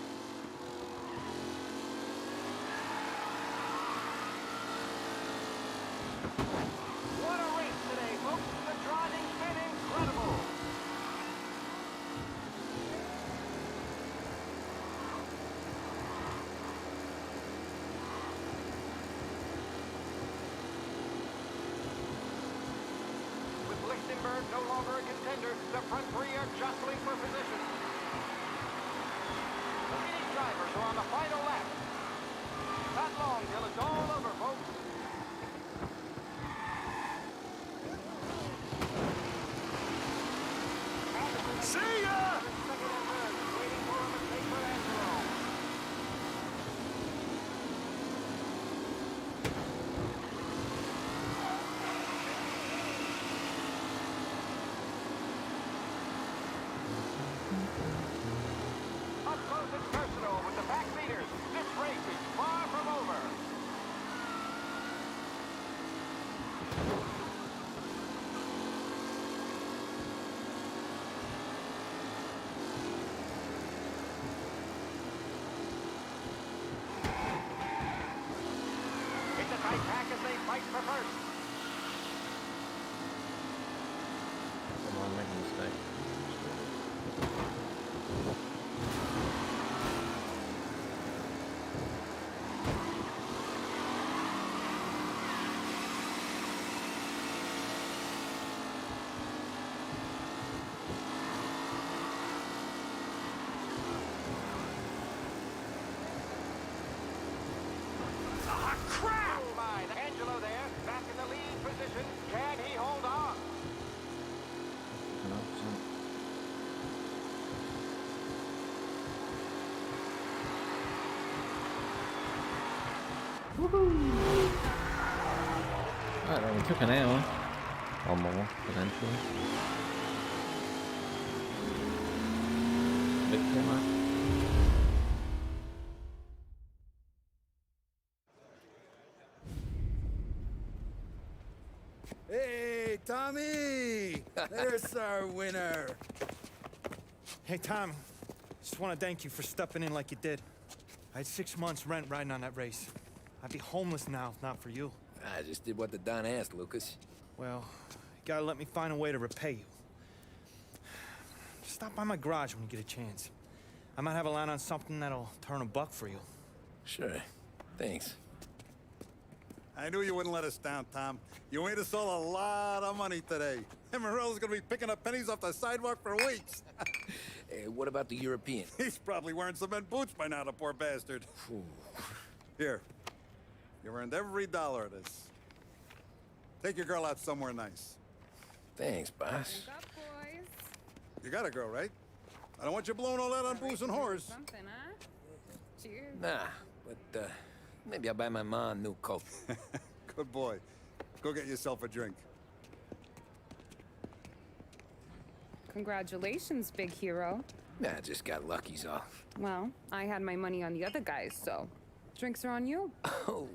What a race today, folks. The driving's been incredible. With Lichtenberg no longer a contender, the front three are jostling for position. The leading drivers are on the final lap. Not long till it's all over, folks. See ya! Waiting for a mistake for Angelo. Up close and personal with the back leaders. This race is far from over. It's a tight pack as they fight for first. Come on, make a mistake. Ah, crap! Oh my, Angelo there, back in the lead position. Can he hold on? Alright, well, we took an hour. Or more, potentially. Big camera. Hey, Tommy! There's our winner. Hey, Tom. Just want to thank you for stepping in like you did. I had 6 months rent riding on that race. I'd be homeless now if not for you. I just did what the Don asked, Lucas. Well, you gotta let me find a way to repay you. Stop by my garage when you get a chance. I might have a line on something that'll turn $1 for you. Sure. Thanks. I knew you wouldn't let us down, Tom. You made us all a lot of money today. And Morello's gonna be picking up pennies off the sidewalk for weeks. Hey, what about the European? He's probably wearing cement boots by now, the poor bastard. Here. You earned every dollar of this. Take your girl out somewhere nice. Thanks, boss. Drink up, boys. You got a girl, right? I don't want you blowing all that on booze and whores. Something, huh? Cheers. Nah, but maybe I'll buy my mom a new coat. Good boy. Go get yourself a drink. Congratulations, big hero. Nah, just got lucky's all. Well, I had my money on the other guys, so drinks are on you. Oh.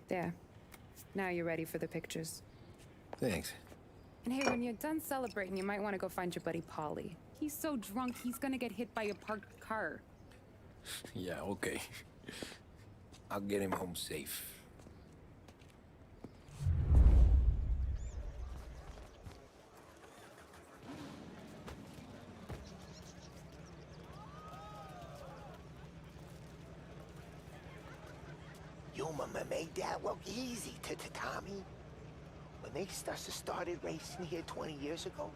There. Now you're ready for the pictures. Thanks. And hey, when you're done celebrating, you might want to go find your buddy Paulie. He's so drunk, he's gonna get hit by a parked car. Yeah, okay. I'll get him home safe. You made that look easy to Tommy. When they started racing here 20 years ago,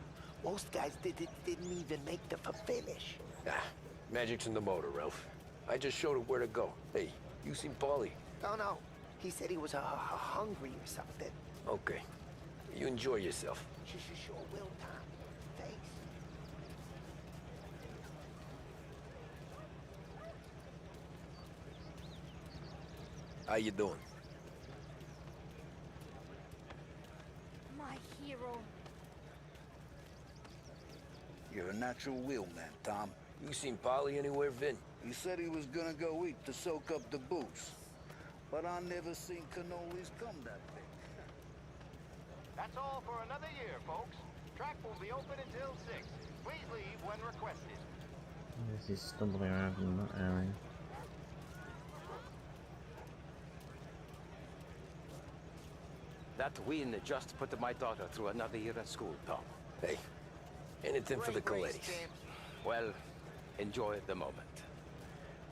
most guys didn't even make the finish. Ah, magic's in the motor, Ralph. I just showed him where to go. Hey, you seen Paulie? No. He said he was hungry or something. Okay. You enjoy yourself. Sure will, Tom. Thanks. How you doing? My hero. You're a natural wheel man, Tom. You seen Paulie anywhere, Vin? He said he was gonna go eat to soak up the booze. But I never seen cannolis come that big. That's all for another year, folks. Track will be open until 6. Please leave when requested. This is stumbling around in that area. That win just put my daughter through another year at school, Tom. Hey, anything for the Colettis. Well, enjoy the moment.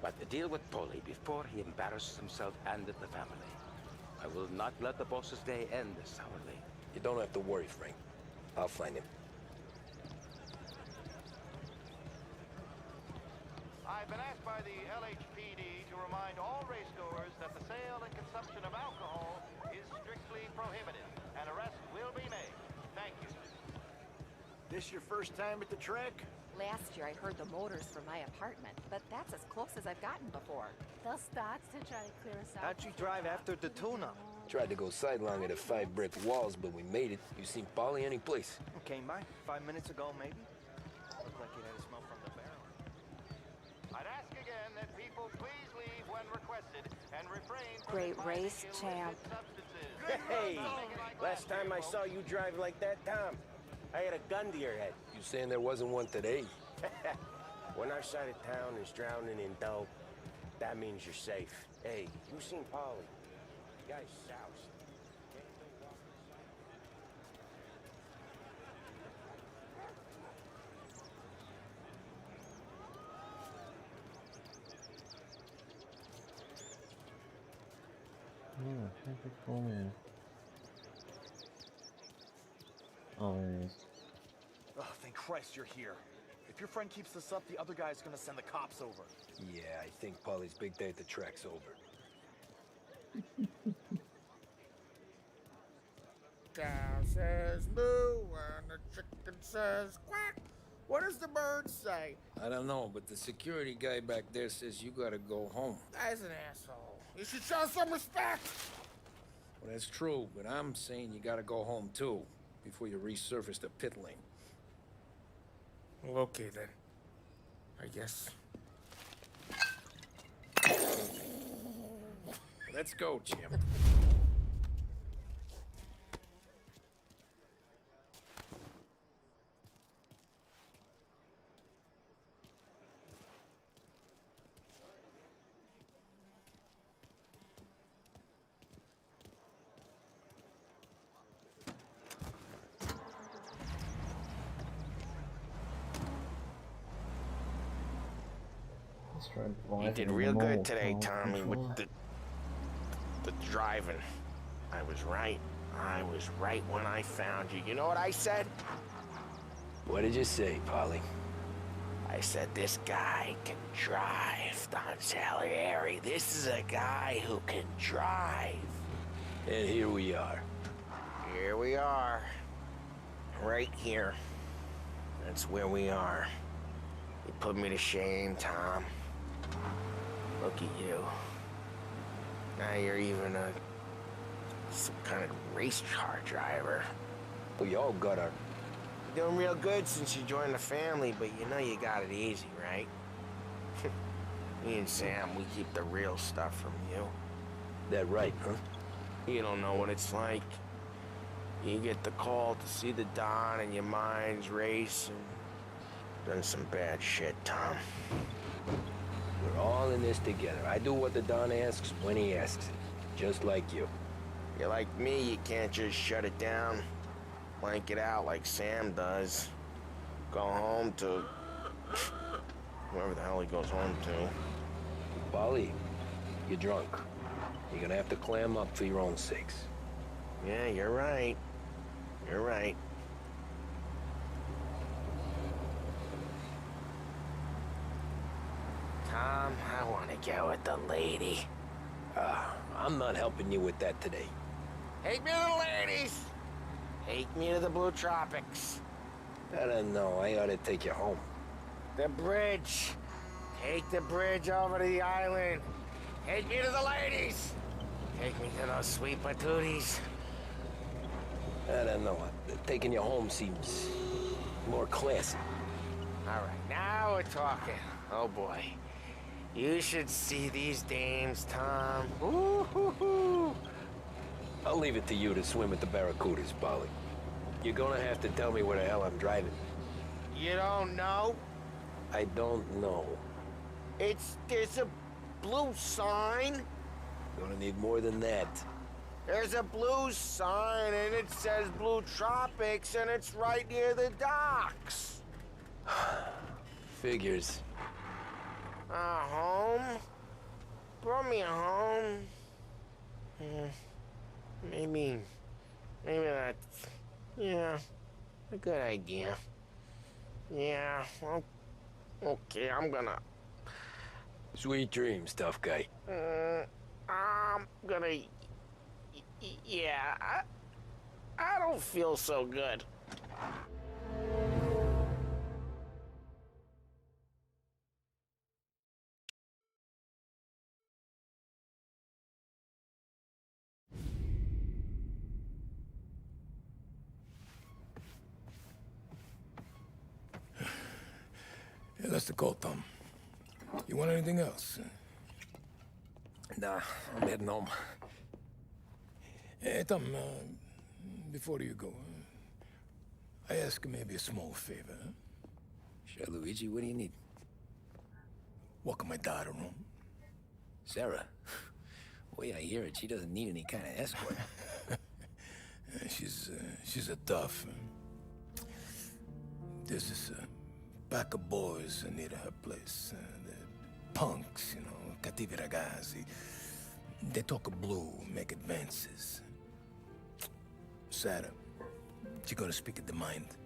But deal with Paulie before he embarrasses himself and the family. I will not let the boss's day end sourly. You don't have to worry, Frank. I'll find him. I've been asked by the LHPD to remind all racegoers that the sale and consumption of alcohol is strictly prohibited. An arrest will be made. Thank you. This your first time at the track? Last year I heard the motors from my apartment, but that's as close as I've gotten before. They'll start to try to clear us out. How'd you drive after the tune-up? Tried to go sidelong at the 5 brick walls, but we made it. You seen Paulie any place? Came by 5 minutes ago, maybe? Looked like you had a smell from the barrel. I'd ask again that people please leave when requested and refrain from Great race, champ. Hey! Last time I saw you drive like that, Tom, I had a gun to your head. You saying there wasn't one today? When our side of town is drowning in dough, that means you're safe. Hey, you seen Paulie? The guy's soused. Yeah, traffic call in. Oh, there it is. Oh, thank Christ you're here. If your friend keeps this up, the other guy's gonna send the cops over. Yeah, I think Paulie's big day at the track's over. Cow says moo and the chicken says quack. What does the bird say? I don't know, but the security guy back there says you gotta go home. Guy's an asshole. You should show some respect. Well, that's true, but I'm saying you gotta go home too, before you resurface the pit lane. Well, okay then. I guess. Let's go, champ. You did real good today, Tommy, with the driving. I was right. I was right when I found you. You know what I said? What did you say, Paulie? I said, this guy can drive, Don Salieri. This is a guy who can drive. And here we are. Here we are. Right here. That's where we are. You put me to shame, Tom. Look at you. Now you're even a Some kind of race car driver. We all got our... You're doing real good since you joined the family, but you know you got it easy, right? Me and Sam, we keep the real stuff from you. That right, huh? You don't know what it's like. You get the call to see the Don and your mind's racing. Done some bad shit, Tom. We're all in this together. I do what the Don asks when he asks it. Just like you. You're like me, you can't just shut it down. Blank it out like Sam does. Go home to... whoever the hell he goes home to. Polly, you're drunk. You're gonna have to clam up for your own sakes. Yeah, you're right. You're right. Tom, I want to go with the lady. I'm not helping you with that today. Take me to the ladies! Take me to the Blue Tropics. I don't know. I ought to take you home. The bridge. Take the bridge over to the island. Take me to the ladies. Take me to those sweet patooties. I don't know. Taking you home seems more classy. All right, now we're talking. Oh boy. You should see these dames, Tom. Ooh-hoo-hoo. I'll leave it to you to swim with the barracudas, Polly. You're gonna have to tell me where the hell I'm driving. You don't know? I don't know. There's a blue sign. Gonna need more than that. There's a blue sign and it says Blue Tropics and it's right near the docks. Figures. Home? Brought me home. Maybe that's, yeah, a good idea. Yeah, well, okay, I'm gonna... Sweet dreams, tough guy. I'm gonna... Yeah, I don't feel so good. Yeah, that's the call, Tom. You want anything else? Nah, I'm heading home. Hey, Tom, before you go, I ask maybe a small favor. Huh? Sure, Luigi, what do you need? Walk my daughter home. Sarah? The way I hear it, she doesn't need any kind of escort. She's a tough. There's this pack of boys near her place. They're punks, you know, cattivi ragazzi. They talk blue, make advances. Sarah, she's gonna speak at the mind.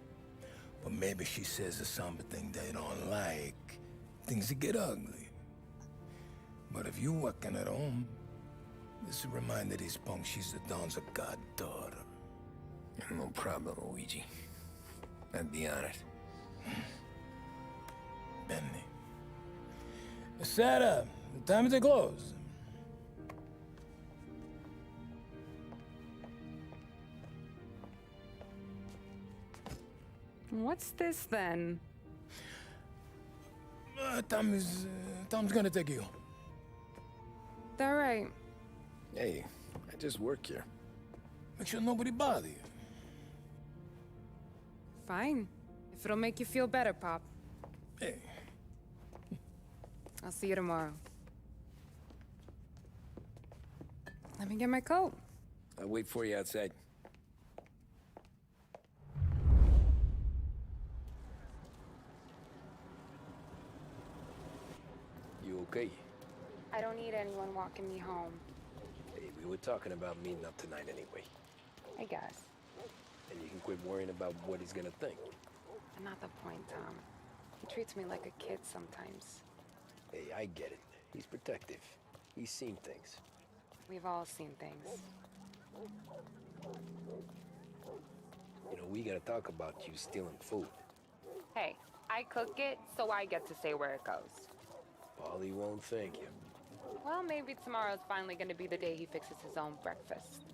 But maybe she says something they don't like. Things get ugly. But if you walking at home, this is a reminder these punks she's the Don's a goddaughter. No problem, Luigi. I'd be honored. Benny. Sarah, time to close. What's this then? Tom's gonna take you. All right. Hey, I just work here. Make sure nobody bother you. Fine. If it'll make you feel better, Pop. Hey. I'll see you tomorrow. Let me get my coat. I'll wait for you outside. You okay? I don't need anyone walking me home. Hey, we were talking about meeting up tonight anyway. I guess. And you can quit worrying about what he's gonna think. Not the point, Tom. He treats me like a kid sometimes. Hey, I get it. He's protective. He's seen things. We've all seen things. You know, we gotta talk about you stealing food. Hey, I cook it, so I get to say where it goes. Paulie won't thank you. Well, maybe tomorrow's finally gonna be the day he fixes his own breakfast.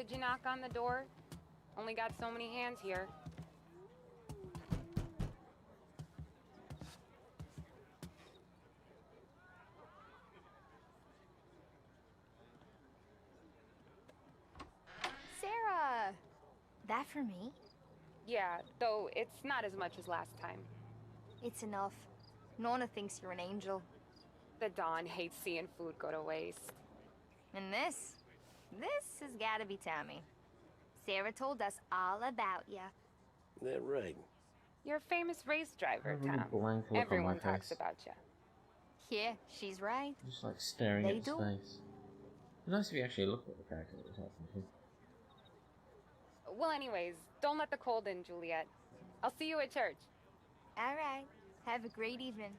Did you knock on the door? Only got so many hands here. Sarah! That for me? Yeah, though it's not as much as last time. It's enough. Nona thinks you're an angel. The Dawn hates seeing food go to waste. And this has gotta be Tommy. Sarah told us all about ya. That right. You're a famous race driver, I have a really Tom. blank look on Everyone my talks face. about you. Yeah, she's right. Just like staring They at do. space. It's nice if you actually look at the character that was talking to. Well, anyways, don't let the cold in, Juliet. I'll see you at church. All right. Have a great evening.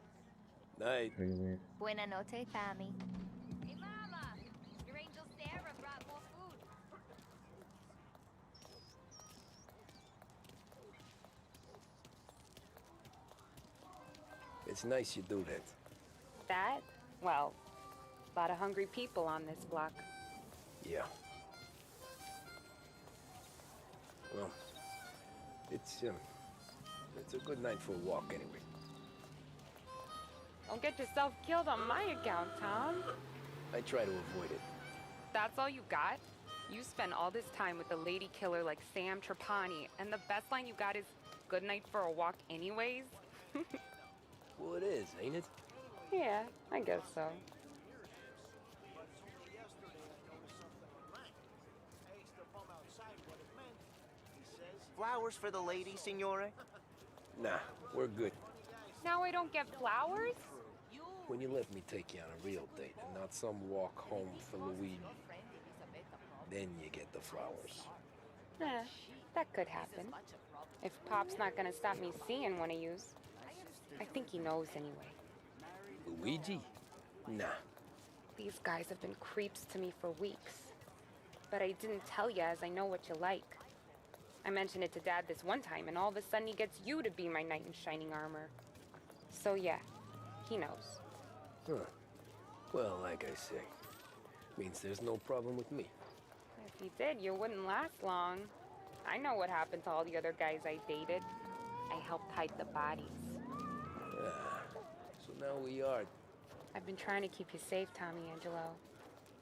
Night. Pretty weird. Buena noche, Tommy. Hey, Mama! Your angel Sarah brought more food. It's nice you do that. That? Well, a lot of hungry people on this block. Yeah. Well, it's a good night for a walk anyway. Don't get yourself killed on my account, Tom. I try to avoid it. That's all you got? You spend all this time with a lady killer like Sam Trapani, and the best line you got is, "Good night for a walk anyways"? Well, it is, ain't it? Yeah, I guess so. Flowers for the lady, signore? Nah, we're good. Now I don't get flowers? When you let me take you on a real date and not some walk home for Louis, then you get the flowers. That could happen. If Pop's not gonna stop me seeing one of yous. I think he knows anyway. Luigi? Nah. These guys have been creeps to me for weeks. But I didn't tell you as I know what you like. I mentioned it to Dad this one time, and all of a sudden he gets you to be my knight in shining armor. So yeah, he knows. Huh. Well, like I say, means there's no problem with me. If he did, you wouldn't last long. I know what happened to all the other guys I dated. I helped hide the bodies. So now we are. I've been trying to keep you safe, Tommy Angelo.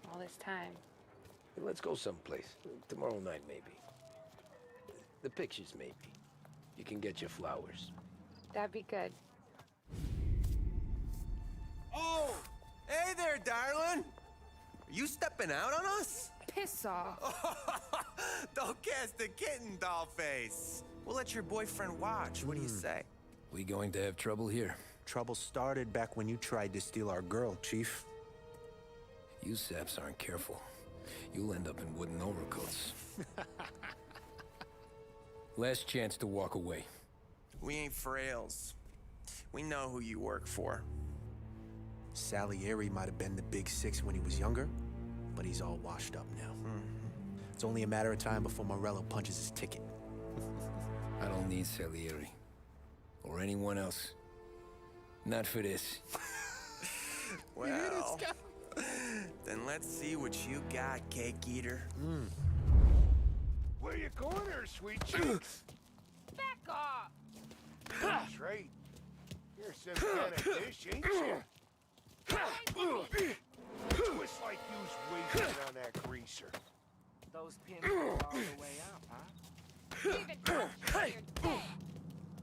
All this time. Let's go someplace. Tomorrow night, maybe. The pictures, maybe. You can get your flowers. That'd be good. Oh! Hey there, darling! Are you stepping out on us? Piss off. Don't cast a kitten, dollface. We'll let your boyfriend watch. What do you say? We going to have trouble here? Trouble started back when you tried to steal our girl, Chief. You saps aren't careful. You'll end up in wooden overcoats. Last chance to walk away. We ain't frails. We know who you work for. Salieri might have been the big six when he was younger, but he's all washed up now. It's only a matter of time before Morello punches his ticket. I don't need Salieri. Or anyone else. Not for this. Well, then let's see what you got, cake eater. Where you going there, sweet cheeks? Back off! That's right. You're some kind of dish, ain't you? Twist like you's waiting on that greaser. Those pins go all the way up, huh? Even you're dead.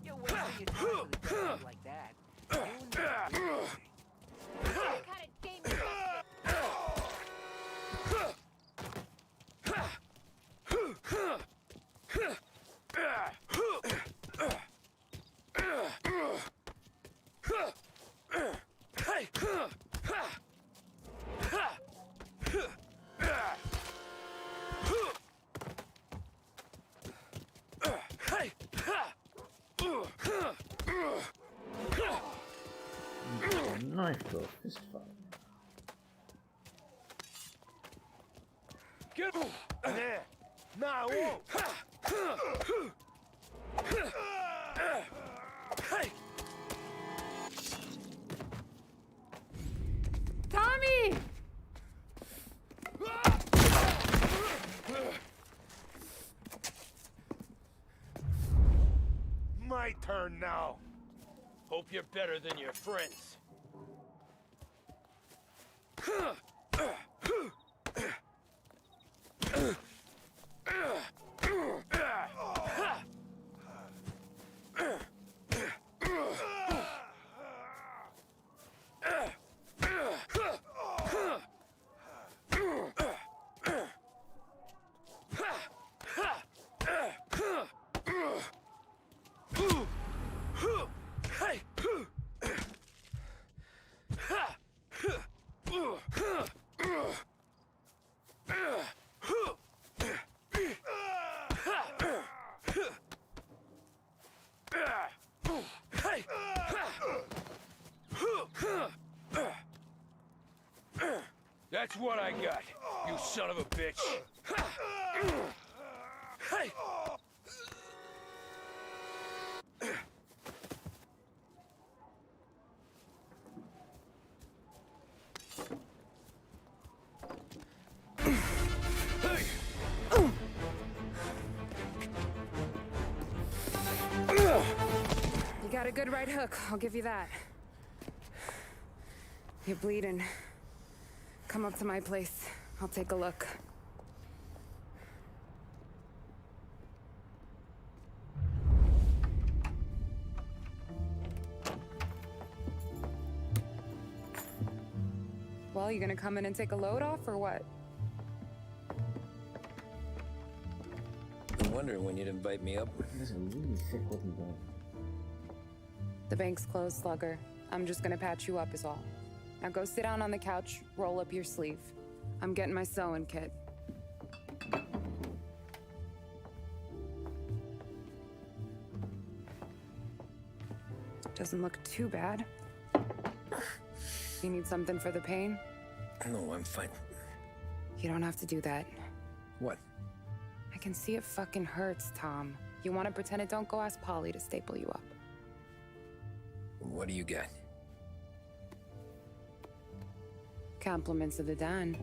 You're wasting your time with a job like that. What kind of game is that? Knife throw, fist fight. Get there. Nah, I won't. Tommy! turn now. Hope you're better than your friends. That's what I got, you son of a bitch. Hey! You got a good right hook, I'll give you that. You're bleeding. Come up to my place. I'll take a look. Well, you gonna come in and take a load off, or what? I'm wondering when you'd invite me up. There's a really thick wooden door. The bank's closed, Slugger. I'm just gonna patch you up is all. Now go sit down on the couch, roll up your sleeve. I'm getting my sewing kit. Doesn't look too bad. You need something for the pain? No, I'm fine. You don't have to do that. What? I can see it fucking hurts, Tom. You want to pretend it don't? Go ask Polly to staple you up. What do you got? Compliments of the Don.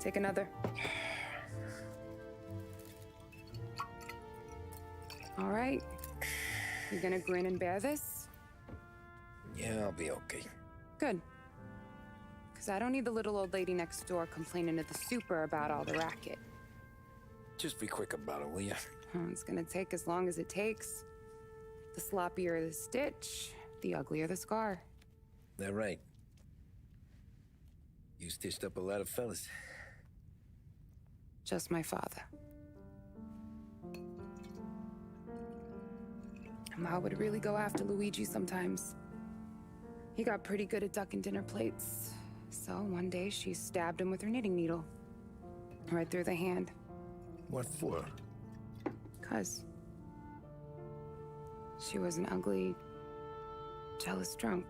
Take another. All right. You gonna grin and bear this? Yeah, I'll be okay. Good. Because I don't need the little old lady next door complaining to the super about all the racket. Just be quick about it, will ya? It's gonna take as long as it takes. The sloppier the stitch, the uglier the scar. That right? You stitched up a lot of fellas. Just my father. Ma would really go after Luigi sometimes. He got pretty good at ducking dinner plates. So one day she stabbed him with her knitting needle. Right through the hand. What for? 'Cause she was an ugly, jealous drunk.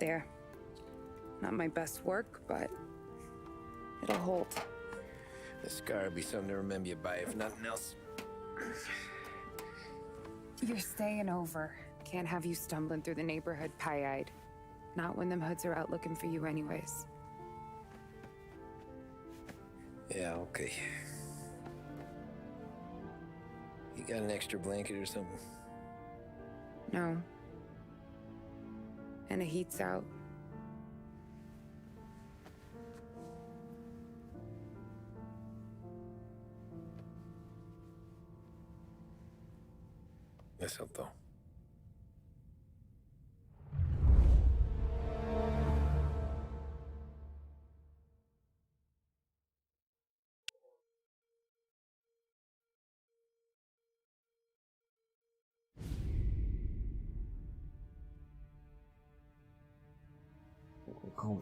There. Not my best work, but it'll hold. The scar will be something to remember you by, if nothing else. You're staying over. Can't have you stumbling through the neighborhood pie-eyed. Not when them hoods are out looking for you anyways. Yeah, okay. You got an extra blanket or something? No. And the heat's out. Eso todo.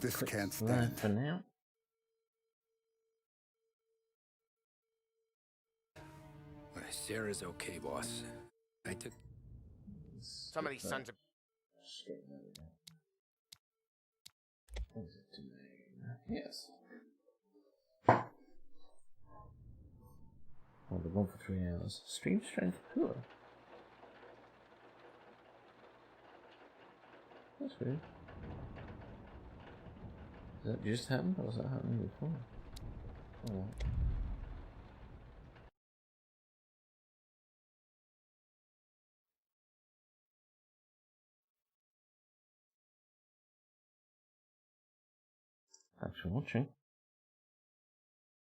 This can't stand. For now. Sarah's okay, boss. I took... Some of these sons of... Yes. Oh, the one for 3 hours. Stream strength poor. That's weird. that just happened, or was that happening before? Oh. Thanks for watching.